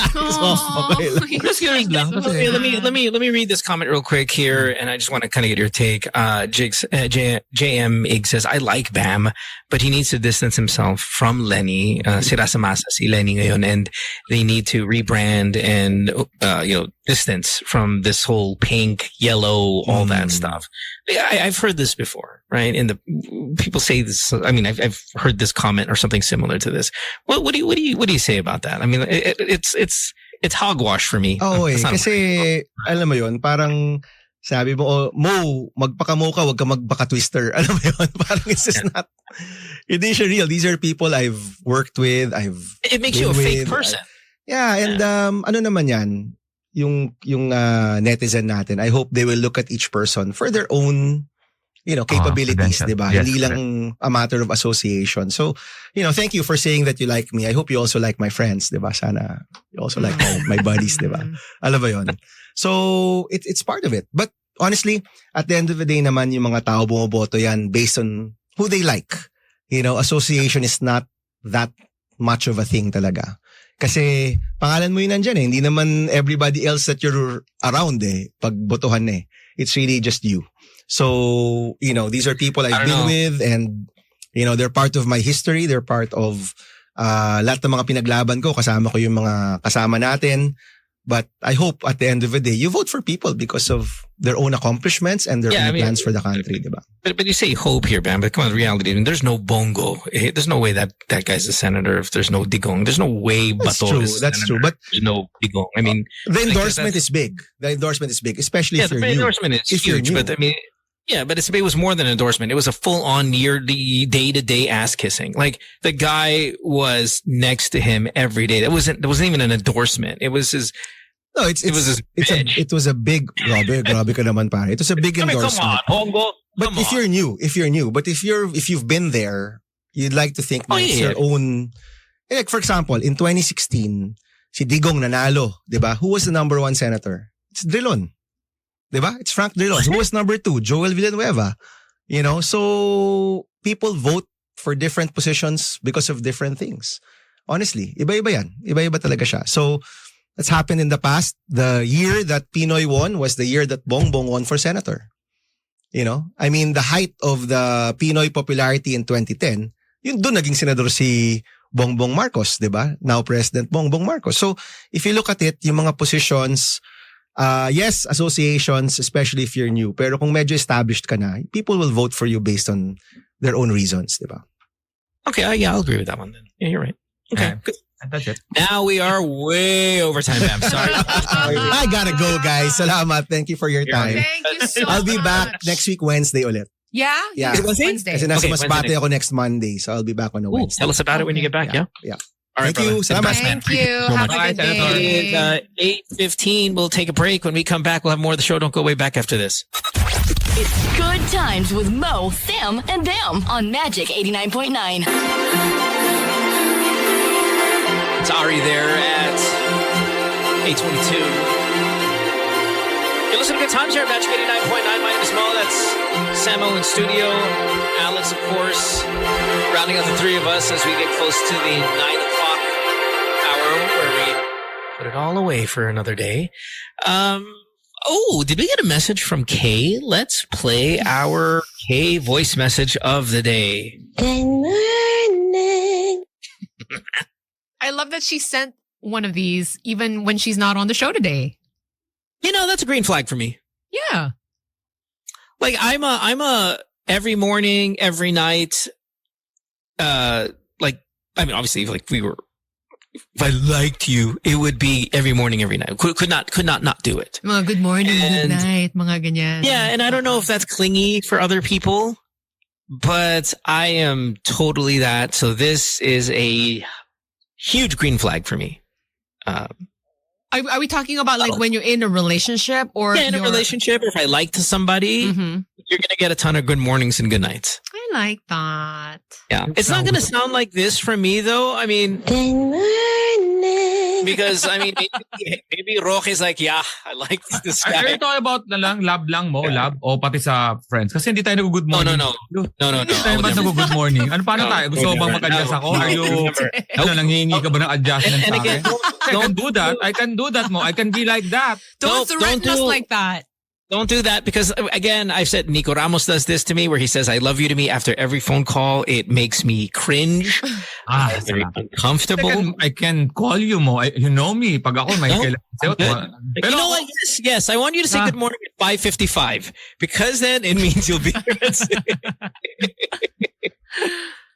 curious lang. Let me read this comment real quick here, and I just want to kind of get your take. JM Ig says, I like Bam, but he needs to distance himself from Lenny. Sira sa masa si Lenny ngayon, and they need to rebrand and distance from this whole pink, yellow, all that stuff. I've heard this before, right? And people say this. I mean, I've heard this comment or something similar to this. What do you say about that? I mean, it's hogwash for me. Kasi alam mo yun, parang sabi mo, Mo, magpaka-mo ka, wag ka magbaka-twister. Alam mo yun, parang it's just not. It is real. These are people I've worked with. It makes you a fake person. And ano naman yan? Yung netizen natin, I hope they will look at each person for their own, capabilities, diba? Yes, Hindi lang a matter of association. So, thank you for saying that you like me. I hope you also like my friends, diba? Sana you also like my buddies, diba? Alam ba yun? So, it's part of it. But honestly, at the end of the day naman, yung mga tao bumoboto yan based on who they like. Association is not that much of a thing talaga. Kasi pangalan mo yun nandyan eh. Hindi naman everybody else that you're around pag botohan eh. It's really just you. So, these are people I've been with, and, they're part of my history. They're part of lahat ng mga pinaglaban ko. Kasama ko yung mga kasama natin. But I hope at the end of the day, you vote for people because of their own accomplishments and their own plans for the country, diba? But you say hope here, man. But come on, reality. I mean, there's no bongo. There's no way that guy's a senator if there's no digong. There's no way Bato is That's true. But there's no digong. I mean, the endorsement is big. The endorsement is big, especially if you're new. The endorsement is huge. But I mean, but it was more than an endorsement. It was a full-on yearly, day-to-day ass kissing. Like the guy was next to him every day. That wasn't even an endorsement. It was his. No, it was a big. Grabe ka naman pare. It was a big endorsement. Come on, Hongo. But Come if on. you're new, but if you've been there, you'd like to think that it's yeah. your own. Like for example, in 2016, si Digong nanalo, 'di ba? Who was the number 1 senator? It's Drilon. 'Di ba? It's Frank Drilon. Who was number 2? Joel Villanueva. You know, so people vote for different positions because of different things. Honestly, iba-iba yan. Iba-iba talaga siya. So, that's happened in the past. The year that Pinoy won was the year that Bongbong won for senator. You know? I mean, the height of the Pinoy popularity in 2010, yun doon naging senador si Bongbong Marcos, di ba? Now President Bongbong Marcos. So, if you look at it, yung mga positions, yes, associations, especially if you're new, pero kung medyo established ka na, people will vote for you based on their own reasons, di ba? Okay, yeah, I'll agree with that one then. Yeah, you're right. Okay, Yeah. good. That's it. Now we are way over time, Bam. Sorry. I gotta go, guys. Salamat. Thank you for your time. Thank you so I'll be much. back next week, Wednesday ulit. Yeah? Yeah. You said Wednesday? Wednesday. Kasi nasa Okay, Masbate Wednesday. ako next Monday, so I'll be back on a Ooh, Wednesday. tell us about it when you get back, yeah? Yeah. All right, Thank you. brother. Salamat. Thank you. so Have much. a good Bye, Senator. It day. is 8:15. We'll take a break. When we come back, we'll have more of the show. Don't go way back after this. It's Good Times with Mo, Sam, and them on Magic 89.9. It's Ari there at 8:22. You listen to Good Times here at Magic 89.9. My name is Mo. That's Samo in studio. Alex, of course, rounding out the three of us as we get close to the 9 o'clock hour where we put it all away for another day. Did we get a message from Kay? Let's play our Kay voice message of the day. Good morning. I love that she sent one of these even when she's not on the show today. You know, that's a green flag for me. Yeah. Like I'm a every morning, every night, obviously if I liked you, it would be every morning, every night. Could not do it. Mga good morning, good And- night, mga ganyan. Yeah, and I don't know if that's clingy for other people, but I am totally that. So this is a huge green flag for me. Are we talking about like when you're in a relationship or Yeah, in a you're- relationship, if I like to somebody, Mhm. you're going to get a ton of good mornings and good nights. I like that. Yeah. It's not going to sound like this from me, though. I mean, Good morning. because, I mean, maybe Roque is like, yeah, I like this Are you guy. talking about na lang, lab lang mo, lab, o pati sa friends? Kasi hindi tayo nag-good No, morning. no. Hindi Tayo ba nag-good morning? Ano, paano tayo? Gusto mo bang mag-adjust ako? Are you, nanghihingi ka ba ng adjustment And sa again, akin? I can do that. I can do that mo. I can be like that. Don't Nope, threaten don't us do- like that. Don't do that because, again, I've said Nico Ramos does this to me where he says, I love you to me after every phone call. It makes me cringe. It's very uncomfortable. I can call you mo. You know me. Pag ako may No, kailangan sa'yo. good. Pero You know what? Yes. I want you to say Ah. good morning at 5:55 because then it means you'll be here at 6.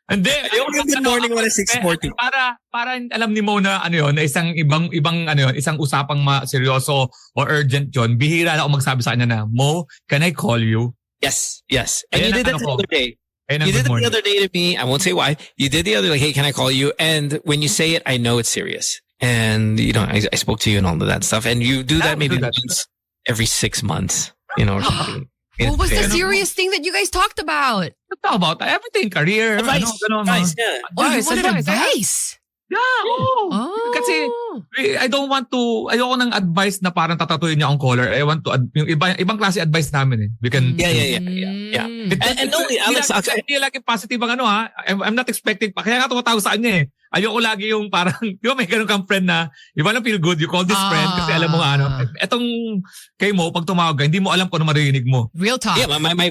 Hindi. Ayoko yung good morning wala 6:40. Para alam ni Mo na ano yun, na isang ibang ano yun, isang usapang seryoso o urgent yun. Bihira na ako magsabi sa kanya na, Mo, can I call you? Yes. And Ayan you did ang that the ano ko. other day. Ayun ang You did good it the morning. other day to me. I won't say why. You did the other, like, hey, can I call you? And when you say it, I know it's serious. And, you know, I spoke to you and all of that stuff. And you do that Yeah, maybe do that. once every 6 months, you know, or something. What was the Fair. serious thing that you guys talked about? Talk about everything, career, Advice. ano, Advice, yeah. Oh, you Advice, wanted advice, advice. Yeah, oo. Oh. Kasi I don't want to, ayoko ng advice na parang tatatuyin niya akong caller. I want to, yung ibang klase advice namin eh. We can, Yeah. Mm. And no, Alex, hindi lagi positive ang ano ha. I'm not expecting pa. Kaya nga tumatawag sa kanya eh. Ayoko lagi yung parang, di ba may ganun kang friend na, you wanna feel good, you call this friend kasi alam mo nga ano. Etong kay Mo, pag tumawag ka, hindi mo alam kung ano maririnig mo. Real talk. yeah, my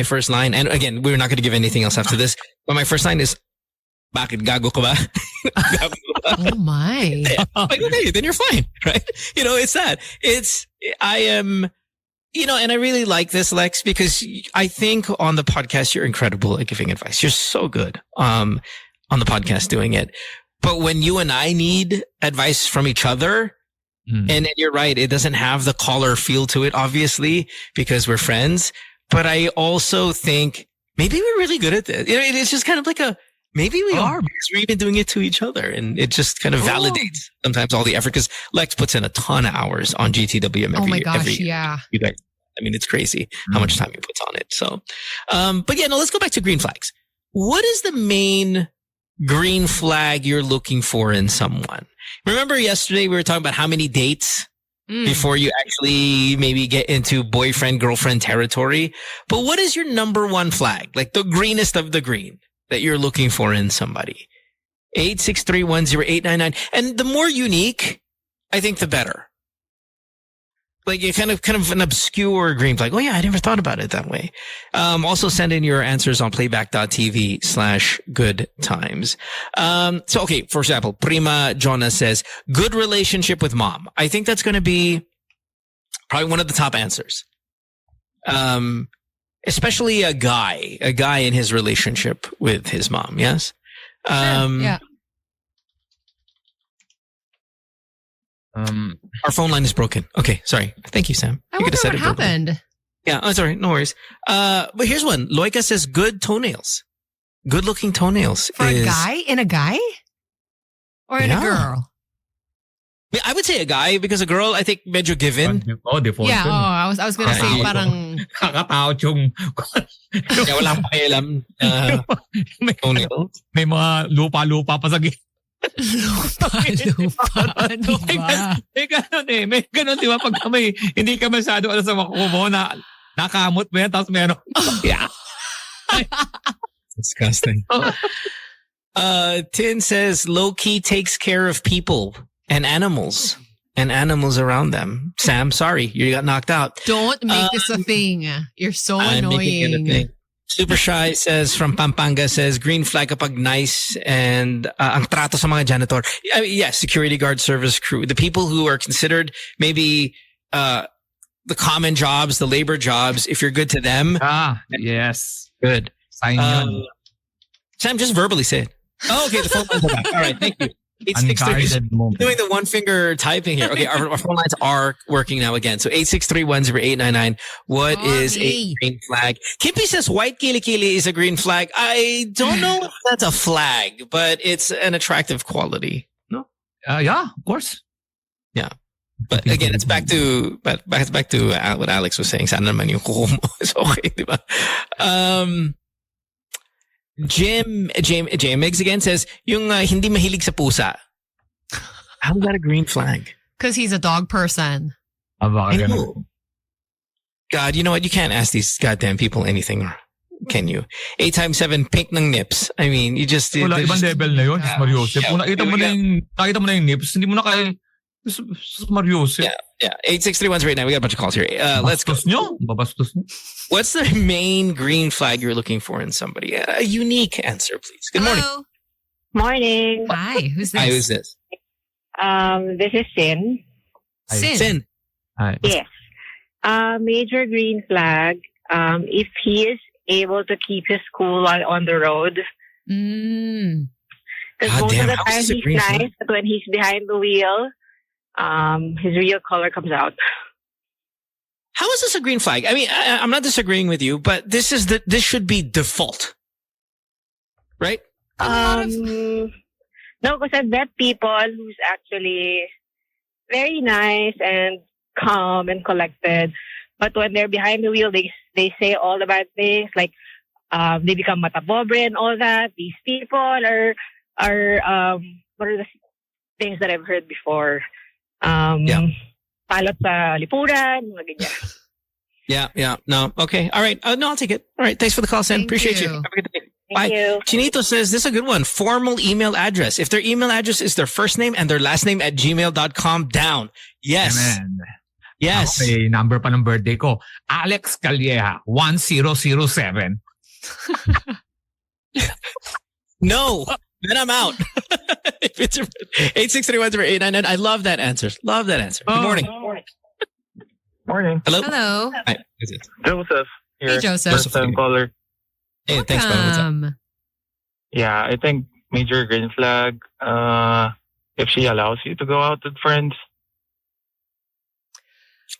first line, and again, we're not going to give anything else after this, but my first line is, bakit gago ka ba? Gago ka ba? Oh my. Like, okay, then you're fine, right? You know, it's that. I am, you know, and I really like this, Lex, because I think on the podcast, you're incredible at giving advice. You're so good, on the podcast doing it. But when you and I need advice from each other, and you're right, it doesn't have the caller feel to it, obviously, because we're friends. But I also think maybe we're really good at this. You know, it's just kind of like maybe we are because we're even doing it to each other. And it just kind of validates sometimes all the effort because Lex puts in a ton of hours on GTWM Oh my every gosh, year. yeah. You guys, I mean, it's crazy how much time he puts on it. So, but yeah, no, let's go back to green flags. What is the main green flag you're looking for in someone? Remember yesterday we were talking about how many dates before you actually maybe get into boyfriend, girlfriend territory. But what is your number one flag? Like the greenest of the green that you're looking for in somebody? 863108999. And the more unique, I think the better. Like you kind of an obscure green flag. Oh yeah, I never thought about it that way. Also send in your answers on playback.tv/goodtimes. So okay, for example, Prima Jonah says, good relationship with mom. I think that's going to be probably one of the top answers. Especially a guy in his relationship with his mom. Yes. Yeah. Our phone line is broken. Okay, sorry. Thank you, Sam. I You wonder could've said what it verbally. happened. Yeah, oh, sorry. No worries. But here's one. Loika says good toenails. Good looking toenails. For a guy? In a guy? Or in a Yeah. girl? Yeah, I would say a guy because a girl, I think, medyo given. Default. Yeah, I was gonna say parang Kakatakot yung Kaya wala akong pakialam. Toenails. may mga lupa-lupa pa sa gitna. lupa. Ano ba? May ganun eh. May ganun, di ba? Pag may, hindi ka masyado alam sa makuha mo na nakamot mo yan, tapos meron. Yeah. Disgusting. Tin says low-key takes care of people and animals around them. Sam, sorry, you got knocked out. Don't make this a thing. You're so I'm making it a annoying. thing. Super Shy says from Pampanga says green flag kapag nice and ang trato sa mga janitor. I mean, yes, security guard, service crew, the people who are considered maybe the common jobs, the labor jobs. If you're good to them, Yes. good. Sign yun. Sam, just verbally say it. Oh, okay, the phone lines are back. All right, thank you. 863. Unguarded moment. Doing the one finger typing here. Okay, our phone lines are working now again. So 863108999. What is a green flag? Kimpy says white kilikili is a green flag. I don't know if that's a flag, but it's an attractive quality. No? Yeah, of course. Yeah. But again, it's back to what Alex was saying. Sana naman yung kuko mo. It's okay, di ba? JMX again says, yung hindi mahilig sa pusa. How is that a green flag? Because he's a dog person. I know. God, you know what? You can't ask these goddamn people anything, can you? 8x7 pink ng nips. I mean, you just... Wala, ibang level na yun. Mario Joseph. Kung nakita mo na yung nips, hindi mo na kaya Mario Joseph. Yeah. 863-139. We got a bunch of calls here. Let's go. Babastos nyo. What's the main green flag you're looking for in somebody? A unique answer, please. Good morning. Hello. Morning. Hi, who's this? Hi, who's this? This is Sin. Sin. Hi. Yes. Major green flag. If he is able to keep his cool while on the road. Mm. Because God most damn, of the how time is it he's green nice, flag? but when he's behind the wheel, his real color comes out. How is this a green flag? I mean, I'm not disagreeing with you, but this should be default, right? No, because I've met people who's actually very nice and calm and collected, but when they're behind the wheel, they say all the bad things, like they become matapobre and all that. These people are what are the things that I've heard before? Palot sa lipunan, mga ganyan. Yeah. No. Okay. All right. No, I'll take it. All right. Thanks for the call, Sam. Thank Appreciate you. you. Have a good day. Thank Bye. you. Chinito says, this is a good one. Formal email address. If their email address is their first name and their last name at gmail.com, down. Yes. Amen. Yes. Okay, number pa ng birthday ko. Alex Calleja, 1007. No. Then I'm out. If it's 863-10899. I love that answer. Love that answer. Good morning. Morning. Hello. Hello. Hi. Who's it? Joseph here. Hey, Joseph. First time caller. Hey, thanks, man. What's up? Yeah, I think major green flag, if she allows you to go out with friends.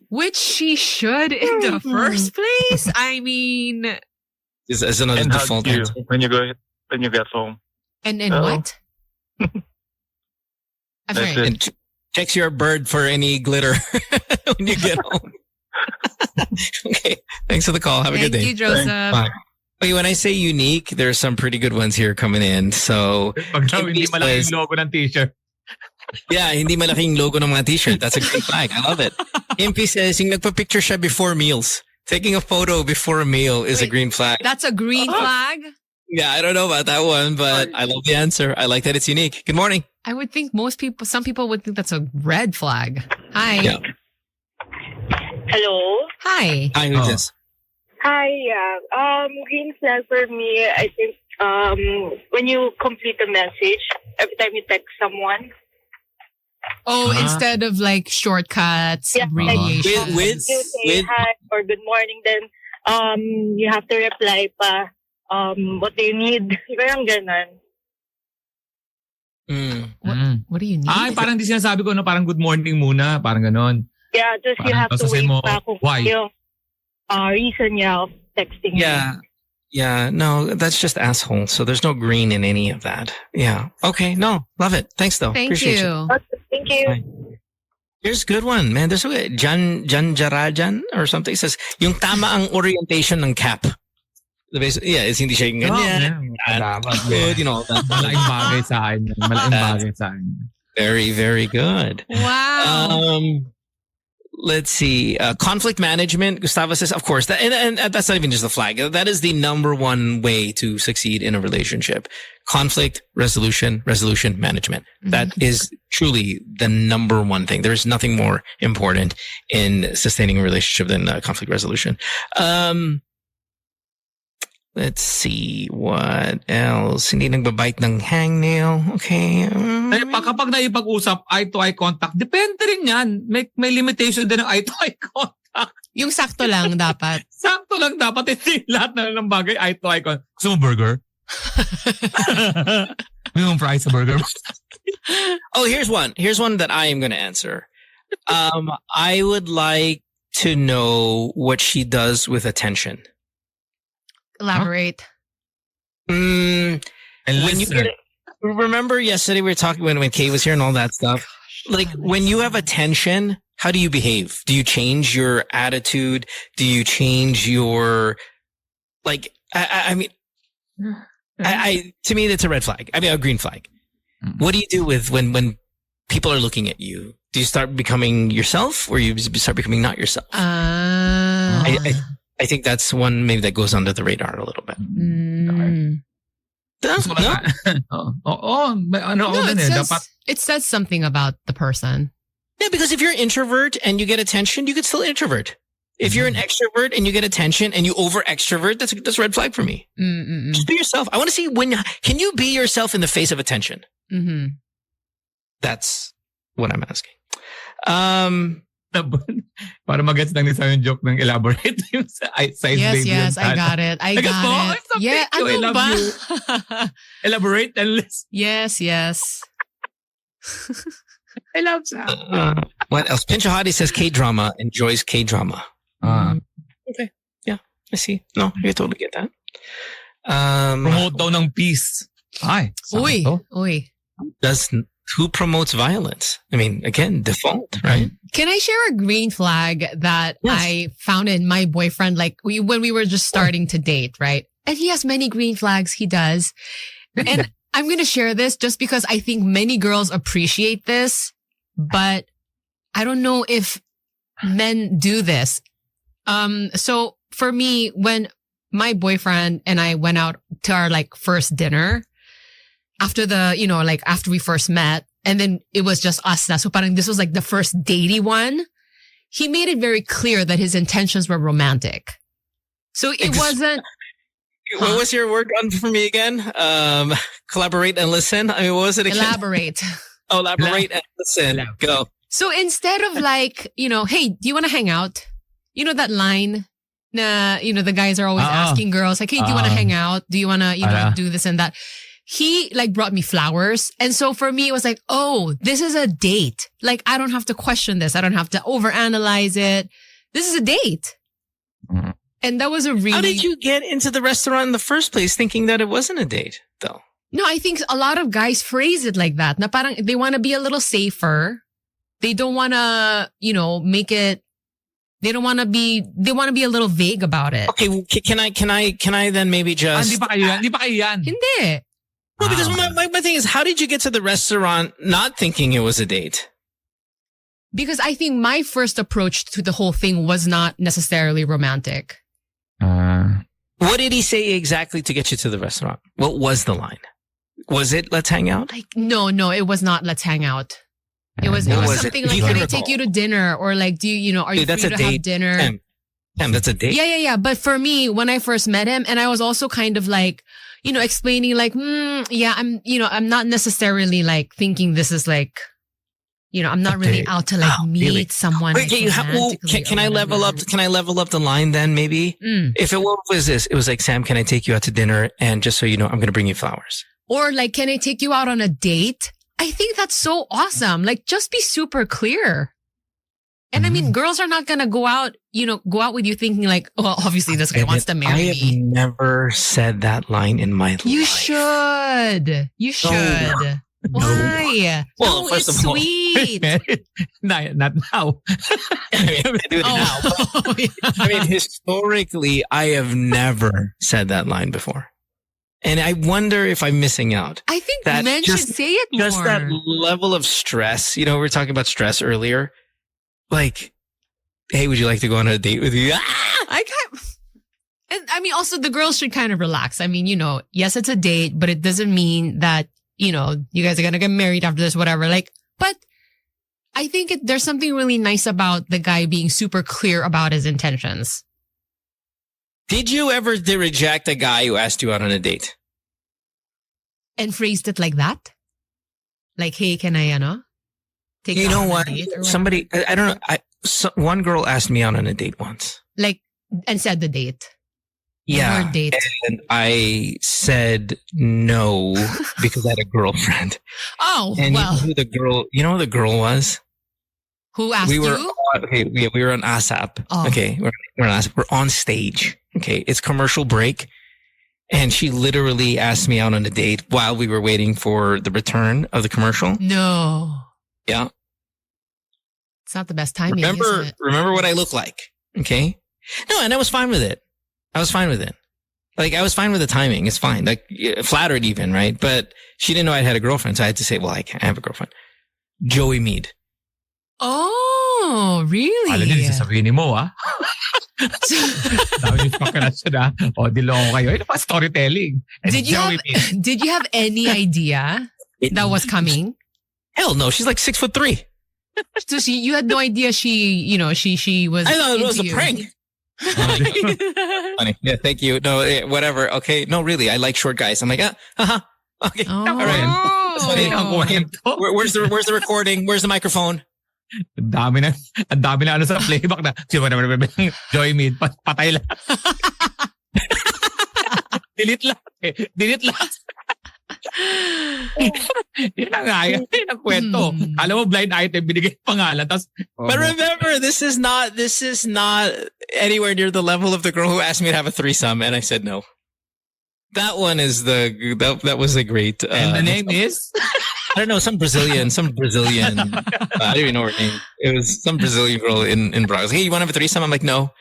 Which she should in the first place. I mean, Is another And default hug you answer. when you get home. and Oh. what? I'm That's sorry. it. And checks your bird for any glitter when you get home. Okay. Thanks for the call. Have a good Thank day. you, Joseph. Bye. Okay, when I say unique, there are some pretty good ones here coming in. So, Pag daw hindi Impy malaki says- yung logo ng t-shirt. yeah, hindi malaking logo ng mga t-shirt. That's a green flag. I love it. Impy says, yung nagpa-picture siya before meals. Taking a photo before a meal is a Wait. green flag. That's a green flag? Yeah, I don't know about that one, but I love the answer. I like that it's unique. Good morning. I would think some people would think that's a red flag. Hi. Yeah. Hello. Hi. Hi, who's this? Hi, yeah. Green flag for me, I think, when you complete a message, every time you text someone, Oh, instead of like shortcuts, Yeah, abbreviations. With you say hi or good morning, then, you have to reply pa, what do you need? Parang ganon. What do you need? Ay, parang di sinasabi ko, no, parang good morning muna. Parang ganon. Yeah, just you Parang have to sasabihin wait mo, pa kung why? yung reason niya of texting. Yeah. Yeah, no, that's just asshole. So there's no green in any of that. Yeah. Okay, no, love it. Thanks though. Thank Appreciate you. Thank you. Bye. Here's a good one, man. There's a Jan Jarajan or something. It says, yung tama ang orientation ng cap. The basic, yeah, it's hindi siya yung ganyan. Good, you know. Malaking bagay sa akin. Malaking bagay sa akin. Very, very good. Wow. Let's see. Conflict management. Gustavo says, of course, that, and that's not even just the flag. That is the number one way to succeed in a relationship. Conflict resolution management. That is truly the number one thing. There is nothing more important in sustaining a relationship than conflict resolution. Let's see what else. Hindi nagbabite ng hangnail. Okay. Eh, kapag naipag-usap, eye-to-eye contact, depende rin yan. May limitation din ng eye-to-eye contact. Yung sakto lang dapat. Sakto lang dapat. Hindi lahat na ng bagay eye-to-eye contact. Gusto mo burger? May mong fries sa burger? Oh, here's one. Here's one that I am going to answer. I would like to know what she does with attention. Elaborate. And When you get, remember yesterday we were talking when Kay was here and all that stuff. Like when you have attention, how do you behave? Do you change your attitude? Do you change your like? I mean, to me that's a red flag. I mean, a green flag. What do you do with when people are looking at you? Do you start becoming yourself, or you start becoming not yourself? I think that's one maybe that goes under the radar a little bit. It says something about the person. Yeah, because if you're an introvert and you get attention, you can still introvert. If you're an extrovert and you get attention and you over extrovert, that's a red flag for me. Just be yourself. I want to see can you be yourself in the face of attention? That's what I'm asking. Para magets lang nisa yung joke ng elaborate yung size baby. Yes, I got it. I got it. Yeah, I ano love ba? you. Elaborate and list. Yes. I love that. What else? Pinchahadi says K-drama, enjoys K-drama. Okay. Yeah, I see. No, I totally get that. Promote daw ng peace. Ay. Uy. Who promotes violence? I mean, again, default, right? Can I share a green flag that I found in my boyfriend, like when we were just starting to date, right? And he has many green flags. He does. And I'm going to share this just because I think many girls appreciate this, but I don't know if men do this. So for me, when my boyfriend and I went out to our like first dinner, after after we first met, and then it was just us na. So parang this was like the first datey one. He made it very clear that his intentions were romantic. So it wasn't. What was your word on for me again? Collaborate and listen. I mean, what was it again? Elaborate. Elaborate and listen. Go. So instead of like, hey, do you want to hang out? You know that line? The guys are always asking girls like, hey, do you want to hang out? Do you want to, do this and that? He like brought me flowers. And so for me, it was like, oh, this is a date. Like, I don't have to question this. I don't have to overanalyze it. This is a date. And that was a really... How did you get into the restaurant in the first place thinking that it wasn't a date though? No, I think a lot of guys phrase it like that. Na parang they want to be a little safer. They don't want to, make it They don't want to be. They want to be a little vague about it. Okay, well, can I then maybe just? Hindi pa kayo yan? Hindi pa kayo yan? Hindi. No, because my thing is, how did you get to the restaurant not thinking it was a date? Because I think my first approach to the whole thing was not necessarily romantic. What did he say exactly to get you to the restaurant? What was the line? Was it let's hang out? Like no, it was not let's hang out. It was What was something it? like You can can I take recall. you to dinner or like do you are you Dude, that's free a to have date. dinner? Damn, that's a date. Yeah. But for me, when I first met him, and I was also kind of like, explaining like, I'm not necessarily like thinking this is like, I'm not really out to like meet really? someone. Wait, like, romantically can or I level up? whatever. Can I level up the line then? Maybe if what was this? It was like, Sam, can I take you out to dinner? And just so you know, I'm going to bring you flowers. Or like, can I take you out on a date? I think that's so awesome. Like, just be super clear. And I mean, girls are not gonna go out with you thinking like, well, obviously this guy wants to marry I have me. never said that line in my You life. should. You should. Why? Well, no, first it's of all- sweet. Not now. I mean, I do it now. But, I mean, historically, I have never said that line before. And I wonder if I'm missing out. I think That men just- should say it more. Just that level of stress. We were talking about stress earlier. Like, hey, would you like to go on a date with you? Ah! I can't. And I mean, also the girls should kind of relax. I mean, yes, it's a date, but it doesn't mean that, you guys are going to get married after this, whatever. Like, but I think there's something really nice about the guy being super clear about his intentions. Did you ever reject a guy who asked you out on a date? And phrased it like that? Like, hey, can I, take You out know on a what? date or whatever? Somebody, I don't know. One girl asked me out on a date once. Like, and said the date. The Yeah. word date. And I said no because I had a girlfriend. Oh, And well, you know who the girl was? who asked we were you? we were on ASAP. Oh. Okay, we're on ASAP. We're on stage. Okay, it's commercial break, and she literally asked me out on a date while we were waiting for the return of the commercial. No. Yeah, It's not the best timing, isn't it? remember what I look like. Okay, no, and I was fine with it. Like I was fine with the timing. It's fine. Like flattered even, right? But she didn't know I had a girlfriend, so I had to say, well, I have a girlfriend. Joey Mead. Oh, really? Alam din, sasabihin ni Mo, ah. Sabi niyo, pagkalasyon, ah. O, dilong kayo. Ito pa, storytelling. And Did you have any idea that was coming? Hell no, she's like 6'3". So you had no idea she was. I thought it was a into you. prank. Funny. Yeah, thank you. No, whatever. Okay. No, really, I like short guys. I'm like, okay. Oh. All right. Sorry, ang kwento. Where's the recording? Where's the microphone? Ang dami na ano sa playback na. Joy Mead, patay lang. Delete lang. Yun ang nga, yun ang kwento. Alam mo, blind item, binigay yung pangalan. But remember, this is not anywhere near the level of the girl who asked me to have a threesome, and I said no. That one is that was a great. And the name is? I don't know, some Brazilian. I don't even know her name. It was some Brazilian girl in Brazil. Hey, you want to have a threesome? I'm like, no.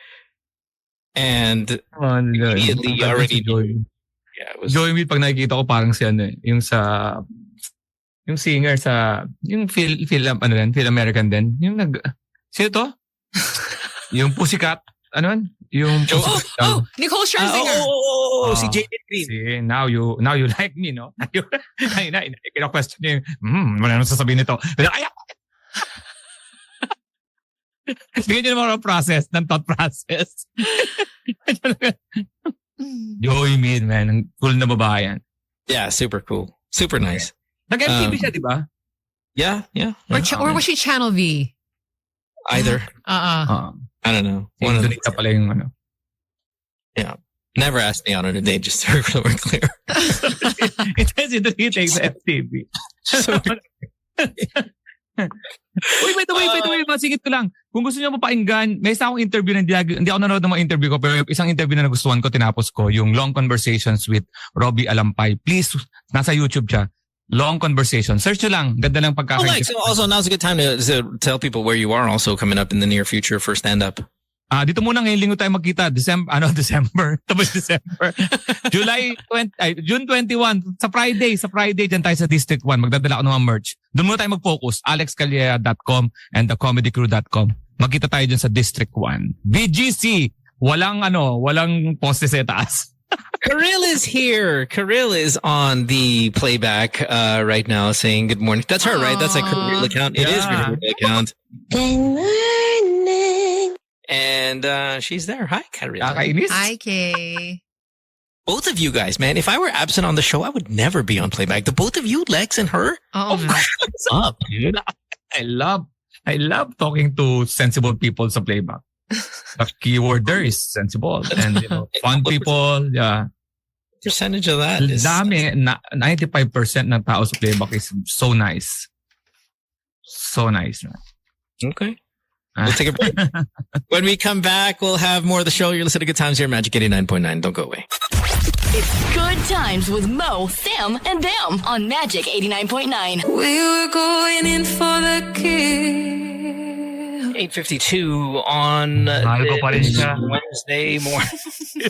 And immediately already. Yeah, it was. Joy Mead, pag nakikita ko parang si ano yung singer sa, yung Phil American din. Yung sino to? Yung Pussycat. Ano man? Yung Nicole Scherzinger. Si Jaden Green. See, now you like me, no? Kina-question niya wala nang sasabihin nito. Bigyan niyo naman ng thought process. Joey Mead, man. Ang cool na babae yan. Yeah, super cool. Super nice. Nag-MTV siya, di ba? Yeah. Or was she Channel V? Either. Uh-uh. I don't know. One of the pala yung ano. Yeah. Never asked me out on a date, just so we're clear. It says it takes FTV. So, wait, masigit ko lang. Kung gusto niyo mapakinggan, may isa akong interview na hindi ako nanonood ng mga interview ko, pero isang interview na nagustuhan ko, tinapos ko, yung Long Conversations with Robbie Alampay. Please, nasa YouTube siya. Long Conversation. Search nyo lang. Ganda lang pagkakaroon. So also, now's a good time to tell people where you are also coming up in the near future for stand-up. Dito muna ngayong linggo tayo magkita. December. Tapos December. June 21. Sa Friday, dyan tayo sa District 1. Magdadala ako ng mga merch. Doon muna tayo mag-focus. alexcalleja.com and thecomedycrew.com. Magkita tayo dyan sa District 1. BGC. Walang poste sa taas. Kirill is here. Kirill is on the playback right now saying good morning. That's her, right? That's a Kirill account. It is her account. Good morning. And she's there. Hi, Kirill. Hi, Kay. Both of you guys, man. If I were absent on the show, I would never be on playback. The both of you, Lex and her. Oh, what's up, dude? I love talking to sensible people sa playback. The keyword there is sensible and fun people. Yeah. Percentage of that is dami. 95% ng tao sa playback is so nice. So nice, man. Okay. We'll take a break. When we come back, we'll have more of the show. You're listening to Good Times here at Magic 89.9. Don't go away. It's Good Times with Mo, Sam, and them on Magic 89.9. We were going in for the kill. 8:52 on Wednesday morning.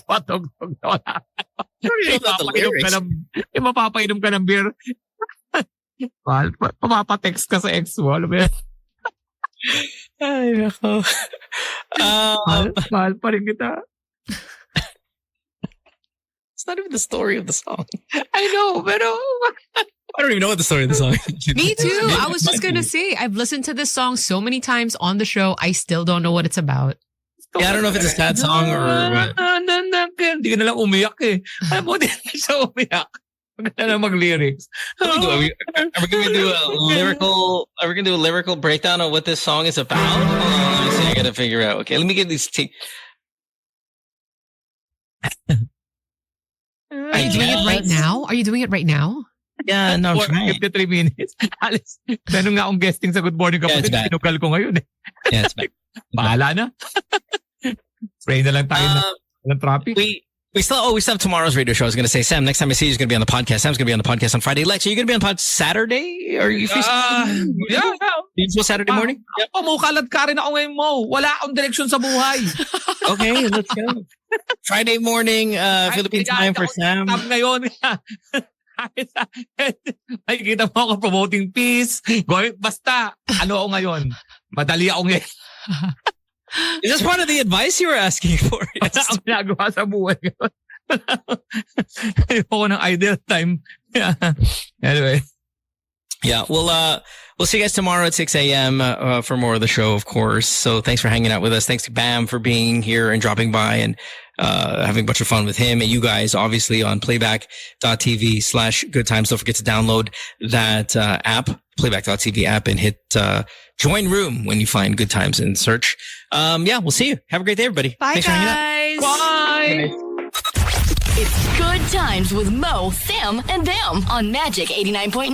Patugtog na. Mapapainom ka ng beer. Papatext ka sa ex mo. Alam mo yan? Ay, nako. Mahal pa rin kita. It's not even the story of the song. I know, pero I don't even know what the story of the song is. Me too. I was just going to say, I've listened to this song so many times on the show. I still don't know what it's about. Yeah, I don't know if it's a sad song or what. Hindi ka na lang umiyak eh. Alam mo, hindi na siya umiyak. Maganda na mag-lyrics. Are we gonna do a lyrical? Are we gonna do a lyrical breakdown of what this song is about? Let me see. I gotta figure out. Okay, let me get these. Are you doing it right now? Are you doing it right now? Yeah, no, I'm trying. 53 minutes. Alice, meron nga akong guesting sa Good Morning Kapatid. Pinugal ko ngayon eh. Yeah, it's back. Bahala na. Pray na lang tayo ng traffic. We still have tomorrow's radio show. I was going to say, Sam, next time I see you, he's going to be on the podcast. Sam's going to be on the podcast on Friday. Lex, are you going to be on podcast Saturday? Are you free? Yeah. Usual Saturday morning? Pamukalat ka rin ako ngayon mo. Wala akong direksyon sa buhay. Okay, let's go. Friday morning, Philippine time for Sam. Ngayon. Nakikita mo ako promoting peace. Basta, ano ako ngayon? Madali ako ngayon. Is this part of the advice you were asking for? Yes. Ang ginagawa sa buhay ko. Ayoko ng ideal time. Yeah. Anyway. Yeah, we'll see you guys tomorrow at 6 a.m. For more of the show, of course. So thanks for hanging out with us. Thanks to Bam for being here and dropping by and having a bunch of fun with him. And you guys, obviously, on playback.tv/goodtimes. Don't forget to download that app, playback.tv app, and hit join room when you find Good Times in search. Yeah, we'll see you. Have a great day, everybody. Bye, thanks guys. For hanging out. Bye. It's Good Times with Mo, Sam, and them on Magic 89.9.